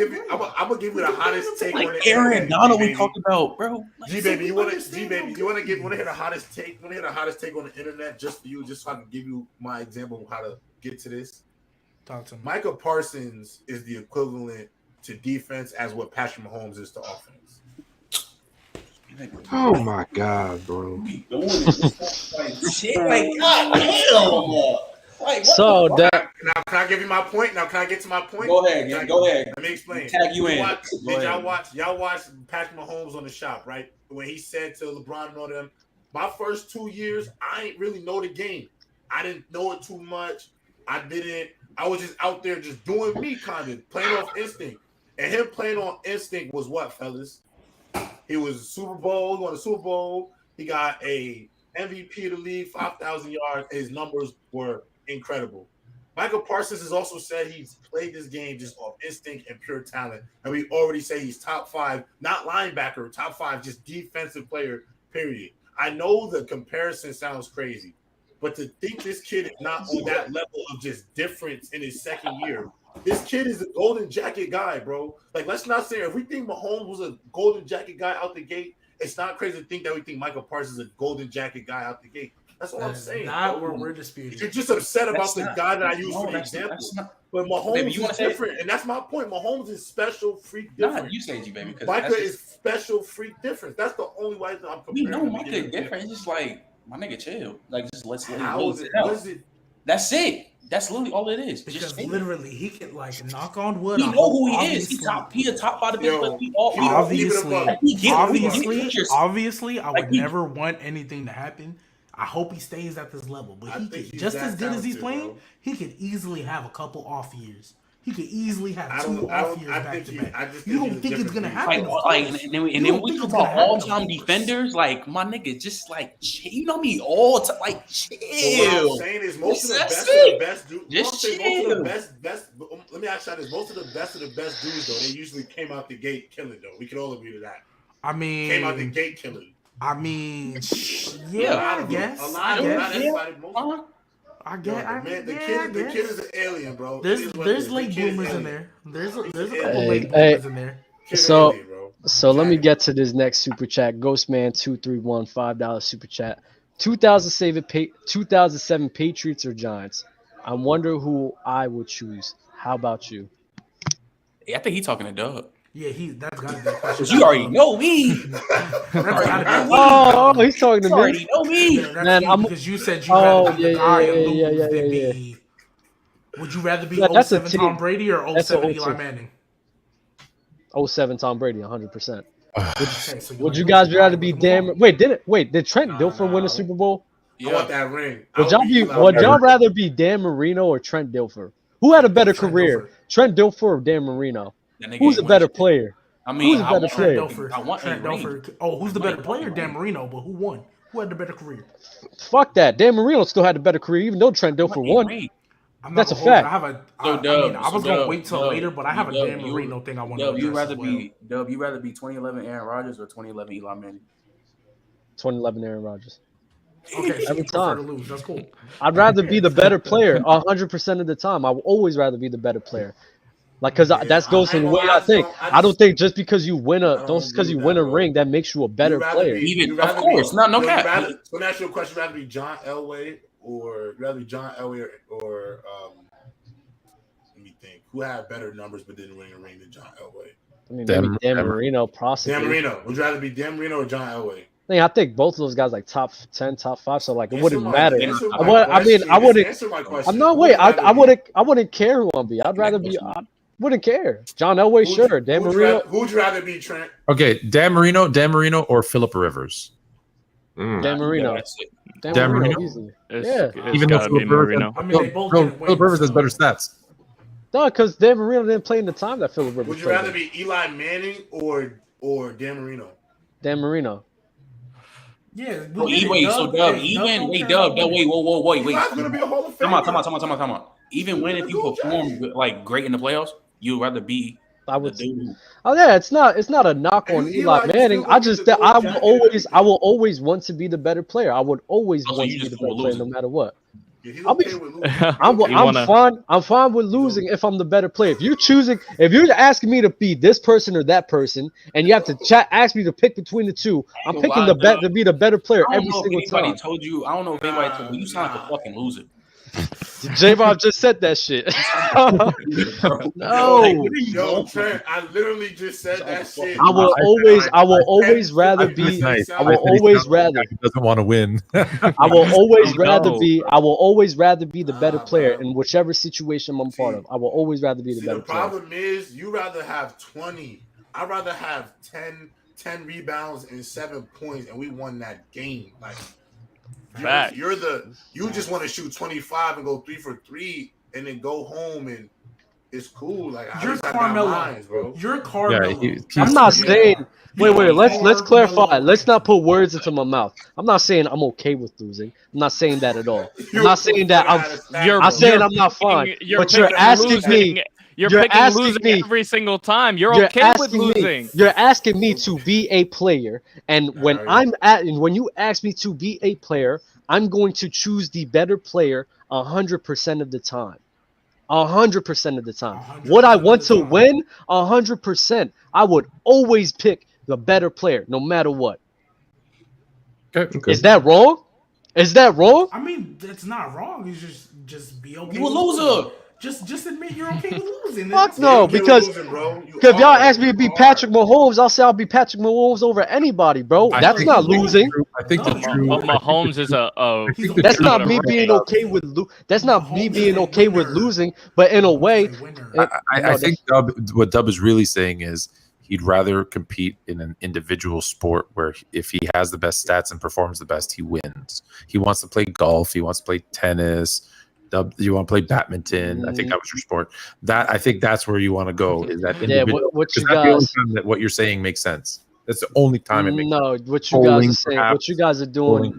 give you the hottest take on it. Aaron Donald we talked about, bro. G-Baby, you wanna hear the hottest take? Want to hear the hottest take on the internet just for you, just so I can give you my example of how to get to this? Talk to me. Michael Parsons is the equivalent to defense as what Patrick Mahomes is to offense. Oh my God, bro! So that now, can I give you my point? Now, can I get to my point? Go ahead. Let me explain. Tag you in. Y'all watch Patrick Mahomes on the shop, right? When he said to LeBron and all them, my first 2 years, I ain't really know the game. I didn't know it too much. I was just out there just doing me, kind of playing off instinct. And him playing on instinct was what, fellas? He was Super Bowl. He won a Super Bowl. He got a MVP of the league, 5,000 yards. His numbers were incredible. Michael Parsons has also said he's played this game just off instinct and pure talent. And we already say he's top 5, not linebacker, top 5, just defensive player, period. I know the comparison sounds crazy, But to think this kid is not on that level of just difference in his second year. This kid is a golden jacket guy, bro. Like, let's not say if we think Mahomes was a golden jacket guy out the gate, it's not crazy to think that we think Michael Parsons is a golden jacket guy out the gate. That's all I'm saying. Not where we're disputing. You're just upset about the guy that I use for the example. But Mahomes is different, and that's my point. Mahomes is special, freak different. Nah, you say G baby. Micah is special, freak different. That's the only way that I'm comparing. We know Micah different. It's just like my nigga, chill. Like just let's how is it? That's it. That's literally all it is. Because just literally, he can like knock on wood. We know who he is. He a top 5 business. Obviously, I would never want anything to happen. I hope he stays at this level, but he could, just as good as he's playing, bro. He could easily have a couple off years. He could easily have 2 off years back to back. You don't think it's gonna happen? And then we talk about all-time defenders, like my nigga, just like you know me, all time, like chill. So what I'm saying is most of the best dudes. Just chill. Let me ask you this: most of the best dudes, though, they usually came out the gate killing. Though we can all agree to that. I mean, came out the gate killing. I mean, yeah, I guess. A lot of everybody. I get. The kid is an alien, bro. There's late bloomers in there. There's a couple late bloomers in there. So let me get to this next super chat. Ghostman231 $5 super chat. 2007 Patriots or Giants? I wonder who I would choose. How about you? Yeah, I think he's talking to Doug. Yeah, that's gotta be a question. You already know me. He's talking to me. You already know me. Man, because you said you rather be the guy and lose than be. Would you rather be 07 Tom Brady or 07 Eli Manning? 07 Tom Brady, 100%. Would you guys rather be Did Trent Dilfer win a Super Bowl? I want that ring. Would y'all rather be Dan Marino or Trent Dilfer? Who had a better career, Trent Dilfer or Dan Marino? Who's a better player? I mean, who's a better player? Trent Dilfer. Oh, who's the better player? Dan Marino. But who won? Who had the better career? Fuck that. Dan Marino still had the better career, even though Trent Dilfer won. That's a fact. I was gonna wait till later, but I have a Dan Marino thing I want to address. You rather be 2011 Aaron Rodgers or 2011 Eli Manning? 2011 Aaron Rodgers. Okay, every time. To lose. That's cool. I'd rather be the better player 100% of the time. I will always rather be the better player. Like, because that goes in the way I think. I don't think just because you win a ring that makes you a better player. Of course, no cap. So let me ask you a question: rather be John Elway or let me think. Who had better numbers but didn't win a ring than John Elway? I mean, maybe Dan Marino, possibly. Dan Marino. Would you rather be Dan Marino or John Elway? I think both of those guys like top 10, top 5. So like it wouldn't matter. I wouldn't care who I'm be. I'd rather be. Wouldn't care. John Elway, sure. Dan Marino. Who'd you rather be, Trent? Okay, Dan Marino, or Phillip Rivers? Dan Marino. Dan Marino. Easily. Even though Phillip Rivers has better stats. No, because Dan Marino didn't play in the time that Phillip Rivers. Would you rather be Eli Manning or Dan Marino? Dan Marino. Yeah. Dub. Wait. That's gonna be a Hall of Fame. Come on. Even when if you perform like great in the playoffs, you'd rather be. I would. Oh yeah, it's not a knock on Eli Manning. I will always want to be the better player. I would always want to be the better player, no matter what. I'm fine with losing if I'm the better player. If you're asking me to be this person or that person, and you have to ask me to pick between the two, I'm picking to be the better player every single time. I don't know if anybody told you. You sound like a fucking loser. J-Bob just said that shit. No. Yo, Trent, I literally just said that shit. I will always rather be. He doesn't want to win. I will always rather be the better player in whichever situation I'm part of. I will always rather be the better player. The problem is you rather have 20. I'd rather have 10 rebounds and 7 points, and we won that game. Like. You just want to shoot 25 and go 3 for 3 and then go home and it's cool. Like you're Carmelo, bro. You're Carmelo. I'm not saying. Wait. Let's clarify. Let's not put words into my mouth. I'm not saying I'm okay with losing. I'm not saying that at all. I'm not saying that I'm saying I'm not fine. But you're asking me. You're asking losing me every single time. You're okay with losing. You're asking me to be a player, and when when you ask me to be a player, I'm going to choose the better player 100% of the time. 100% of the time. Would I want to win? 100%. I would always pick the better player, no matter what. Okay. Is that wrong? Is that wrong? I mean, it's not wrong. It's just be okay. You a loser. Just admit you're okay with losing. Fuck no, because if y'all ask me to be Patrick Mahomes, I'll say I'll be Patrick Mahomes over anybody, bro. That's not losing. I think the true. But Mahomes is That's not me being okay with That's not me being okay with losing, but in a way, I think what Dub is really saying is he'd rather compete in an individual sport where if he has the best stats and performs the best, he wins. He wants to play golf. He wants to play tennis. You want to play badminton? I think that was your sport. I think that's where you want to go. Is that what you guys? That what you're saying makes sense. That's the only time it makes sense. What you guys are saying, what you guys are doing,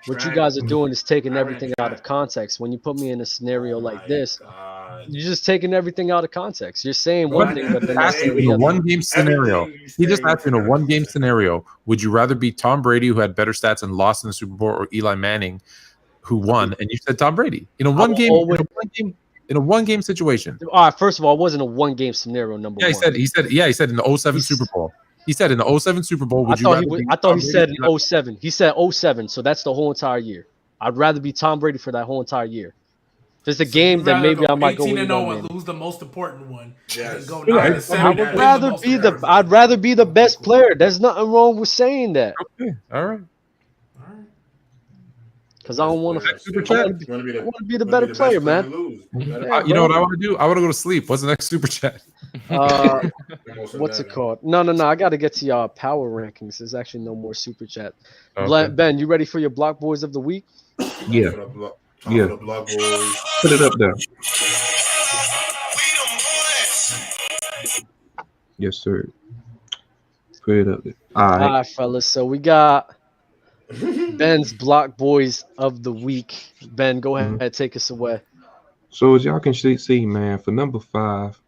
what you guys are doing is taking everything out of context. When you put me in a scenario like this, you're just taking everything out of context. You're saying one thing, but then you're saying the other. One-game scenario. He just asked you in a one-game scenario. Would you rather be Tom Brady, who had better stats and lost in the Super Bowl, or Eli Manning, who won? And you said Tom Brady in a one-game situation. All right. First of all, it wasn't a one-game scenario. Number one. He said in the 07 Super Bowl. He said in the 07 Super Bowl. I thought he said in 07. He said 07. So that's the whole entire year. I'd rather be Tom Brady for that whole entire year. There's a game that maybe I might go 18-0 and lose the most important one. Yes. I'd rather be the best player. There's nothing wrong with saying that. Okay. All right. Because I don't want to. I want to be the better player, man. You know what I want to do? I want to go to sleep. What's the next super chat? What's it called? No. I got to get to y'all power rankings. There's actually no more super chat. Okay. Ben, you ready for your block boys of the week? Yeah. Put it up there. Yes, sir. Put it up there. All right, fellas. So we got Ben's block boys of the week. Ben, go ahead, take us away. So as y'all can see, man, for number 5,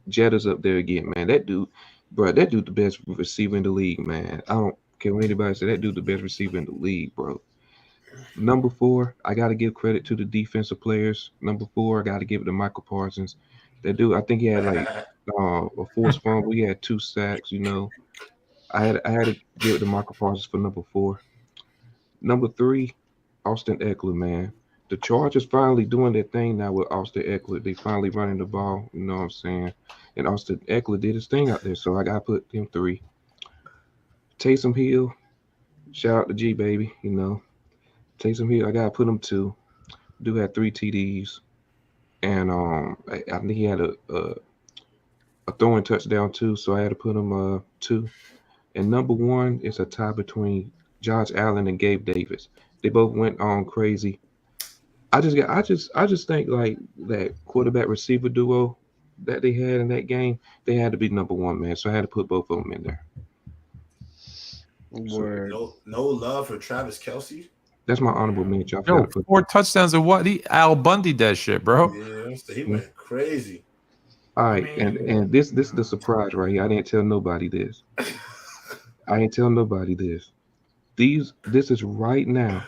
Jetta's up there again, man. That dude the best receiver in the league, man. I don't care what anybody say. That dude the best receiver in the league, bro. Number 4, I got to give credit to the defensive players. Number 4, I got to give it to Michael Parsons. That dude, I think he had like a forced fumble. He had 2 sacks, you know. I had to give it to Michael Parsons for number 4. Number 3, Austin Eckler, man. The Chargers finally doing their thing now with Austin Eckler. They finally running the ball, you know what I'm saying? And Austin Eckler did his thing out there, so I got to put him 3. Taysom Hill, shout out to G, baby, you know. Taysom Hill, I got to put him 2. Dude had 3 TDs. And I think he had a throwing touchdown too, so I had to put him 2. And number 1 is a tie between Josh Allen and Gabe Davis. They both went on crazy. I just think like that quarterback receiver duo that they had in that game, they had to be number 1, man. So I had to put both of them in there. Word. No love for Travis Kelce. That's my honorable mention. Yo, 4 touchdowns and what? He Al Bundy that shit, bro. Yeah, he went crazy. All right, and this is the surprise right here. I didn't tell nobody this. This is right now.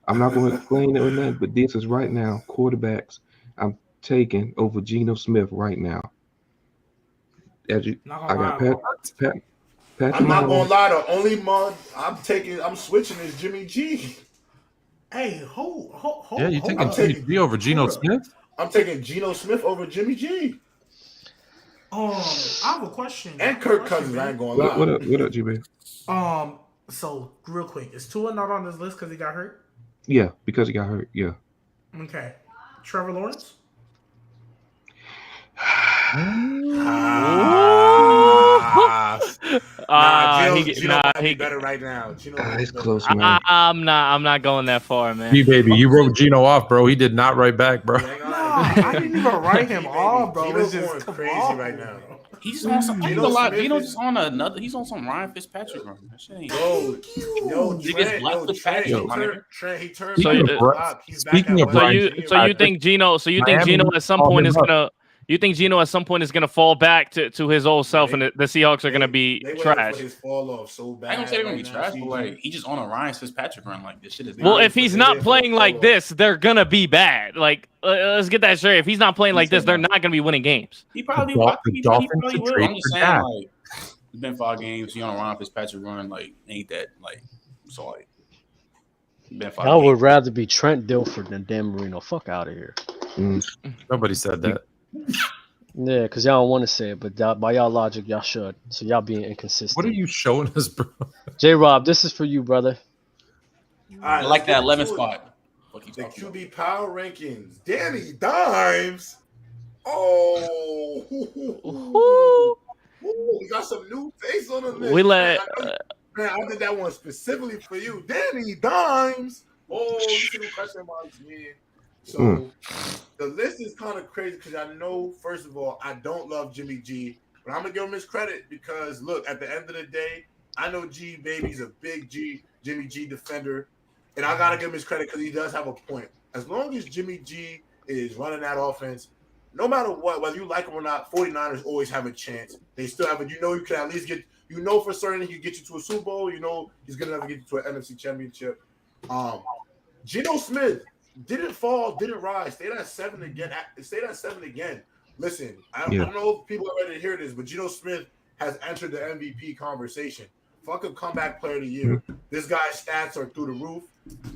I'm not going to explain it or nothing, but this is right now. Quarterbacks I'm taking over Geno Smith right now. I got Pat. I'm not gonna lie. The only one I'm switching is Jimmy G. Hey, hold. Yeah, you taking Jimmy G over Geno Smith? I'm taking Geno Smith over Jimmy G. I have a question. And Kirk Cousins, I ain't gonna lie. What up, G-Baby? So real quick, is Tua not on this list because he got hurt? Yeah, because he got hurt. Yeah. Okay. Trevor Lawrence. He better right now. It's close, man. I'm not going that far, man. Baby, you wrote Geno off, bro. He did not write back, bro. I didn't even write him off, bro. Geno's just crazy right now. He's on some. Geno's just on another. He's on some Ryan Fitzpatrick run. That shit ain't. Trent, he turned. Speaking of So you think Geno at some point is gonna You think Geno at some point is going to fall back to his old self, and the Seahawks are going to be trash? His fall off so bad. I don't say they're going to be trash, but like he just on a Ryan Fitzpatrick run. Like this shit is. Well, if he's not playing like this, they're going to be bad. Like let's get that straight. If he's not playing like this, they're not going to be winning games. He probably will. I'm just saying, like it's been 5 games. He on a Ryan Fitzpatrick run. Like ain't that like so like. I would rather be Trent Dilfer than Dan Marino. Fuck out of here. Nobody said that. Yeah, because y'all don't want to say it, but by y'all logic, y'all should. So y'all being inconsistent. What are you showing us, bro? J-Rob, this is for you, brother. I like that 11 spot. The QB power rankings. Danny Dimes. Oh. We got some new face on the list. Man, I did that one specifically for you. Danny Dimes. Oh, you see the question marks, man. So the list is kind of crazy because I know, first of all, I don't love Jimmy G, but I'm going to give him his credit because, look, at the end of the day, I know G Baby's a big Jimmy G defender, and I got to give him his credit because he does have a point. As long as Jimmy G is running that offense, no matter what, whether you like him or not, 49ers always have a chance. They still have it. You know you can at least get – you know for certain he can get you to a Super Bowl. You know he's going to get you to an NFC Championship. Geno Smith didn't fall, didn't rise. Stayed at 7 again. Listen, I don't know if people are ready to hear this, but Geno Smith has entered the MVP conversation. Fuck a comeback player of the year. This guy's stats are through the roof.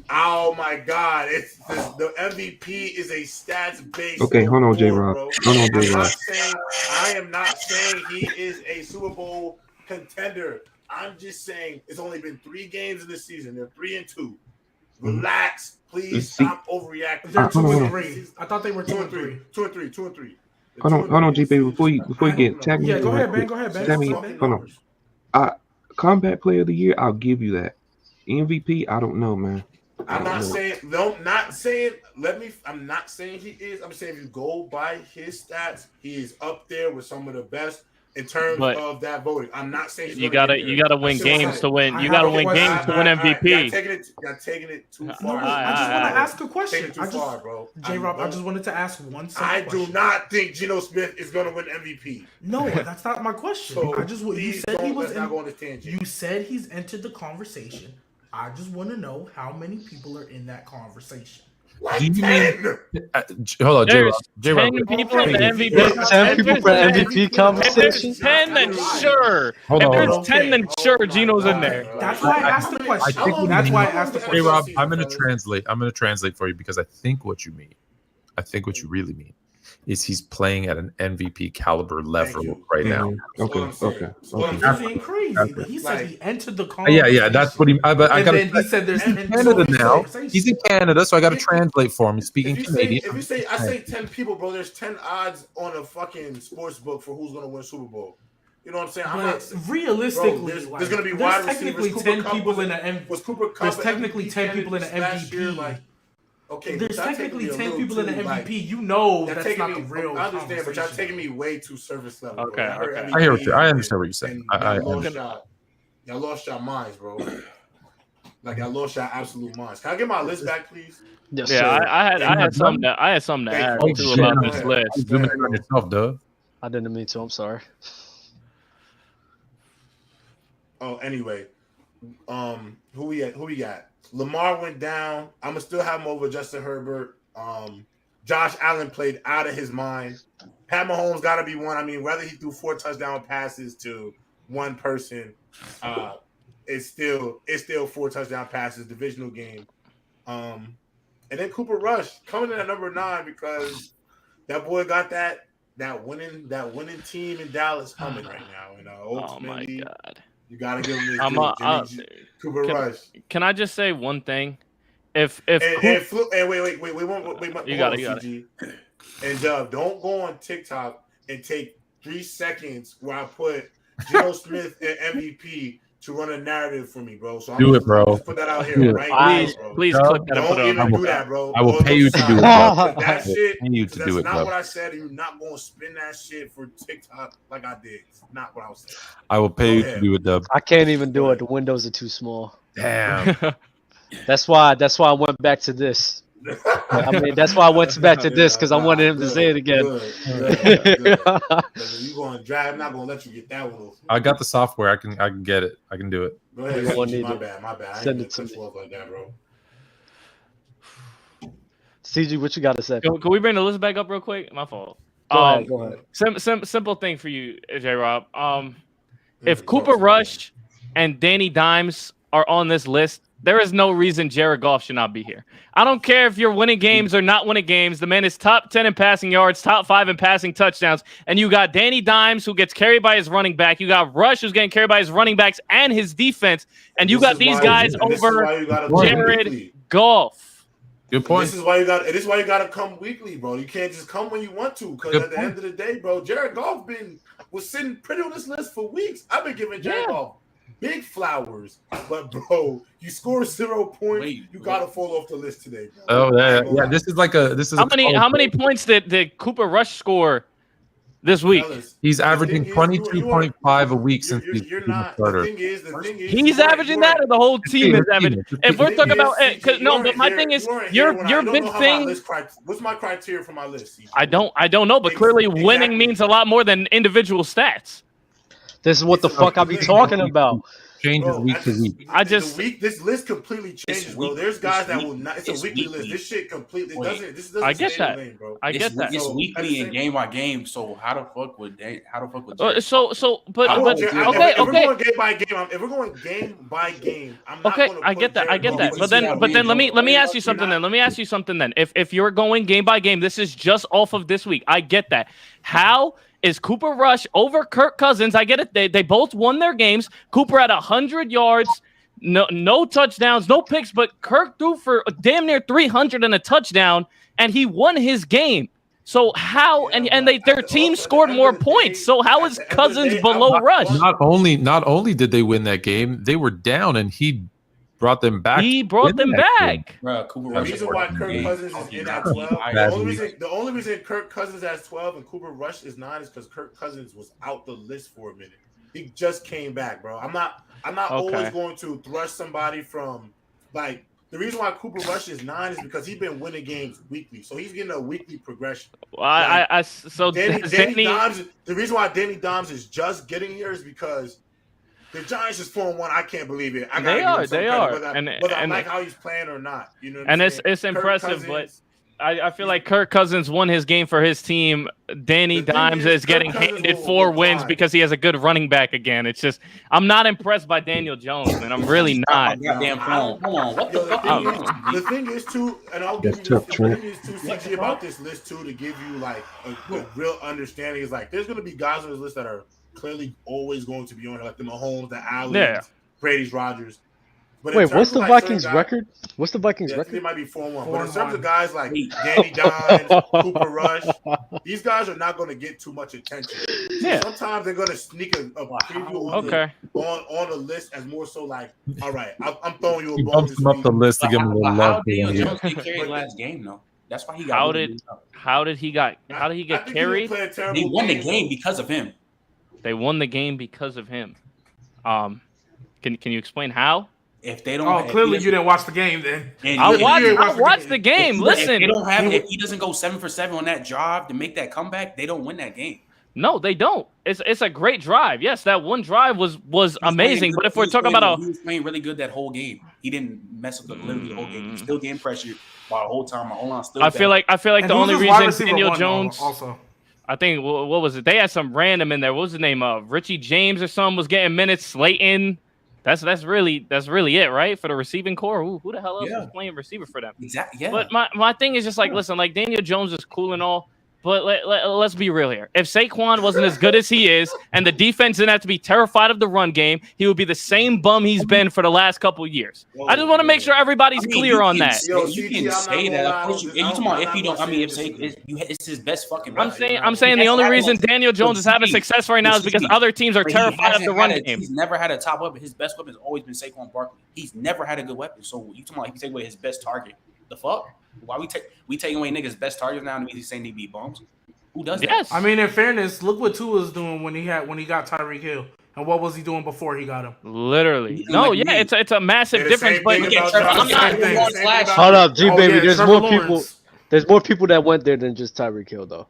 Oh my God! The MVP is a stats-based. Okay, hold on, J-Rob. I am not saying he is a Super Bowl contender. I'm just saying it's only been 3 games in this season. They're 3-2. Relax, please. Stop overreacting. They're 2-3. I thought they were 2-3. 2-3. Hold on, G baby. Before you get tag me. Yeah, go ahead, Ben. Tag me. Hold on. Comeback player of the year, I'll give you that. MVP, I don't know, man. I'm not saying he is. I'm saying if you go by his stats, he is up there with some of the best in terms of that voting. I'm not saying you gotta win games to win. You gotta win games to win MVP. You're taking it too far. I just want to ask a question. Bro. J-Rob, I just wanted to ask one simple question. I do not think Geno Smith is going to win MVP. No, that's not my question. So you said he was. Not go on this tangent. You said he's entered the conversation. I just want to know how many people are in that conversation. Like do you 10? Mean? Hold on, J-Rob. 10 people in the MVP. 10 people for MVP conversation. If there's 10, then sure. If there's 10, then sure, Geno's in there. That's why I asked the question. That's why I asked the question. J-Rob, I'm going to translate for you because I think what you mean. I think what you really mean is he's playing at an MVP caliber level right now. Okay. He's being crazy, but he said he entered the conversation. Yeah, that's what he. But I got. He said there's Canada now. He's in Canada, so I got to translate for him. He's speaking Canadian. If you say I say 10 people, bro, there's 10 odds on a fucking sports book for who's gonna win Super Bowl. You know what I'm saying? But realistically, there's gonna be wide receivers. Technically 10 people in the MVP. There's technically 10 people in the MVP. Okay, there's technically 10 people in the MVP. You know that's not the real. I understand, but y'all taking me way too surface level. Okay. I hear what you. I understand what you're saying. Y'all lost y'all minds, bro. Like y'all lost y'all absolute minds. Can I get my list back, please? Yes, yeah, I had something to add too about this list. Zoom in on yourself, Doug. I didn't mean to. I'm sorry. Oh, anyway, who we got? Lamar went down. I'm gonna still have him over Justin Herbert. Josh Allen played out of his mind. Pat Mahomes got to be one. I mean, whether he threw 4 touchdown passes to one person, it's still 4 touchdown passes. Divisional game. And then Cooper Rush coming in at number 9 because that boy got that winning team in Dallas coming right now. You know, ultimately, oh my God. You gotta give him his Cooper Rush. Can I just say one thing? Wait, you got it. And don't go on TikTok and take 3 seconds where I put Geno Smith and MVP to run a narrative for me, bro. So do it, bro. Just put that out here right now, bro. Please click that. Don't even do that, bro. I will pay you to do it. That shit. That's not what I said. You're not gonna spin that shit for TikTok like I did. It's not what I was saying. I will pay you to do it, Dub. I can't even do it. The windows are too small. Damn. That's why I went back to this. I mean, that's why I went back to this because I wanted him to say it again. Good. You going to drive? I'm not going to let you get that one. I got the software. I can get it. I can do it. Go ahead. CG, my bad. I Send ain't it to me. like that, bro. CG, what you got to say? Can we bring the list back up real quick? My fault. Go ahead. Simple thing for you, J-Rob. If Cooper Rush and Danny Dimes are on this list, there is no reason Jared Goff should not be here. I don't care if you're winning games or not winning games. The man is top 10 in passing yards, top 5 in passing touchdowns. And you got Danny Dimes, who gets carried by his running back. You got Rush, who's getting carried by his running backs and his defense. And you got these guys over Jared Goff. Good point. This is why you got to come weekly, bro. You can't just come when you want to, because at the end of the day, bro, Jared Goff was sitting pretty on this list for weeks. I've been giving Jared Goff big flowers, but bro, you score 0 points. You gotta fall off the list today, bro. Oh yeah. This is How many points did Cooper Rush score this week? He's averaging 22.5 a week since he's been a starter. He's averaging that, or the whole team is averaging. If we're talking about but my thing is your big thing. What's my criteria for my list? I don't know, but clearly winning means a lot more than individual stats. This is what the fuck I be talking about. Changes week to week. This list completely changes, bro. There's guys that will not. It's a weekly list. This shit completely doesn't. This doesn't. I get that. Lane, bro. I get that. It's weekly and game by game. So how the fuck would okay. If we're going game by game, I'm not okay. I get that. But then let me ask you something. Then if you're going game by game, this is just off of this week. I get that. How is Cooper Rush over Kirk Cousins? I get it. They both won their games. Cooper had 100 yards, no touchdowns, no picks, but Kirk threw for damn near 300 and a touchdown, and he won his game. So how their team scored more points. So how is Cousins below Rush? Not only did they win that game, they were down, and he brought them back. He brought them back. The reason why Kirk Cousins is in at 12, the only reason Kirk Cousins has 12 and Cooper Rush is 9 is because Kirk Cousins was out the list for a minute. He just came back, bro. I'm not always going to thrust somebody from like the reason why Cooper Rush is 9 is because he's been winning games weekly, so he's getting a weekly progression. Danny Dimes. The reason why Danny Dimes is just getting here is because the Giants is 4-1. I can't believe it. They are. Whether I like how he's playing or not, you know. It's impressive, but I feel like Kirk Cousins won his game for his team. Danny Dimes is getting handed 4 wins because he has a good running back again. It's just I'm not impressed by Daniel Jones, man. I'm really not. Goddamn phone. Hold on. What the fuck? The thing is too, and I'll give you the thing is too, CG, about this list too, to give you like a real understanding is like there's gonna be guys on this list that are clearly always going to be on like the Mahomes, the Allen, Brady's, Rodgers. But wait, what's the Vikings record? What's the Vikings record? They might be 4-1. But in terms of guys like Danny Dimes, Cooper Rush, these guys are not going to get too much attention. So sometimes they're going to sneak a preview on the list as more so like, all right, I'm throwing you a bone. Bumps them up the list to give them a little love. How did Jones get carried last game though? That's why he got. How did he get carried? They won the game because of him. They won the game because of him. Can you explain how? If they don't, clearly you didn't watch the game then. I watched the game. Listen, if he doesn't go 7 for 7 on that drive to make that comeback, they don't win that game. No, they don't. It's a great drive. Yes, that one drive was amazing. But if we're talking about he was playing really good that whole game. He didn't mess up literally the whole game. He was still getting pressure while the whole time. I feel like the only reason Daniel Jones also. I think what was it? They had some random in there. What was the name of Richie James or something was getting minutes. Slayton. That's really it, right? For the receiving core. Who the hell else was playing receiver for them? Exactly. Yeah. But my thing is just like, listen, like Daniel Jones is cool and all, but let's be real here. If Saquon wasn't as good as he is, and the defense didn't have to be terrified of the run game, he would be the same bum he's been for the last couple of years. I just want to make sure everybody's clear on that. You can say that. Of course, you talking about if you don't. I mean, if it's his best fucking. I'm saying the only reason Daniel Jones is having success right now is because other teams are terrified of the run game. He's never had a top weapon. His best weapon has always been Saquon Barkley. He's never had a good weapon. So you talking about if you take away his best target? The fuck? Why we taking away niggas' best targets now and he's saying they beat bums? Who does that? I mean, in fairness, look what Tua's doing when he got Tyreek Hill. And what was he doing before he got him? Literally. No, yeah, it's a massive difference. But hold up, G baby. Yeah, there's Trevor more Lawrence. people. There's more people that went there than just Tyreek Hill, though.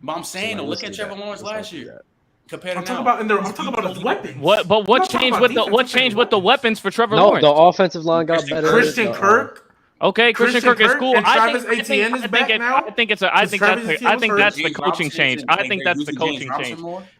But I'm saying, So, look at Trevor Lawrence last year. Compared to I'm talking about his weapons. What changed with the weapons for Trevor Lawrence? No, the offensive line got better. Christian Kirk. Okay, Christian Kirk is cool. And I Travis Etienne is back now. I think that's the coaching change. I think that's the coaching change.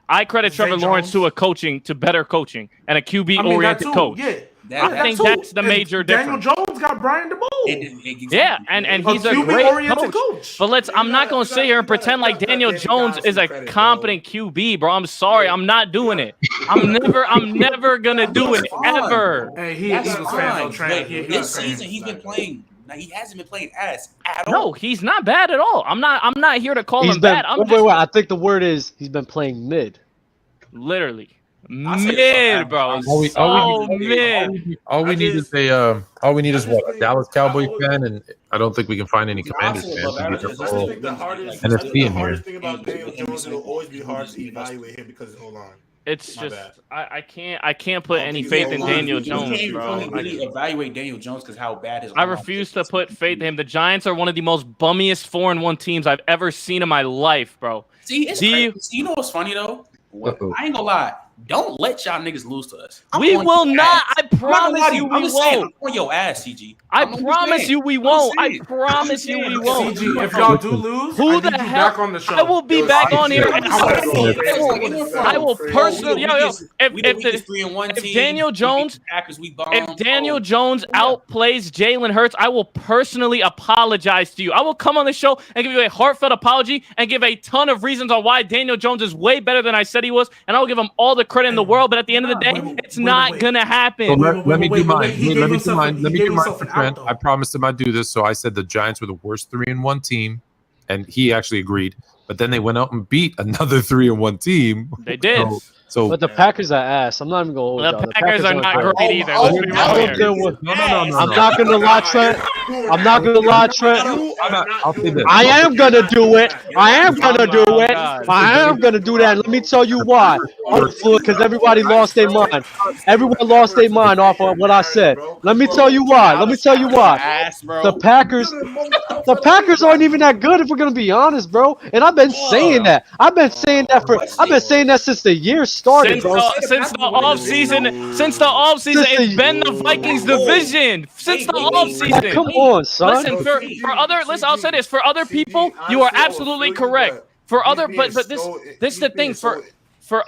I credit Trevor Lawrence to better coaching and a QB oriented coach. Yeah. I think that's the major difference. Daniel Jones got Brian DeBoer. Yeah, and he's a great coach. But I'm not going to sit here and pretend like Daniel Jones is a competent QB, bro. I'm sorry, I'm not doing it. I'm never gonna do it ever. Hey, he is fan, Trent. This season he's been playing. Now, he hasn't been playing ass at all. No, he's not bad at all. I'm not here to call him bad. Wait. I think the word is he's been playing mid. Literally. Mid, bro. Mid. All we need is what? A Dallas Cowboy fan, and I don't think we can find any Commanders fans. The hardest thing about Daniel Jones, it'll always be hard to evaluate him because of O-line. It's just I can't put any faith in Daniel Jones, bro. You can't really evaluate Daniel Jones because how bad his. I refuse to put faith in him. The Giants are one of the most bummiest 4-1 teams I've ever seen in my life, bro. See, it's crazy. You know what's funny though? I ain't gonna lie. Don't let y'all niggas lose to us. We will not. I promise you we won't. I'm on your ass, CG. I promise you we won't. I promise you we won't. CG, if y'all do lose, who the hell? Back on the show. I will be back on here. I will personally. If Daniel Jones outplays Jalen Hurts, I will personally apologize to you. I will come on the show and give you a heartfelt apology and give a ton of reasons on why Daniel Jones is way better than I said he was, and I will give him all the credit in the world. But at the end of the day, it's not gonna happen. Let me do mine. Let me do mine for Trent. I promised him I'd do this, so I said the Giants were the worst 3-1 team, and he actually agreed. But then they went out and beat another 3-1 team. They did. But the Packers are ass. I'm not even gonna hold y'all. The Packers are not great either. No. I'm not gonna lie, Trent. I'm not gonna lie, Trent. I'll say this. I am gonna do it. I am gonna do it. I am gonna do that. Let me tell you why. Because everybody lost their mind. Everyone lost their mind off of what I said. Let me tell you why. The Packers aren't even that good if we're gonna be honest, bro. And I've been saying that. I've been saying that since the year started, bro. Since the offseason, it's been the Vikings division. Since the offseason. Come on, son. Listen, I'll say this. For other people, you are absolutely correct. But this is the thing. For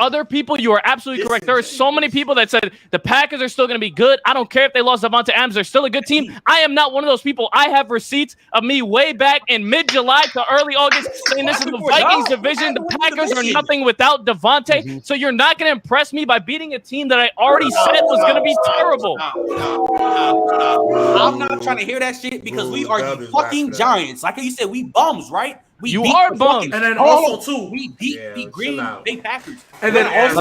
other people, you are absolutely correct. There are so many people that said the Packers are still going to be good. I don't care if they lost Davante Adams. They're still a good team. I am not one of those people. I have receipts of me way back in mid-July to early August saying this is the Vikings division. The Packers are nothing without Davante. So you're not going to impress me by beating a team that I already said was going to be terrible. I'm not trying to hear that shit because we are the fucking Giants. Like you said, we bums, right? You are bummed. And then also too, we beat the Green Bay Packers. And then also,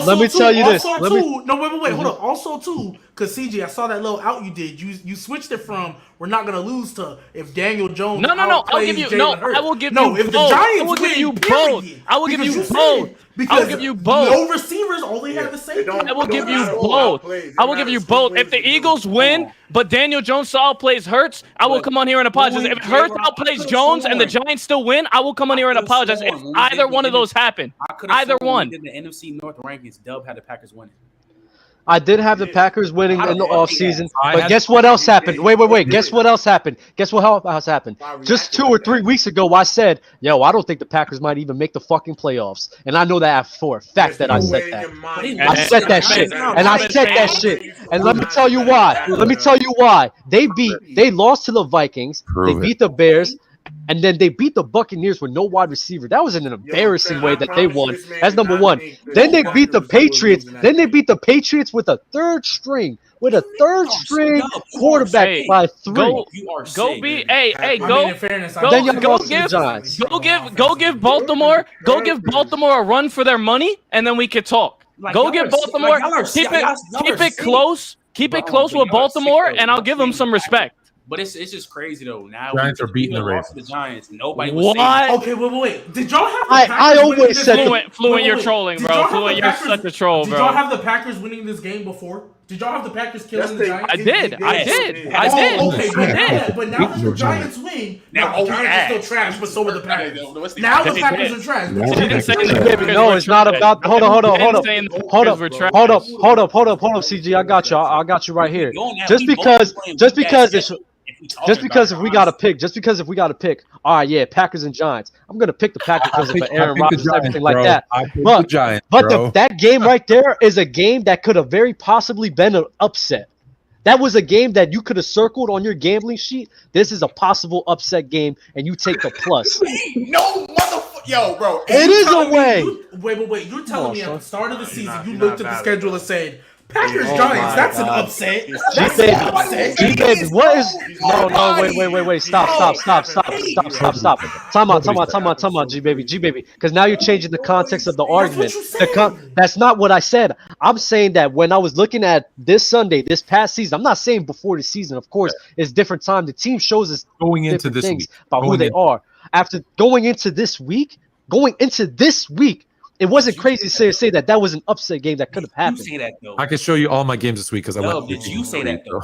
let me tell you this. Wait, hold up. Also too, because CG, I saw that little out you did. You switched it from we're not gonna lose to if Daniel Jones. No. I'll give you. No, I will give you. If the Giants I will give you both. I will give you both. I will give you both. No receivers, all they have to say. I will give you both. I will give you both. If the Eagles win, but Daniel Jones outplays Hurts, I will come on here and apologize. If Hurts outplays Jones and the Giants still win, I will come on here and apologize. If either one of those happen, either one. In the NFC North rankings, Dub had the Packers winning. I did have the Packers winning in the offseason, but guess what else happened? Wait. Guess what else happened? Guess what else happened? Just 2 or 3 weeks ago, I said, yo, I don't think the Packers might even make the fucking playoffs. And I know that for a fact that I said that. I said that shit. And I said that shit. And let me tell you why. They lost to the Vikings. They beat the Bears. And then they beat the Buccaneers with no wide receiver. That was an embarrassing way that they won. That's number one. Then they beat the Patriots. With a third string quarterback by 3. Go give Baltimore a run for their money, and then we could talk. Go give Baltimore. Keep it close. Keep it close with Baltimore, and I'll give them some respect. But it's just crazy though. Now Giants are beating the Ravens. The Giants. Nobody was What? saying. Okay, wait. Did y'all have the I Packers winning always this said game? Fluent, you're trolling, Did bro. y'all have Fluent, the you're Packers- such a troll, Did bro. y'all have the Packers winning this game before? Did y'all have the Packers killing the Giants? I did. I did. Okay, I but now that the Giants win, Now, the Giants are still trash, but so are the Packers. Now the Packers are trash. She didn't say the Baby, Packers no, were it's not trash. about. Hold up, Saying the hold Packers up, were trash. hold up, CG. I got you. I got you right here. Just because if we got to pick, all right, yeah, Packers and Giants. I'm gonna pick the Packers because of Aaron Rodgers and everything like that. But that game right there is a game that could have very possibly been an upset. That was a game that you could have circled on your gambling sheet. This is a possible upset game, and you take the plus. No motherfucker, yo, bro. It is a way. Wait. You're telling me at the start of the season not- you you're looked not at the valid, schedule bro. and said, Packers Oh Giants, my that's an God. upset. G That's an upset. baby, what is? No, wait. Stop. Time out, G baby. Because now you're changing the context of the argument. what you said. That's not what I said. I'm saying that when I was looking at this Sunday, this past season, I'm not saying before the season. Of course, it's different time. The team shows us Going into different this things week. about who they are. After going into this week, it wasn't crazy to say that was an upset game that could have You happened. say that though. I can show you all my games this week because I went. Dub, did you say that though?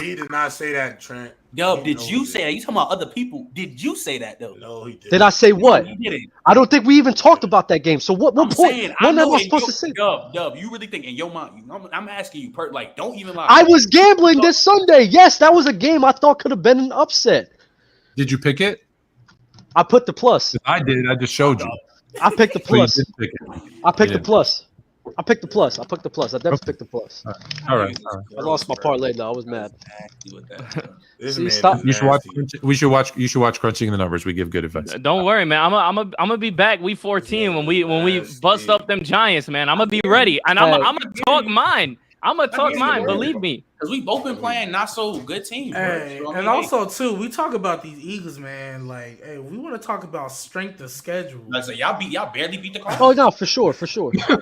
He did not say that, Trent. Dub, did you say that? You talking about other people? Did you say that though? No, he did. Did I say what? You didn't. I don't think we even talked about that game. So what I'm point? saying, What am I in supposed your- to say? Dub, you really think in your mind? I'm asking you, like, don't even lie. I was gambling this Sunday. Yes, that was a game I thought could have been an upset. Did you pick it? I put the plus. I did. I just showed you. I picked the But you plus. didn't pick it. I picked the didn't. plus. I picked the plus. I definitely picked the plus. All right. I lost my parlay though. I was mad. This See, man stop- is You should watch. nasty. You should watch Crunching the Numbers. We give good advice. Don't worry, man. I'm gonna be back week 14 when we bust up them Giants, man. I'm gonna be ready, and I'm gonna talk mine. Believe me. Because we both been playing not so good teams. bro. Hey, So, I mean, and also too, we talk about these Eagles, man. Like, hey, we want to talk about strength of schedule. like, so y'all barely beat the Cardinals. Oh no, for sure.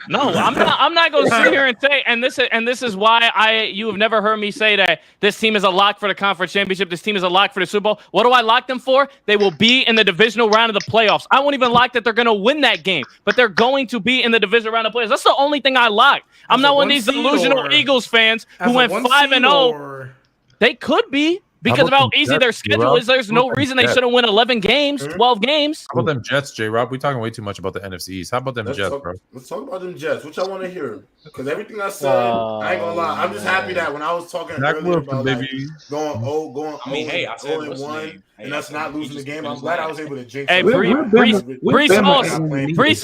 No, I'm not gonna sit here and say, and this is why you have never heard me say that this team is a lock for the conference championship. This team is a lock for the Super Bowl. What do I lock them for? They will be in the divisional round of the playoffs. I won't even lock that they're gonna win that game, but they're going to be in the divisional round of playoffs. That's the only thing I lock. I'm As not a one of these 1 seed delusional or- Eagles fans As who a went 1 5-0. seed or- They could be because of about how them easy Jets, their schedule Rob? is. There's no reason they Jets? shouldn't win 11 games, 12 games. How about them Jets, J. Rob? We talking way too much about the NFC East. How about them Jets, bro? Let's talk about them Jets. What y'all want to hear? Because everything I said, I ain't gonna lie. I'm just happy that when I was talking Zach earlier Wilson, about like, baby. going, I mean, hey, I said 0-1, and us not losing the game. I'm glad I was able to jinx. Hey, it. Brees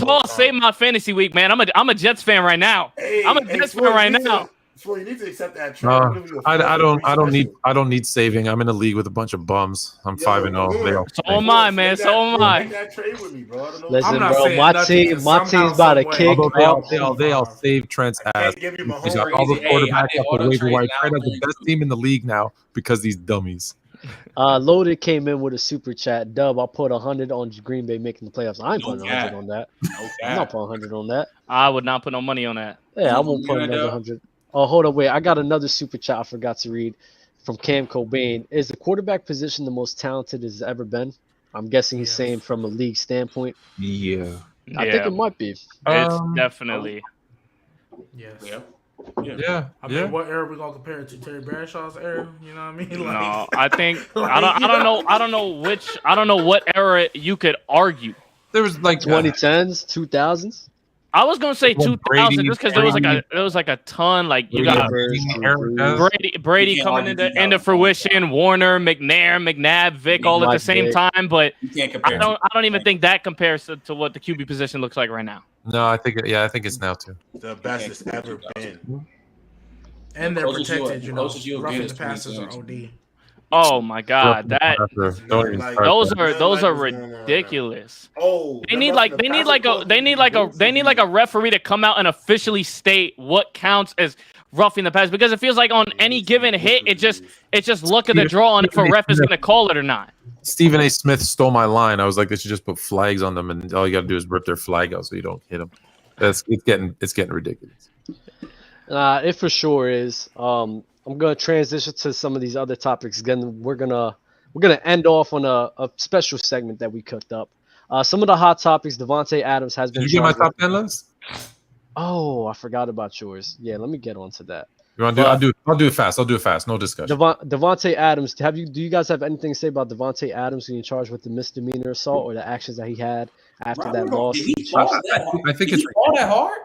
Hall saved my fantasy week, man. I'm a Jets fan right now. Hey, I'm a Jets fan right now. Floyd, you need to accept that. Trent. I don't need saving. I'm in a league with a bunch of bums. I'm 5-0. They all So am I, man. So am I. Make that trade with me, bro. I don't know. Listen, I'm not bro, saying my nothing, team's 'cause somehow, about to some way- kick. Although they all saved Trent's I ass. can't give you my He's home. got all the Hey, I quarterbacks did off all the the waiver wire. trades Trent now, has the best team in the league now because these dummies. Loaded came in with a super chat. Dub, I'll put 100 on Green Bay making the playoffs. I ain't No putting cap. 100 on that. No I'm cap. not putting 100 on that. I would not put no money on that. Yeah, I won't put Yeah, another Dub. 100. Oh, hold on, wait. I got another super chat I forgot to read from Cam Cobain. Is the quarterback position the most talented it's ever been? I'm guessing he's saying from a league standpoint. Yeah. I think it might be. It's definitely. Yes. Yeah. Yeah, I mean, what era we gonna compare it to? Terry Bradshaw's era? You know what I mean? No, I think I don't know what era you could argue. There was like 2010s, 2000s. I was gonna say Well, 2000 Brady- just because there was like a ton. Like you got Brady coming into fruition. Warner, McNabb, Vic, all at the same time. But You can't I compare. don't even think that compares to what the QB position looks like right now. No, I think it's now too. The best it's ever been. And they're Closest you'll- protected, you know. closest you'll Roughing get the is passes are 2010. OD. Oh my God, that Don't even Like, start those that. are Nothing like what's going on right now. ridiculous. Oh, They need like a referee to come out and officially state what counts as roughing the pass, because it feels like on any given hit, it just look at the draw and if a ref is gonna call it or not. Stephen A. Smith stole my line. I was like, they should just put flags on them, and all you got to do is rip their flag out so you don't hit them. It's getting ridiculous. It for sure is. I'm gonna transition to some of these other topics. Again, we're gonna end off on a special segment that we cooked up. Some of the hot topics. Devontae Adams has been. Did you get my top 10 list? Oh, I forgot about yours. Yeah, let me get onto that. You want to do? I'll do it fast. I'll do it fast. No discussion. Devontae Adams. Do you guys have anything to say about Devontae Adams being charged with the misdemeanor assault or the actions that he had after that loss? I think it's all that hard.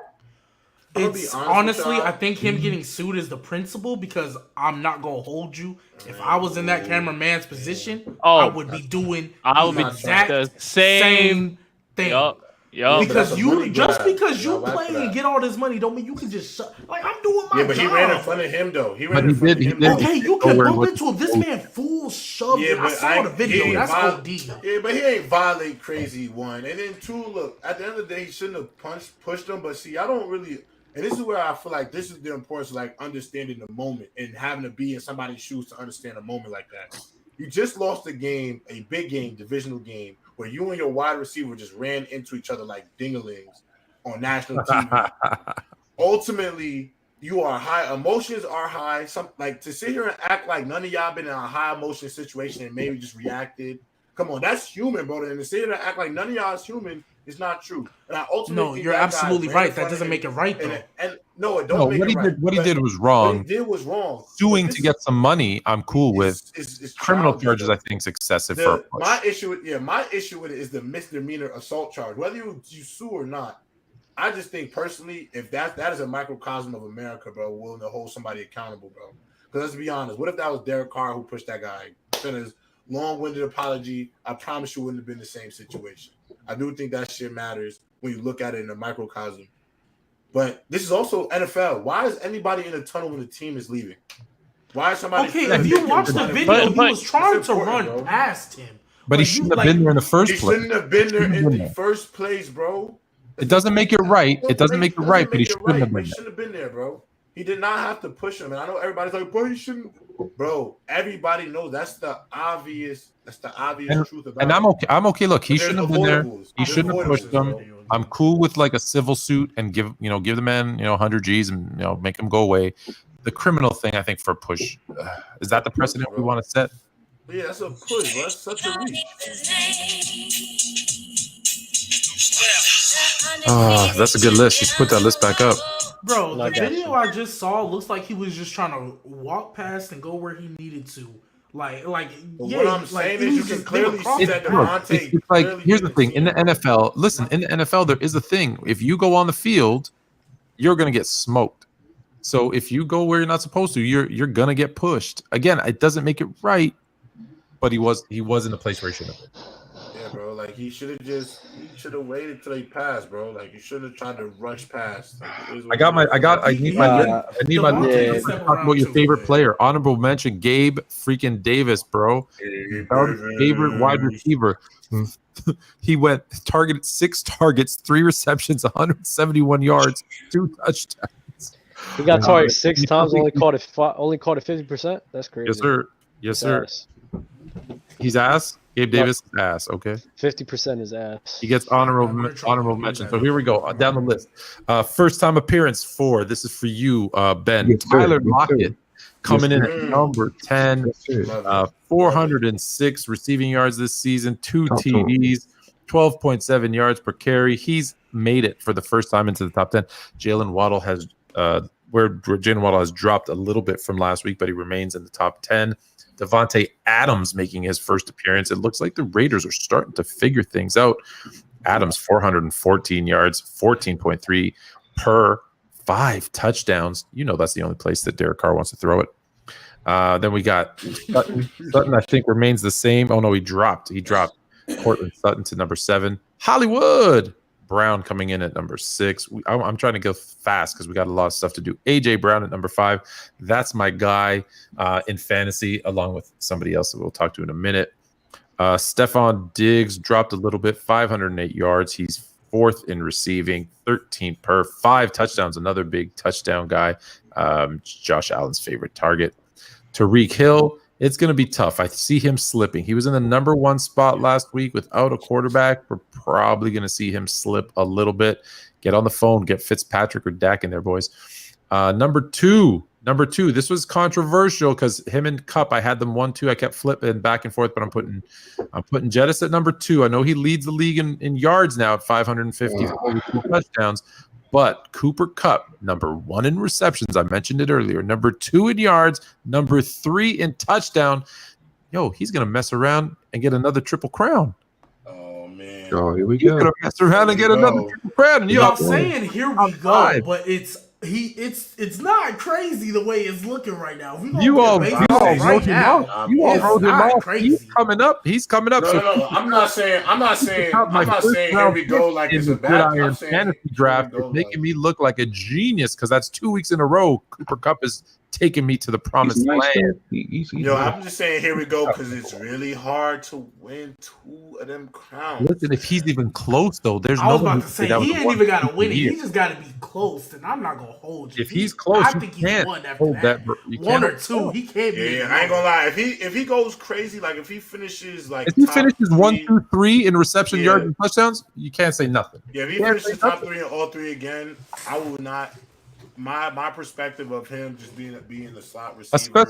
It's honestly, I think him getting sued is the principle, because I'm not gonna hold you. If I was in that cameraman's position, I would be doing the exact same thing. Yup. Because because you play and get all this money don't mean you can just shut. Like, I'm doing my job. But he ran in front of him though. Okay, you can bump into him. This man full shoved it. I saw the video. That's OD. Yeah, but he ain't violate crazy one. And then two, look, at the end of the day, he shouldn't have pushed him. But see, I don't really. And this is where I feel like this is the importance of like understanding the moment and having to be in somebody's shoes to understand a moment like that. You just lost a game, a big game, divisional game, where you and your wide receiver just ran into each other like dinglings on national TV. Ultimately, you are high. Emotions are high. Some like to sit here and act like none of y'all been in a high emotion situation and maybe just reacted. Come on, that's human, brother. And to sit here and act like none of y'all is human is not true. And I ultimately you're absolutely right. That doesn't make it right, though. And no, it don't make it right. What he did was wrong. What he did was wrong. Suing to get some money, I'm cool with. Criminal charges, I think, is excessive for a push. My issue with it is the misdemeanor assault charge. Whether you sue or not, I just think personally, if that is a microcosm of America, bro, willing to hold somebody accountable, bro. Because let's be honest, what if that was Derek Carr who pushed that guy? Sent his long-winded apology. I promise you wouldn't have been the same situation. I do think that shit matters when you look at it in a microcosm. But this is also NFL. Why is anybody in the tunnel when the team is leaving? Why is somebody? Okay, if you watch the video, he was trying to run past him. But he shouldn't have been there in the first place. He shouldn't have been there in the first place, bro. It doesn't make it right. It doesn't make it right, but he shouldn't have been there. He shouldn't have been there, bro. He did not have to push him. And I know everybody's like, bro, he shouldn't. Bro, everybody knows that's the obvious truth about it. And I'm okay. Look, he shouldn't have been there. He shouldn't have pushed him. I'm cool with like a civil suit and give the man 100 G's and make him go away. The criminal thing, I think, for a push, is that the precedent we want to set? Yeah, that's a push, bro. That's such a reach. Oh, that's a good list. You should put that list back up. Bro, the video I just saw looks like he was just trying to walk past and go where he needed to. What I'm saying is you can clearly see that Devontae. It's like, here's the thing. In the NFL, listen, in the NFL, there is a thing. If you go on the field, you're going to get smoked. So if you go where you're not supposed to, you're going to get pushed. Again, it doesn't make it right, but he was in the place where he should have been. Yeah, bro. Like he should have waited till he passed, bro. Like you should have tried to rush past. Like, I need my list. Talk about your favorite player. Honorable mention, Gabe freaking Davis, bro. Favorite wide receiver. He went targeted 6 targets, 3 receptions, 171 yards, 2 touchdowns. He got targeted 6 times, only caught it 50%. That's crazy. Yes, sir. He's ass. Gabe Davis is ass. Okay. 50% is ass. He gets honorable mention. So here we go down the list. First time appearance 4. This is for you, Ben. Yes, Tyler Lockett coming in at number 10. 406 receiving yards this season. 2 TDs. 12.7 yards per carry. He's made it for the first time into the top 10. Jalen Waddle has dropped a little bit from last week, but he remains in the top 10. Devontae Adams making his first appearance. It looks like the Raiders are starting to figure things out. Adams, 414 yards, 14.3 per 5 touchdowns. That's the only place that Derek Carr wants to throw it. Then we got Sutton. Sutton, I think, remains the same. Oh, no, he dropped. Cortland Sutton to number 7. Hollywood Brown coming in at number 6. I'm trying to go fast because we got a lot of stuff to do. AJ Brown at number 5. That's my guy in fantasy, along with somebody else that we'll talk to in a minute. Stephon Diggs dropped a little bit, 508 yards. He's 4th in receiving, 13 per 5 touchdowns. Another big touchdown guy. Josh Allen's favorite target. Tyreek Hill. It's going to be tough. I see him slipping. He was in the number 1 spot last week without a quarterback. We're probably going to see him slip a little bit. Get on the phone. Get Fitzpatrick or Dak in there, boys. Number 2, Number 2, this was controversial because him and Cup, I had them 1-2. I kept flipping back and forth, but I'm putting Jettis at number 2. I know he leads the league in yards now at 550 touchdowns, but Cooper Kupp, number 1 in receptions. I mentioned it earlier. Number 2 in yards, number 3 in touchdown. Yo, he's gonna mess around and get another triple crown. Oh man! Oh, here we He's go. gonna mess around and get another triple crown. And Y'all saying here we go, five. but it's not crazy the way it's looking right now. If we gonna You get all basics wrote right him now. off. You all it's wrote him not off. crazy. He's coming up. No. I'm not saying here we go like it's a bad. I'm saying fantasy draft is making me look like a genius because that's 2 weeks in a row. Cooper Kupp is taking me to the promised land. Yo, I'm just saying here we go because it's really hard to win 2 of them crowns. Listen, if he's even close though, there's I was no. about to say he ain't even got to win it. He just got to be close, and I'm not gonna hold you. If he's close, I think he's one after that. 1 or 2, he can't be. Yeah, I ain't gonna lie. If he goes crazy, like if he finishes like if he top finishes 1, 2, 3 in reception yards and touchdowns, you can't say nothing. Yeah, if he finishes top 3 in all 3 again, I will not. My perspective of him just being the slot receiver,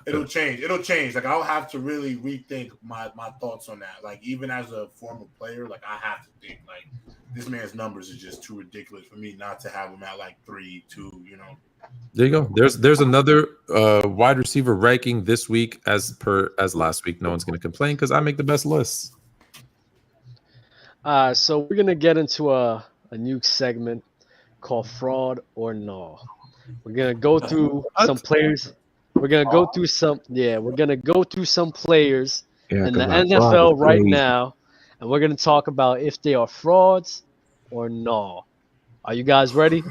it'll change. Like I'll have to really rethink my thoughts on that. Like even as a former player, like I have to think like this man's numbers is just too ridiculous for me not to have him at like 3, 2. You know. There you go. There's another wide receiver ranking this week as last week. No one's going to complain because I make the best lists. So we're gonna get into a new segment called Fraud or No. We're gonna go through some players. We're gonna go through some players in the NFL right now, and we're gonna talk about if they are frauds or no. Are you guys ready?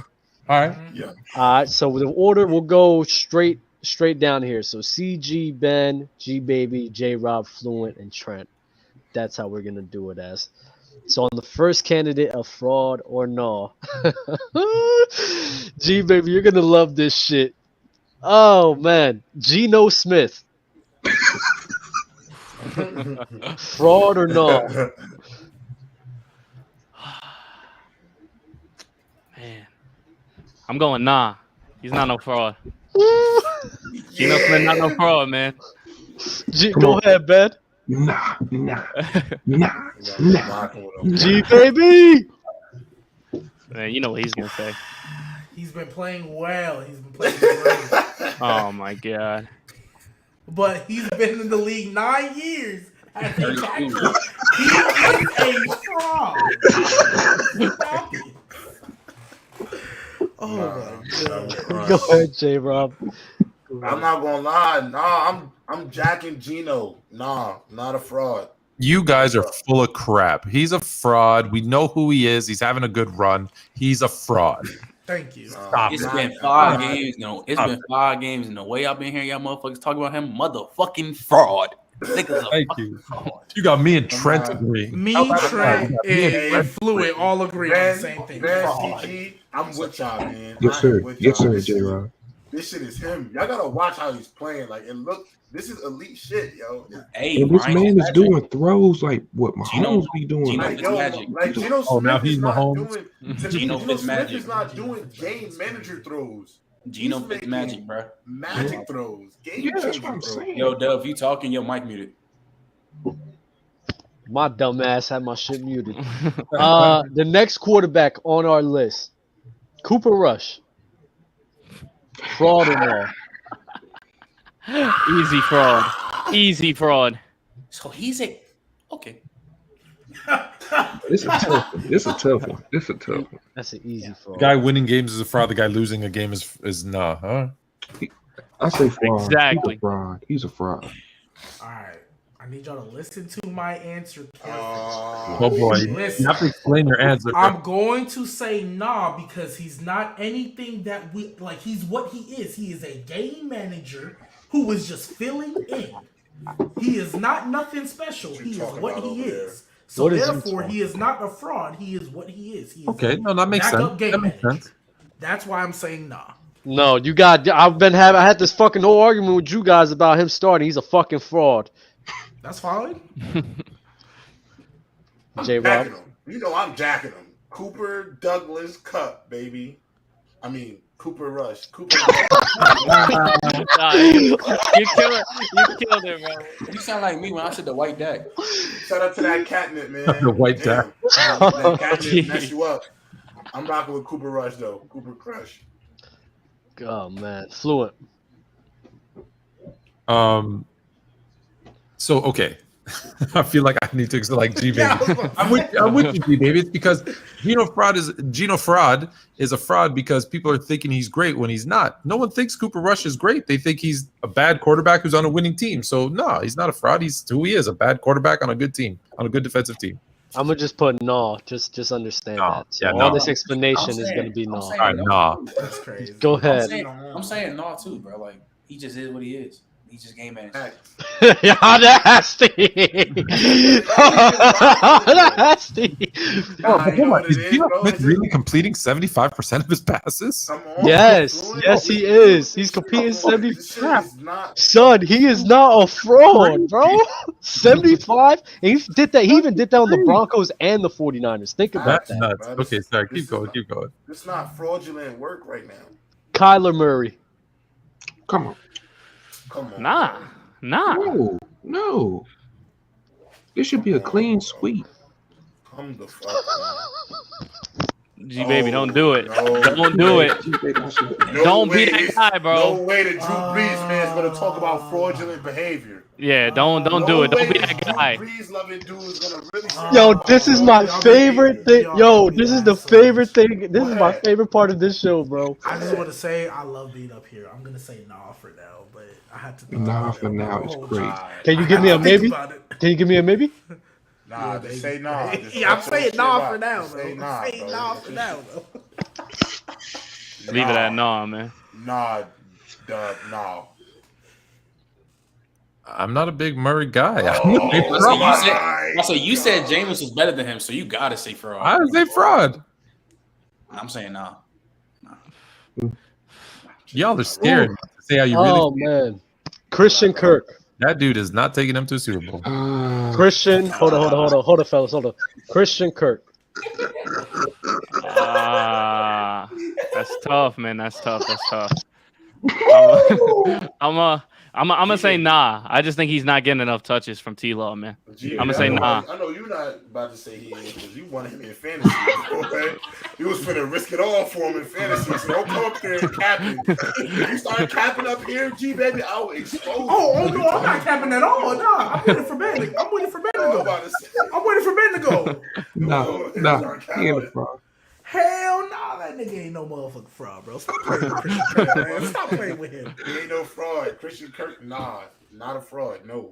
All right. Yeah. All right. So the order will go straight down here. So CG, Ben, G Baby, J Rob, Fluent, and Trent. That's how we're gonna do it as. So on the first candidate of fraud or no, G Baby, you're gonna love this shit. Oh man, Geno Smith. Fraud or no? Man, I'm going nah. He's not no fraud. Geno Smith not no fraud, man. Go ahead, Ben. Nah. G Baby. Man, you know what he's gonna say. He's been playing well. He's been playing great. Oh my god. But he's been in the league 9 years. As a tackle. He is a fraud. Stop it. Oh my god. Go ahead, J Rob. I'm not gonna lie. Nah, I'm jacking Geno. Nah, not a fraud. You guys are full of crap. He's a fraud. We know who he is. He's having a good run. He's a fraud. Thank you. Stop. It's been 5 games. No, it's been 5 games, and the way I've been hearing y'all motherfuckers talk about him, motherfucking fraud. Thank you. You got me and Trent agree. Me, Trent, and Fluid all agree on the same thing. I'm with y'all, man. Yes, sir. Yes, sir, J Rob. This shit is him. Y'all gotta watch how he's playing. Like it look. This is elite shit, yo. Hey, And this man is doing throws like what Mahomes be doing. Geno Like, yo, Magic. like Geno Smith now he's is not Mahomes. doing. Geno Geno Smith Magic. is not doing game manager throws. Geno He's Fitz making Magic, bro. Magic throws. Game Yeah, that's changing what I'm throws. saying. Yo, Dub, you talking? Your mic muted. My dumb ass had my shit muted. The next quarterback on our list, Cooper Rush. Fraud or no? Easy fraud. Easy fraud. So he's a okay. It's a tough one. It's a tough one. It's a tough one. That's an easy The fraud. guy winning games is a fraud. The guy losing a game is nah, huh? I say fraud. Exactly. He's a fraud. He's a fraud. All right. I need y'all to listen to my answer carefully. Oh boy. Listen. You have to explain your answer. I'm going to say nah because he's not anything that we like. He's what he is. He is a game manager who is just filling in. He is not nothing special. He is what he is. So What is therefore, he he is not a fraud. He is what he is. He is Okay, a no, that makes backup sense. game That makes manager. sense. That's why I'm saying nah. No, you got. I had this fucking whole argument with you guys about him starting. He's a fucking fraud. That's fine. I'm J Rob. jacking him. You know I'm jacking him. Cooper Douglas Cup, baby. I mean Cooper Rush. Nah, you killed it, bro. You sound like me when I said the white deck. Shout out to that catnip, man. The white Damn. deck. That catnip mess you up. I'm rocking with Cooper Rush though. Cooper Crush. Oh man, fluent. So okay, I feel like I need to like G baby. I'm with you, G baby. It's because Geno Fraud is a fraud because people are thinking he's great when he's not. No one thinks Cooper Rush is great. They think he's a bad quarterback who's on a winning team. So no, he's not a fraud. He's who he is, a bad quarterback on a good team, on a good defensive team. I'm gonna just put no. Just understand that. So Yeah, all no. this explanation is gonna be no. All right, nah. That's crazy. Go ahead. I'm saying no too, bro. Like he just is what he is. He's just game manager. Y'all nasty. Nasty. Oh, but hold on. Is Geno Smith really completing 75% of his passes? Yes, he is. He's competing 75. Not Son, he is not a fraud, bro. 75. And he did that. He even did that on the Broncos and the 49ers. Think about That's that. nuts. bro. Okay, sorry. Keep This is- going. It's not fraudulent work right now. Kyler Murray. Come on. Come on. Nah. No. This should be a clean sweep. Come the fuck on. G baby, don't do it. No. Don't do it. No Don't be way that is- guy, bro. No way that Drew Brees man is gonna talk about fraudulent behavior. Yeah, don't do it. Don't be that guy. Drew Brees loving dude is gonna really. Yo, this is my favorite thing. Yo, this is the favorite thing. This is my favorite part of this show, bro. I just want to say I love being up here. I'm gonna say nah for now, but I had to. Think Nah about for it. now is Oh, great. Can you give me a Think maybe? about it. Can you give me a maybe? Nah, just say nah. Just Yeah, I'm let your saying shit nah rock. for now, Just bro. say I'm nah, saying bro. nah for now, bro. Leave it at no, man. Nah, nah. I'm not a big Murray guy. So you said Jameis was better than him, so you gotta say fraud. I would say fraud. I'm saying nah. Y'all are scared to say how you really Oh man, Christian Kirk. That dude is not taking them to a Super Bowl. Christian, hold on, fellas, hold on. Christian Kirk. That's tough, man. That's tough. I'm gonna say nah. I just think he's not getting enough touches from T-Law, man. Gee, I'm gonna say nah. I know you're not about to say he is because you wanted him in fantasy. Okay? You was finna risk it all for him in fantasy, so don't come up there and capping. If you start capping up here, G baby, I'll expose you. Oh no, I'm not capping at all. Nah, I'm waiting for Ben to go. I'm waiting for Ben to go. Nah, he ain't a fraud. Hell nah, that nigga ain't no motherfucking fraud, bro. Stop playing with Christian Kirk, man. Stop playing with him. He ain't no fraud. Christian Kirk, nah, not a fraud. No.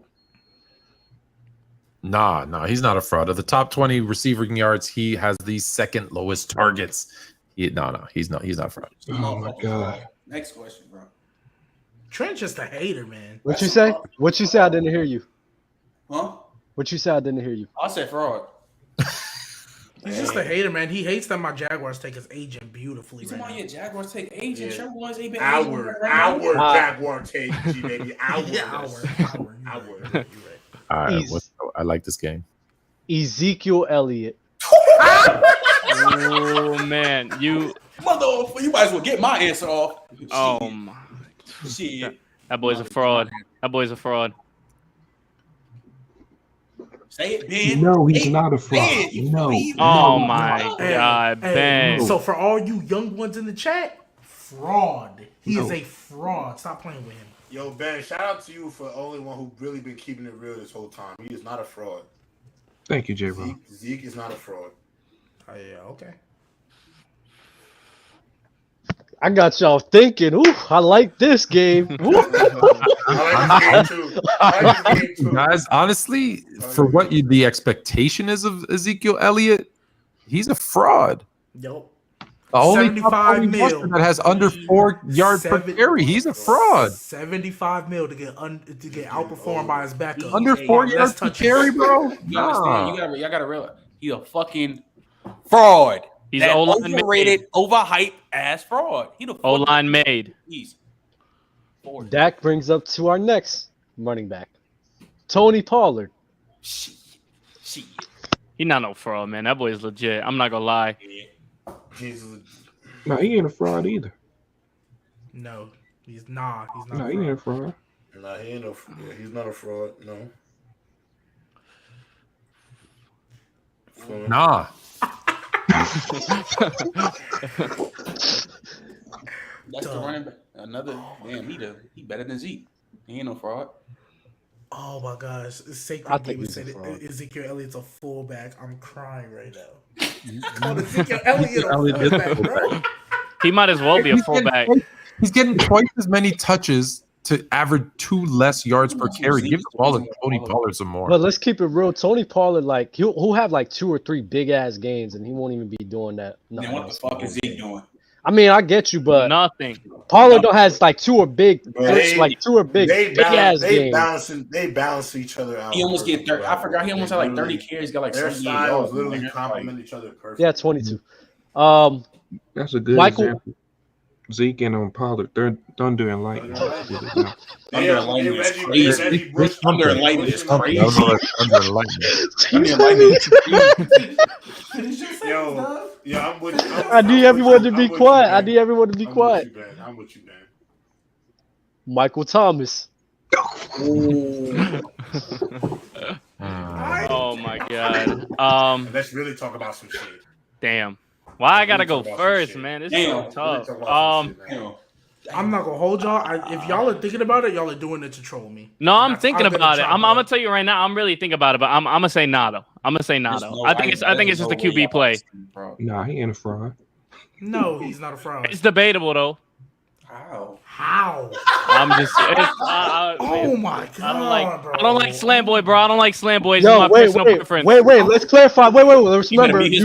Nah, he's not a fraud. Of the top 20 receiving yards, he has the second lowest targets. He's not a fraud. Oh my god. Next question, bro. Trent's just a hater, man. What you say? What you say? I didn't hear you. Huh? What you say? I didn't hear you. I said fraud. He's just a hater, man. He hates that my Jaguars take his agent beautifully You right talking now. about your Jaguars take agent? Yeah. Trevor Lawrence ain't been Our Jaguar take, G baby. Our. Yeah, our. You're right. All right, He's- I like this game. Ezekiel Elliott. Oh man, you Motherfucker, you might as well get my answer off. my. Shit. That boy's a fraud. Say it, Ben. No, he's Say it. not a fraud. Say it, you No. believe it. Oh my Hey, God, hey, Ben. So for all you young ones in the chat, fraud. He is a fraud. Stop playing with him. Yo, Ben, shout out to you for the only one who really been keeping it real this whole time. He is not a fraud. Thank you, J-Ro. Zeke is not a fraud. Oh yeah, okay. I got y'all thinking. Ooh, I like this game. Ooh. I like this game too. Guys, honestly, for what the expectation is of Ezekiel Elliott, he's a fraud. Yep. The only 75 mil. that has under 4 yards per carry, he's a fraud. 75 mil to get outperformed by his backup. Under 4 yards per carry, bro. You understand? You gotta realize he's a fucking fraud. He's That O-line overrated, overhyped ass fraud. He the O-line made. He's forward. That brings up to our next running back, Tony Pollard. Shit. He not no fraud, man. That boy is legit. I'm not gonna lie. Jesus. No, he ain't a fraud either. No, he's not. He's not. No, a he ain't a fraud. fraud. Nah, he ain't no. Yeah, he's not a fraud. No. Nah. That's the running back. Another damn. He better than Zeke. He ain't no fraud. Oh my gosh, I Sacred think Game he's a said fraud. Ezekiel Elliott's a fullback. I'm crying right now. Called Ezekiel Elliott a fullback, bro. He might as well be a fullback. He's getting twice as many touches to average 2 less yards per carry. Give the ball to Tony Pollard some more. But let's keep it real. Tony Pollard, like he'll have like 2 or 3 big ass games, and he won't even be doing that. Then what the fuck is Zeke doing? I mean, I get you, but Nothing. Pollard has like 2 or big, They big ass games. They balance each other out. He almost get 30. I forgot he almost had like 30 carries. Got like Their 78 styles yards. literally Like, complement each other perfectly. Yeah, 22. That's a good Michael- example. Zeke and Pollard, they're Thunder and Lightning. Under Lightning is crazy. Under Lightning is crazy. Under Lightning. Under Lightning is crazy. Yo, I'm with you. I need everyone to be quiet. I need everyone to be quiet. I'm with you, man. Michael Thomas. Oh my god. Let's really talk about some shit. Damn. Why I gotta go Talk about first, some man? This Damn. is so Really tough. talk about some shit, man. I'm not gonna hold y'all. If y'all are thinking about it, y'all are doing it to troll me. No, I'm That's- thinking I'm gonna about it. try, I'm bro. gonna tell you right now. I'm really thinking about it, but I'm gonna say nah though. I'm gonna say nah though. I think it's just a QB play. Nah, he ain't a fraud. No, he's not a fraud. It's debatable though. How? I'm just. Oh my god, bro. I don't like Slam Boy, bro. I don't like Slam Boy. It's Yo, my personal preference. wait. Let's clarify. Wait. Let's You better remember, mute his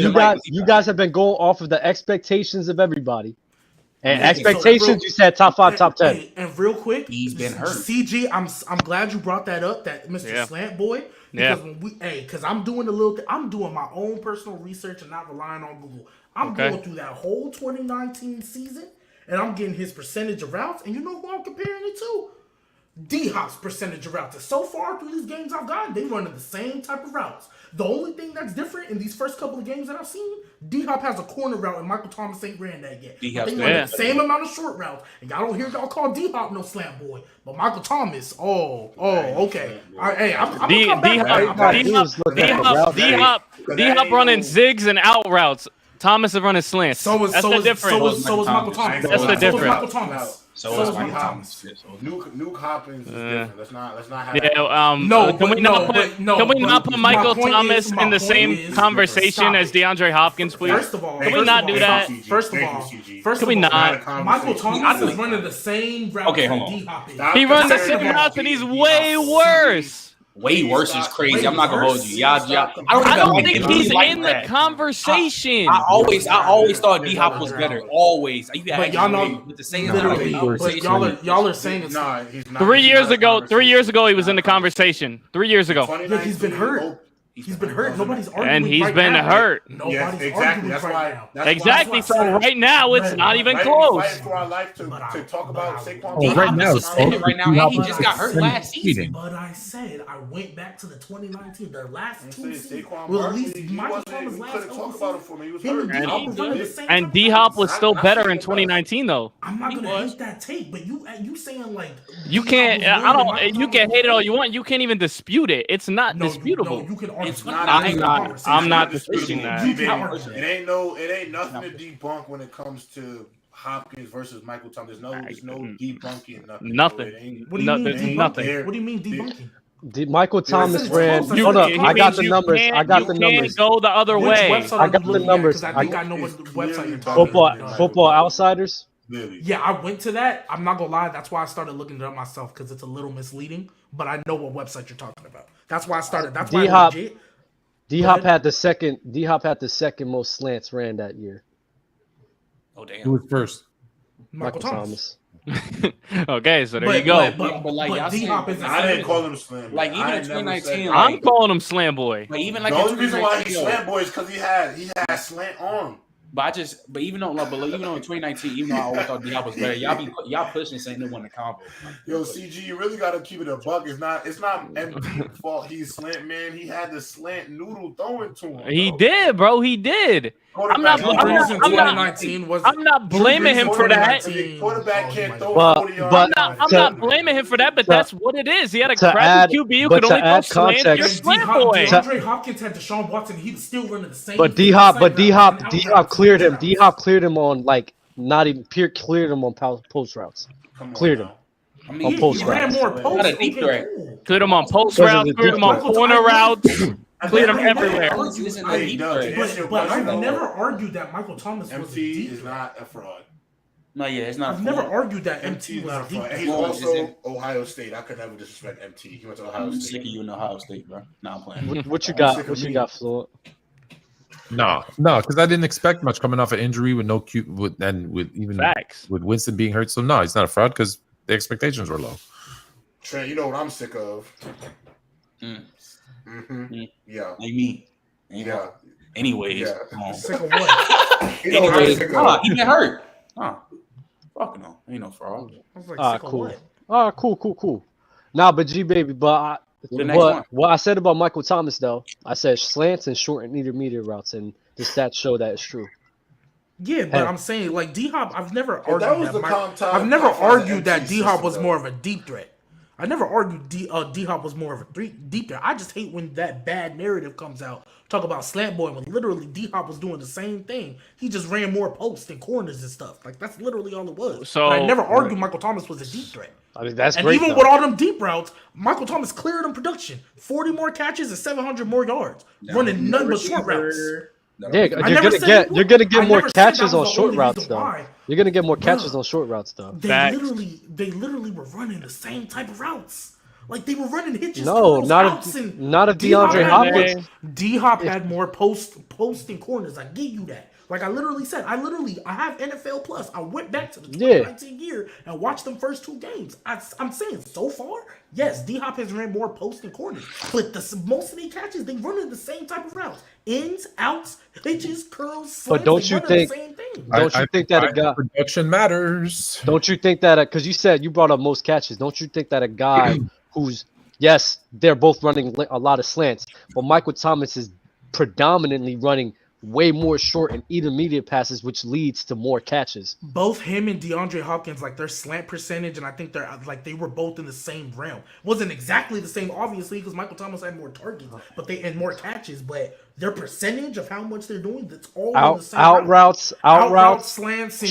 you mic. guys have been going off of the expectations of everybody. And Yeah, expectations, so, you said top 5, top 10. And real quick, He's been hurt. CG, I'm glad you brought that up, that Mr. Slant Boy. Because because I'm doing I'm doing my own personal research and not relying on Google. I'm going through that whole 2019 season, and I'm getting his percentage of routes. And you know who I'm comparing it to? D-Hop's percentage of routes. And so far through these games I've gotten, they running the same type of routes. The only thing that's different in these first couple of games that I've seen, D-Hop has a corner route and Michael Thomas ain't ran that yet. They run the same amount of short routes. And y'all don't hear y'all call D-Hop no slam boy. But Michael Thomas, okay. I'm gonna come back. D-Hop running zigs and out routes. Thomas is running slants. That's the difference. So is Michael Thomas. That's the difference. Michael Thomas. So is Michael Thomas. Nuke Hopkins is different. Let's not have Can we not put Michael Thomas in the same conversation as DeAndre Hopkins, please? First of all, can we not do that? First of all, Michael Thomas is running the same route. Okay, hold on. He runs the same routes and he's way worse. Way worse is crazy. I'm not gonna hold you. Y'all. I don't think he's in the conversation. I always thought D-Hop was better. Always. But y'all know, with the same literally, but y'all are saying it's Nah, he's not. 3 years ago, he was in the conversation. 3 years ago. Yeah, he's been hurt. He's been hurt. Nobody's arguing. And he's right been now. hurt. Nobody's exactly. arguing That's right why. now. Exactly. So right now, it's not even close. Fighting for our life to talk about Saquon. D-Hop right now, is suspended right now, and he just got hurt last season. But I said I went back to the 2019, the last two seasons. Saquon Well, at Barkley, least Michael Thomas last couldn't talk about it for me. He was him hurt. and D-Hop was running the same And type of D-Hop routes. was still better in 2019, though. I'm not gonna hate that take, but you saying like You can't. You can hate it all you want. You can't even dispute it. It's not disputable. No, you can argue. I'm not disputing that. It ain't nothing to debunk when it comes to Hopkins versus Michael Thomas. There's no debunking nothing. What do you mean There's debunking? nothing. What do you mean debunking? Michael Thomas ran. You- Hold up, He I got means the you numbers. can't- I got the you numbers. can't go the other Which way. website I are got you the looking numbers. at? 'Cause I think I know what website you're talking about. Football Outsiders. Really? Yeah, I went to that. I'm not gonna lie. That's why I started looking it up myself because it's a little misleading. But I know what website you're talking about. That's why I started. That's why D-Hop. legit. D-Hop had the second most slants ran that year. Oh damn. Who was first? Michael Thomas. Okay, so there you go. But like y'all D-Hop saying, is I didn't call him slam. Like, even in I never 2019, said that. like- I'm calling him Slam Boy. But even like The in only reason why he's 2019, slant boy is because he had slant arm. But even though in 2019, even though I always thought D-Hop was better, y'all pushing saying they won the combo. Yo, CG, you really gotta keep it a buck. It's not MT's fault. He's slant man. He had the slant noodle throwing to him. He did, bro. He did. I'm not blaming him for that. Quarterback can't throw 40 yards. I'm not blaming him for that, but that's what it is. He had a crappy QB who could only throw slants. You're slant boy. DeAndre Hopkins had Deshaun Watson. He was still running the same. But D-Hop cleared him. D-Hop cleared him on not even cleared him on post routes. Cleared him. I mean, he ran more post. Cleared him on post routes. Cleared him on corner routes. Cleared him everywhere. But I've never argued that Michael Thomas was a deep is not a fraud. No, yeah, it's not. I've never argued that MT was a deep. He's also Ohio State. I could never disrespect MT. He went to Ohio State. I'm sick of you in Ohio State, bro. Nah, I'm playing. What you got? What you got, Fluent? No, because I didn't expect much coming off an injury with no with Winston being hurt. So no, he's not a fraud because the expectations were low. Trent, you know what I'm sick of? Yeah. Like me. Yeah. Anyways. Yeah. Sick of what? Anyways, he been hurt. Fuck no. Ain't no fraud. Cool. Cool. Nah, but G baby, but what I said about Michael Thomas though, I said slants and short and intermediate routes, and the stats show that it's true. Yeah, but I'm saying like D-Hop, I've never argued that D-Hop was more of a deep threat. I never argued D-Hop was more of a deep threat. I just hate when that bad narrative comes out. Talk about slant boy when literally D-Hop was doing the same thing. He just ran more posts and corners and stuff. Like that's literally all it was. So but I never argued Michael Thomas was a deep threat. I mean that's and great. Even with all them deep routes, Michael Thomas cleared in production. 40 more catches and 700 more yards, running none but short routes. Yeah, you're gonna get more catches on short routes though. You're gonna get more catches on short routes though. They literally were running the same type of routes. Like they were running hitches. No, not if DeAndre Hopkins. D-Hop had more post and corners. I give you that. Like I literally said, I have NFL Plus. I went back to the 2019 year and watched them first 2 games. I'm saying so far, yes, D-Hop has ran more post and corners, but most of the catches they running the same type of routes: ins, outs, hitches, curls. Slants, but don't you think? Don't you think that a guy production matters? Don't you think that because you said you brought up most catches? Don't you think that a guy who's they're both running a lot of slants, but Michael Thomas is predominantly running way more short and intermediate passes, which leads to more catches. Both him and DeAndre Hopkins, like their slant percentage, and I think they were both in the same realm. Wasn't exactly the same, obviously, because Michael Thomas had more targets, and more catches. But their percentage of how much they're doing, that's all in the same out routes, slants, and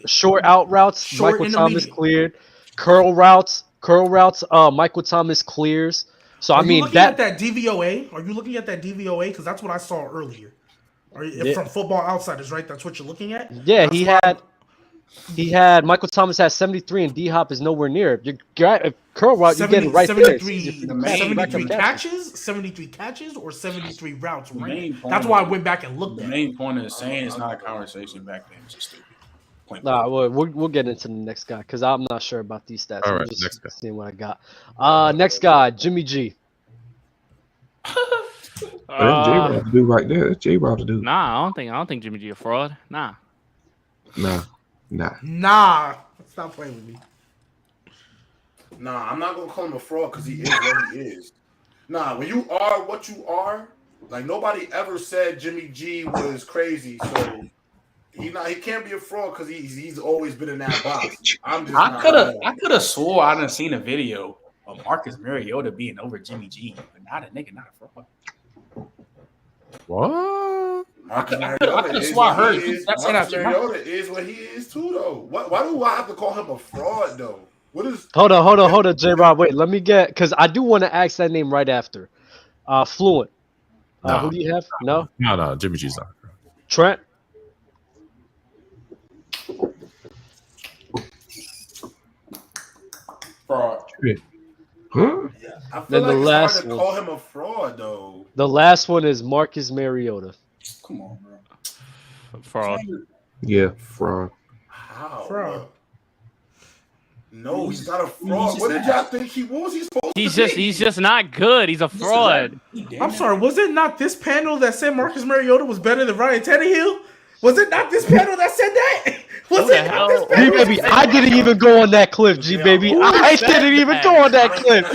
short out routes. Michael Thomas cleared curl routes. Michael Thomas clears. So I mean at that DVOA. Are you looking at that DVOA? Because that's what I saw earlier. From Football Outsiders, right? That's what you're looking at? Yeah, he had Michael Thomas has 73 and D-Hop is nowhere near. Curl route, you're getting right 73 catches, 73 catches, or 73 routes ran. That's why I went back and looked at it. The main point is saying it's not a conversation back then. It's just stupid. Nah, we'll get into the next guy because I'm not sure about these stats. All right, just next guy. Seeing what I got. Next guy, Jimmy G. That's J-Rob to do right there. That's J-Rob to do. Nah, I don't think Jimmy G a fraud. Nah. Stop playing with me. Nah, I'm not gonna call him a fraud because he is what he is. Nah, when you are what you are, like nobody ever said Jimmy G was crazy, so he can't be a fraud because he's always been in that box. I could have swore I done seen a video of Marcus Mariota being over Jimmy G, but not a nigga, not a fraud. What? Marcus Mariota is what he is too, though. Why do I have to call him a fraud, though? What is? Hold on, J-Rob. Wait, let me get because I do want to ask that name right after. Fluent. Who do you have? No, Jimmy G's not. Trent. Fraud. Huh? I feel like it's hard to call him a fraud, though. The last one is Marcus Mariota. Come on, bro. Fraud. Yeah, fraud. How? Fraud. No, he's not a fraud. What did y'all think he was? He's just not good. He's a fraud. I'm sorry. Was it not this panel that said Marcus Mariota was better than Ryan Tannehill? Was it not this panel that said that? Was Who it the not this hell- panel? G baby, I didn't even go on that cliff, G baby. Who I said didn't even that? go on that I cliff.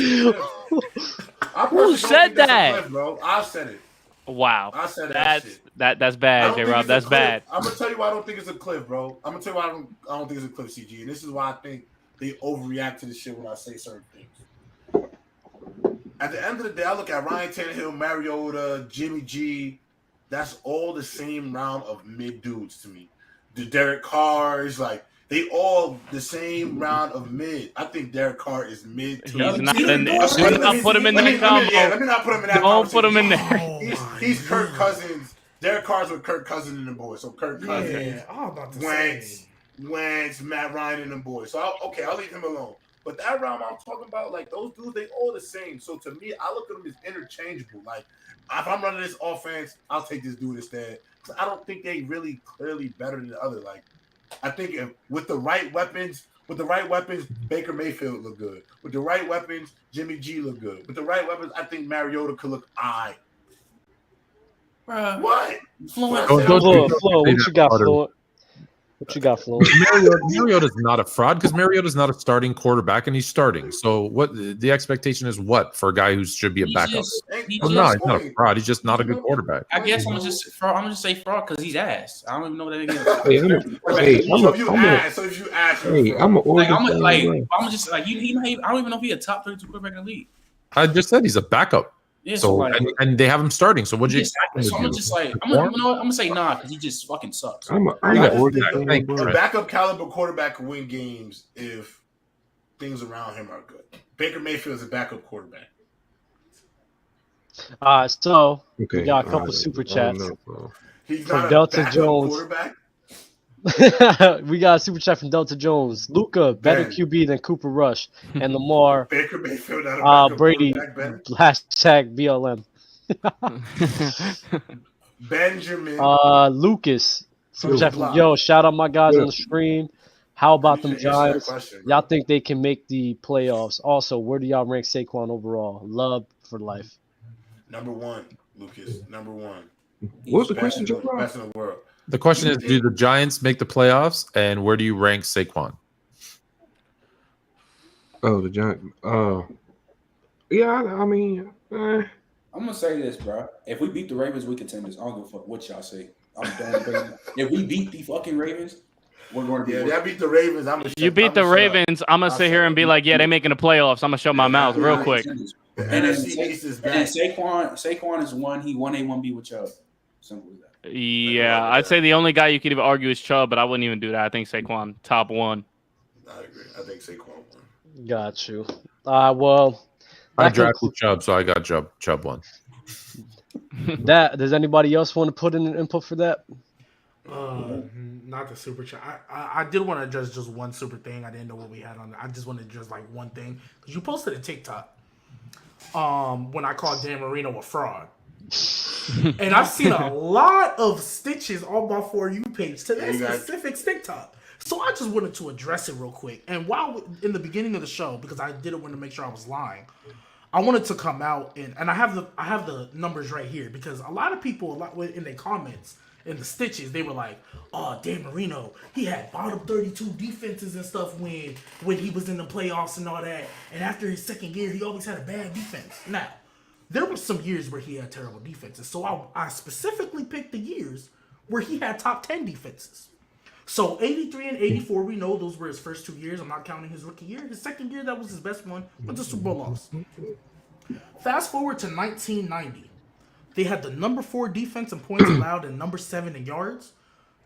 Who said that? Bro, I said it. Wow. I said that shit. That's I bad, don't J think Rob. it's a That's cliff. bad. I'm gonna tell you why I don't think it's a cliff, bro. I'm gonna tell you why I don't think it's a cliff, CG. And this is why I think they overreact to the shit when I say certain things. At the end of the day, I look at Ryan Tannehill, Mariota, Jimmy G. That's all the same round of mid dudes to me. The Derek Carrs, like they all the same round of mid. I think Derek Carr is mid too. He's not in there. Do not put him in that combo. Let me not put him in that. Don't put him in there. Oh, He's Kirk Cousins. Derek Carr's with Kirk Cousins and the boys. So Kirk Cousins, yeah, I'm about to say. Wentz, Matt Ryan and the boys. So I'll leave him alone. But that round I'm talking about, like those dudes, they all the same. So to me, I look at them as interchangeable. Like if I'm running this offense, I'll take this dude instead. I don't think they really clearly better than the other. Like I think with the right weapons, Baker Mayfield look good. With the right weapons, Jimmy G look good. With the right weapons, I think Mariota could look eye. What? Flo, what you got, Flo? What you got, Flo? Mariota's not a fraud because Mariota's not a starting quarterback and he's starting. So what the expectation is what for a guy who should be a backup? He's not a fraud. He's just not a good quarterback. I guess I'm gonna just say fraud because he's ass. I don't even know what that is. I'm an Oregon I'm fan. just like I don't even know if he's a top 32 quarterback in the league. I just said he's a backup. Yeah, so and they have him starting. So what do you expect? So I'm just like I'm gonna say nah because he just fucking sucks. A backup caliber quarterback can win games if things around him are good. Baker Mayfield is a backup quarterback. So we got a couple super chats from Delta Jones. Quarterback? We got a super chat from Delta Jones. Luka, better QB than Cooper Rush. And Lamar, Baker Mayfield, Brady, hashtag BLM. Benjamin. Lucas, super chat from, yo, shout out my guys on the stream. How about them Giants? Y'all think they can make the playoffs? Also, where do y'all rank Saquon overall? Love for life. Number one, Lucas. Number one. What's the question, Joe? Best in the world. The question is, do the Giants make the playoffs, and where do you rank Saquon? Oh, the Giants. Yeah, I mean, I'm gonna say this, bro. If we beat the Ravens, we contenders. I don't give a fuck what y'all say. I'm done. If we beat the fucking Ravens, we're going to be. Yeah, I beat the Ravens. You beat the Ravens. I'm gonna sit here and be like, yeah, they making the playoffs. I'm gonna shut my mouth real quick. And then Saquon is one. He 1A, 1B with Chubb. Simple as that. Yeah, I'd say the only guy you could even argue is Chubb, but I wouldn't even do that. I think Saquon top one. I agree. I think Saquon won. Got you. Well, I drafted Chubb, so I got Chubb one. Does anybody else want to put in an input for that? Not the super chat. I did want to address just one super thing. I didn't know what we had on there. I just wanted to address like one thing because you posted a TikTok. When I called Dan Marino a fraud. And I've seen a lot of stitches on my For You page to that specific TikTok. So I just wanted to address it real quick. And while in the beginning of the show, because I didn't want to make sure I was lying, I wanted to come out and I have the numbers right here because a lot of people in their comments in the stitches they were like, "Oh, Dan Marino, he had bottom 32 defenses and stuff when he was in the playoffs and all that. And after his second year, he always had a bad defense." Now, there were some years where he had terrible defenses. So I specifically picked the years where he had top 10 defenses. So 83 and 84, we know those were his first 2 years. I'm not counting his rookie year. His second year, that was his best one, but the Super Bowl loss. Fast forward to 1990. They had the number 4 defense in points allowed and number 7 in yards.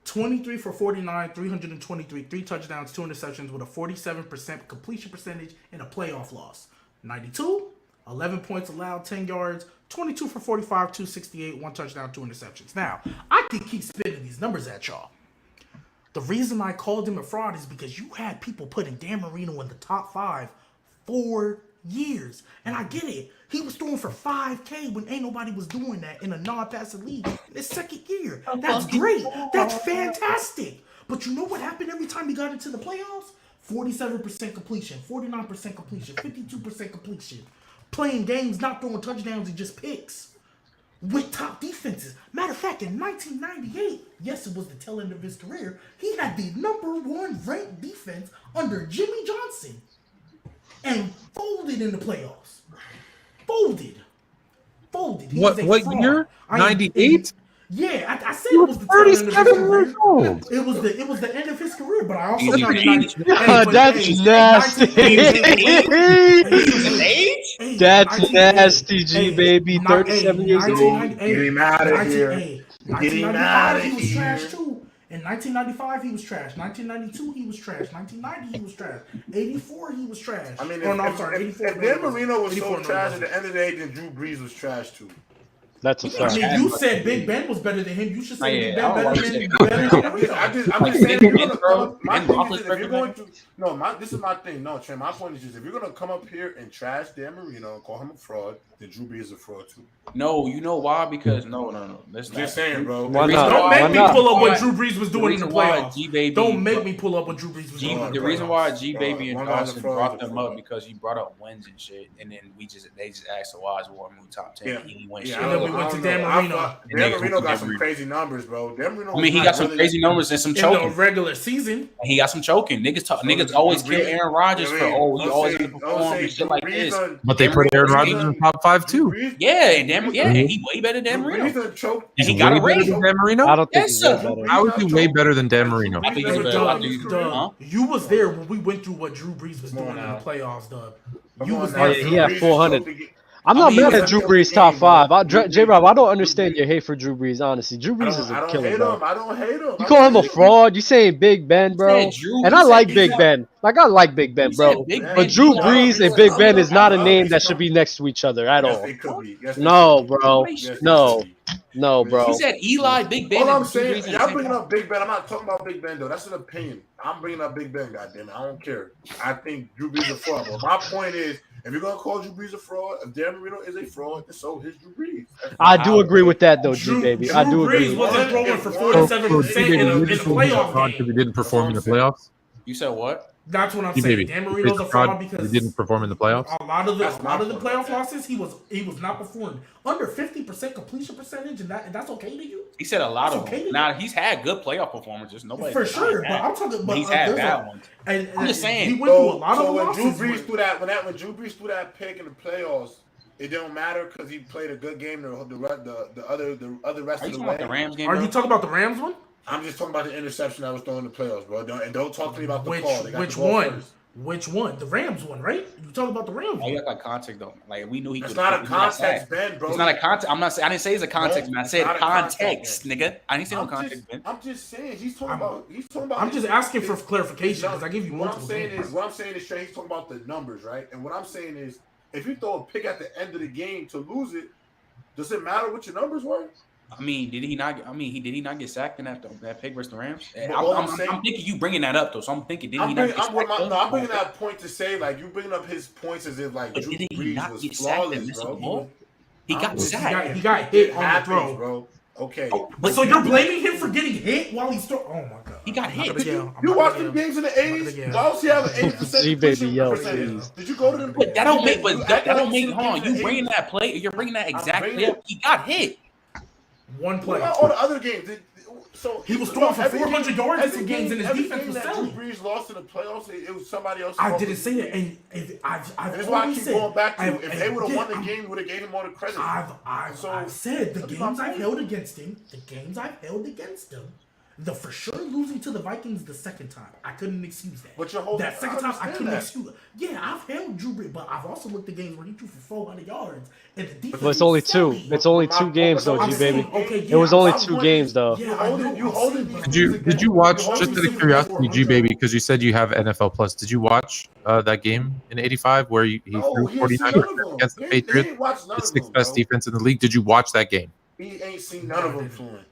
23 for 49, 323, 3 touchdowns, 2 interceptions with a 47% completion percentage and a playoff loss. 92. 11 points allowed, 10 yards, 22 for 45, 268, 1 touchdown, 2 interceptions. Now, I could keep spitting these numbers at y'all. The reason I called him a fraud is because you had people putting Dan Marino in the top 5 for years. And I get it. He was throwing for 5K when ain't nobody was doing that in a non-passing league in his second year. That's great. That's fantastic. But you know what happened every time he got into the playoffs? 47% completion, 49% completion, 52% completion. Playing games, not throwing touchdowns, he just picks. with top defenses. Matter of fact, in 1998, yes, it was the tail end of his career, he had the #1 ranked defense under Jimmy Johnson and folded in the playoffs. Folded. He was a What fraud. year? 98? Yeah, I said it was the tail end of his 37 career. years old. It was the end of his career, but I also He was said age. That's nasty. That's nasty, G baby. 37 years old. Get him out of here. Get him out of He was here. trash too. In 1995, he was trash. 1992, he was trash. 1990, he was trash. 84, he was trash. I mean, Oh, no, I'm if sorry. 84. Dan Marino was 84, so no, trash no. at the end of the day, then Drew Brees was trash too. That's a I fact. mean, you said Big Ben was better than him. You should say Big Ben I don't better like than Marino. I'm just saying, if you're gonna come up, my thing is, if you're going to, this is my thing. No, Trent, my point is just, if you're gonna come up here and trash Dan Marino and call him a fraud, then Drew Brees is a fraud too. No, you know why? Because no. That's Just saying, bro. Why The not? reason Don't why- make Why me not? pull up what Drew Brees was the doing in the reason why playoffs. G-Baby Don't make me pull up what Drew Brees was doing in the The reason playoffs. why G Baby and One guy's a Dawson fraud, brought he's a them fraud. up because you brought up wins and shit, and then they just asked why is Warren moved top 10. Yeah. He went Yeah, shit. And then we went to Dan I Marino. thought And they Dan Marino got Dan some Marino. crazy numbers, bro. Dan Marino. I mean, he got some crazy numbers and some In the choking. regular season, He got some choking. Niggas always kill Aaron Rodgers for he always underperformed and shit like this. But they put Aaron Rodgers in the top 5 too. Yeah, and he way better than Marino. He's He got way a better ring. than Dan Marino. I don't think Yes, he's sir. that better. How is he way better than Dan Marino? I think he's better. I think he's better. Huh? You was there when we went through what Drew Brees was doing in the playoffs, Doug. You was now. there. He had 400. I'm not mean, mad he at was Drew Brees top 5. J-Rob, I don't understand your hate for Drew Brees, honestly. Drew Brees is a killer, bro. I don't hate him. You call him a fraud. You saying Big Ben, bro. And I like Big Ben. Like, I like Big Ben, bro. But Drew Brees and Big Ben is not a name that should be next to each other at all. No, bro. No. No, bro. He said Eli, Big Ben. All I'm and Drew saying, Brees in the y'all same bringing time. up Big Ben. I'm not talking about Big Ben though. That's an opinion. I'm bringing up Big Ben. Goddamn it, I don't care. I think Drew Brees is a fraud. But my point is, if you're gonna call Drew Brees a fraud, if Dan Marino is a fraud, then so is Drew Brees. I do agree with that, though, G baby. I do Drew agree. Brees wasn't throwing for So, 47% in the playoff because game. he didn't perform in the playoffs. You said what? That's what I'm G saying. baby. Dan He's Marino's a fraud he because didn't perform in the playoffs. a lot of the point. playoff losses he was not performed under 50% completion percentage, and that's okay to you He said a lot That's of okay. them. Now he's had good playoff performances. Nobody for sure. But I'm talking. But he's had there's bad a- ones. And I'm just saying. he went through a lot So of when losses. Drew Brees threw that when Drew Brees threw that pick in the playoffs, it don't matter because he played a good game the other rest Are of you the talking way. about the Rams game? Are bro? you talking about the Rams one? I'm just talking about the interception that was thrown in the playoffs, bro. Don't talk to me about the Which call. They got which the ball one? first. Which one? The Rams one, right? You talking about the Rams Oh, you one? act like context though. Like we knew he That's could. not a context, Ben, bro. It's not a context. I'm not saying. I didn't say it's a context, man. I said It's not a context, context, nigga. I didn't say no context, man. I'm just saying he's talking about. I'm just asking for clarification because I give you What multiple. what I'm saying is straight. He's talking about the numbers, right? And what I'm saying is, if you throw a pick at the end of the game to lose it, does it matter what your numbers were? I mean, did he not? I mean, did he not get sacked in that pick versus the Rams? all I'm saying- thinking you bringing that up though, so I'm thinking did I'm he not bringing, get sacked? I'm bringing that point to say, like, you bringing up his points as if, like, But Drew did he Brees not was get sacked and flawless, miss the bro. ball? He got sacked. He got It hit on the happens, throw. bro. Okay. But so you're blaming him for getting hit while he's throwing? Oh my god. He got I'm not hit. gonna yell. I'm You not watched gonna them yell. games in the I'm not 80s? gonna yell. Why was he have an 80% G baby, completion yo, percentage? please. Did you go to them? But that don't make. You But that act like don't you make. seen Hold on, games in you the bringing 80s. that play? You're bringing that exact bringing play up. it. He got hit. One What play. about all the other games? So He was throwing for every 400 yards in some games, and his every defense game was that selling. Drew Brees lost in the playoffs, it was somebody else. I didn't say that, and I've That's why I always keep said, going back to I've- if they would have yeah, won the I'm- game, you would have gave him all the credit. I've said the That's games my I've point. held against him, the for sure losing to the Vikings the second time, I couldn't excuse that. But you're holding- that second I time, I understand couldn't that. excuse it. Yeah, I've held Drew Brees, but I've also looked at games where he threw for 400 yards, and the defense. But it's only was two. selling. It's only two games, though, I'm G saying, baby. okay, It was only I'm two saying- games, though. Yeah, I know, you holding I'm these saying, Did you watch, You're just holding out of the curiosity, G 400. baby, because you said you have NFL Plus. Did you watch that game in '85 where he No, threw he ain't 49 seen none of them. against the He Patriots, ain't watched none the of sixth them, best bro. defense in the league? Did you watch that game? He ain't seen none of them fluent.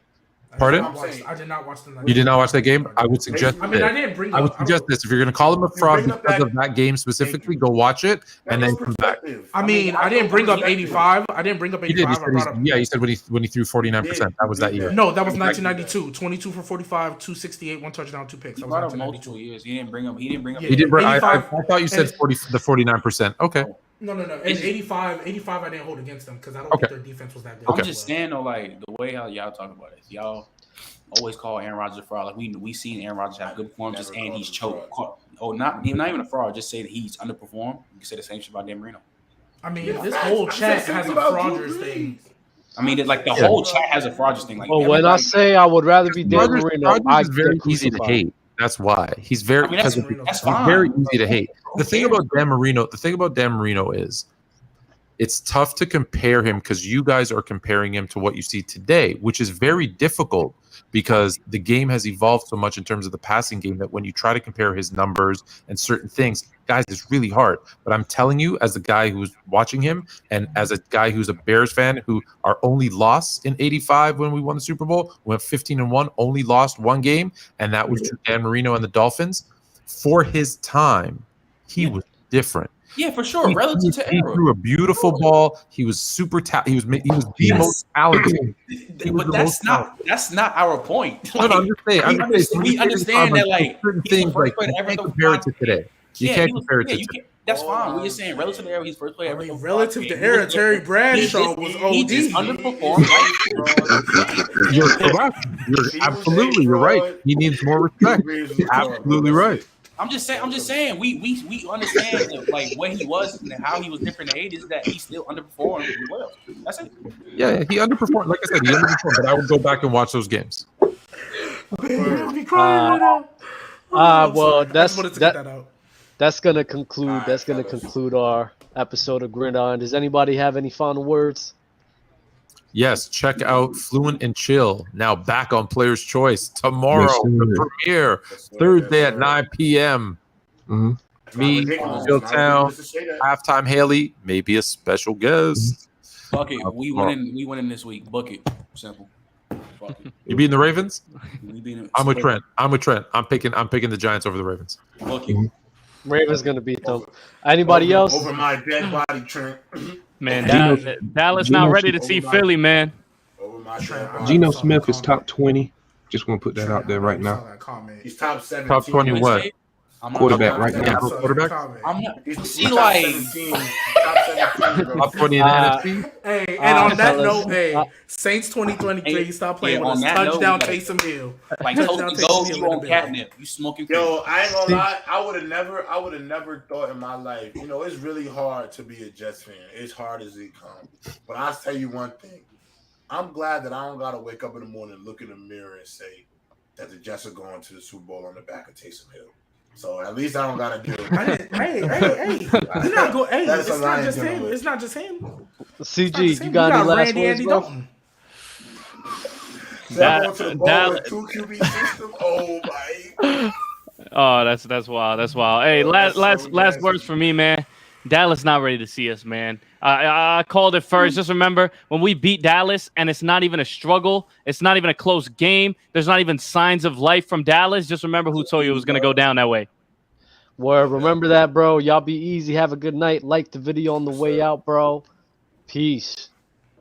Pardon? I did not watch the. You did not watch that game? I would suggest. I mean, I this. didn't bring. I would up- suggest this. If you're going to call him a fraud bringing up because that- of that game specifically, go watch it and then come back. I mean, I didn't bring up 85. I didn't bring up You did. 85. I brought up. You said when he threw 49%. That was that year. No, that was 1992. 22 for 45, 268, one touchdown, two picks. He That was brought up 1992. multiple years. He didn't bring up. Yeah. He did. I 85 thought you said and- 49%. Okay. No. In 85, I didn't hold against them because I don't think their defense was that good. I'm just saying though, like the way how y'all talk about it, y'all always call Aaron Rodgers a fraud. Like we seen Aaron Rodgers have good performances and he's choked. Oh, not even a fraud. Just say that he's underperformed. You can say the same shit about Dan Marino. I mean, this whole chat has a Rodgers thing. I mean, like the whole chat has a Rodgers thing. Like, when I say I would rather be Dan Marino, Rodgers is very easy to hate. That's why he's very that's very easy to hate. The thing about Dan Marino is it's tough to compare him because you guys are comparing him to what you see today, which is very difficult because the game has evolved so much in terms of the passing game that when you try to compare his numbers and certain things, guys, it's really hard. But I'm telling you, as a guy who's watching him and as a guy who's a Bears fan who our only loss in 85 when we won the Super Bowl, we went 15-1, only lost one game, and that was to Dan Marino and the Dolphins. For his time, he was different. Yeah, for sure. Relative to he threw a beautiful ball. He was super talented. He was the most talented. But that's not our point. Like, I'm just saying. We understand that like certain things like you can't compare it to today. You can't compare it to today. That's fine. We're just saying relative to era, he's first player ever. Relative to era, Terry Bradshaw was OD. He just underperformed. You're correct. You're right. He needs more respect. You're absolutely right. I'm just saying. We understand that, like what he was and how he was different in the 80s. That he still underperformed well. That's it. Yeah, he underperformed. Like I said, he underperformed. But I would go back and watch those games. Well, that's gonna conclude our episode of Gridiron. Does anybody have any final words? Yes, check out Fluent and Chill, now back on Player's Choice tomorrow, the premiere, Thursday at 9 p.m. Mm-hmm. Me, Chilltown, Halftime Haley, maybe a special guest. Fuck it, we winning this week. Book it, simple. Fuck it. You beating the Ravens? I'm with Trent. I'm picking the Giants over the Ravens. Book it. Raven's gonna beat them. Anybody else? Over my dead body, Trent. Man, Dallas not ready to see Philly, man. Geno Smith is top 20. Just want to put that out there right now. He's top 17. Top 20 what? Quarterback right now. Quarterback? I'm not. See, like top 20 in the NFC. Hey, and on that note, Saints 2023, stop playing with us. Touchdown, Taysom Hill. Like Toasty you on catnip. You smoking. Yo, I ain't gonna lie. I would have never thought in my life. You know, it's really hard to be a Jets fan. It's hard as it comes. But I'll tell you one thing. I'm glad that I don't gotta wake up in the morning, look in the mirror, and say that the Jets are going to the Super Bowl on the back of Taysom Hill. So at least I don't gotta deal with it. Hey, you're not go. Hey, it's not just him. It's not just him. CG, you got any last words, bro? Two QB system. Oh my! Oh, that's wild. That's wild. Hey, last words for me, man. Dallas not ready to see us, man. I called it first. Just remember, when we beat Dallas, and it's not even a struggle, it's not even a close game, there's not even signs of life from Dallas, just remember who told you it was going to go down that way. Well, remember that, bro. Y'all be easy. Have a good night. Like the video on the way out, bro. Peace.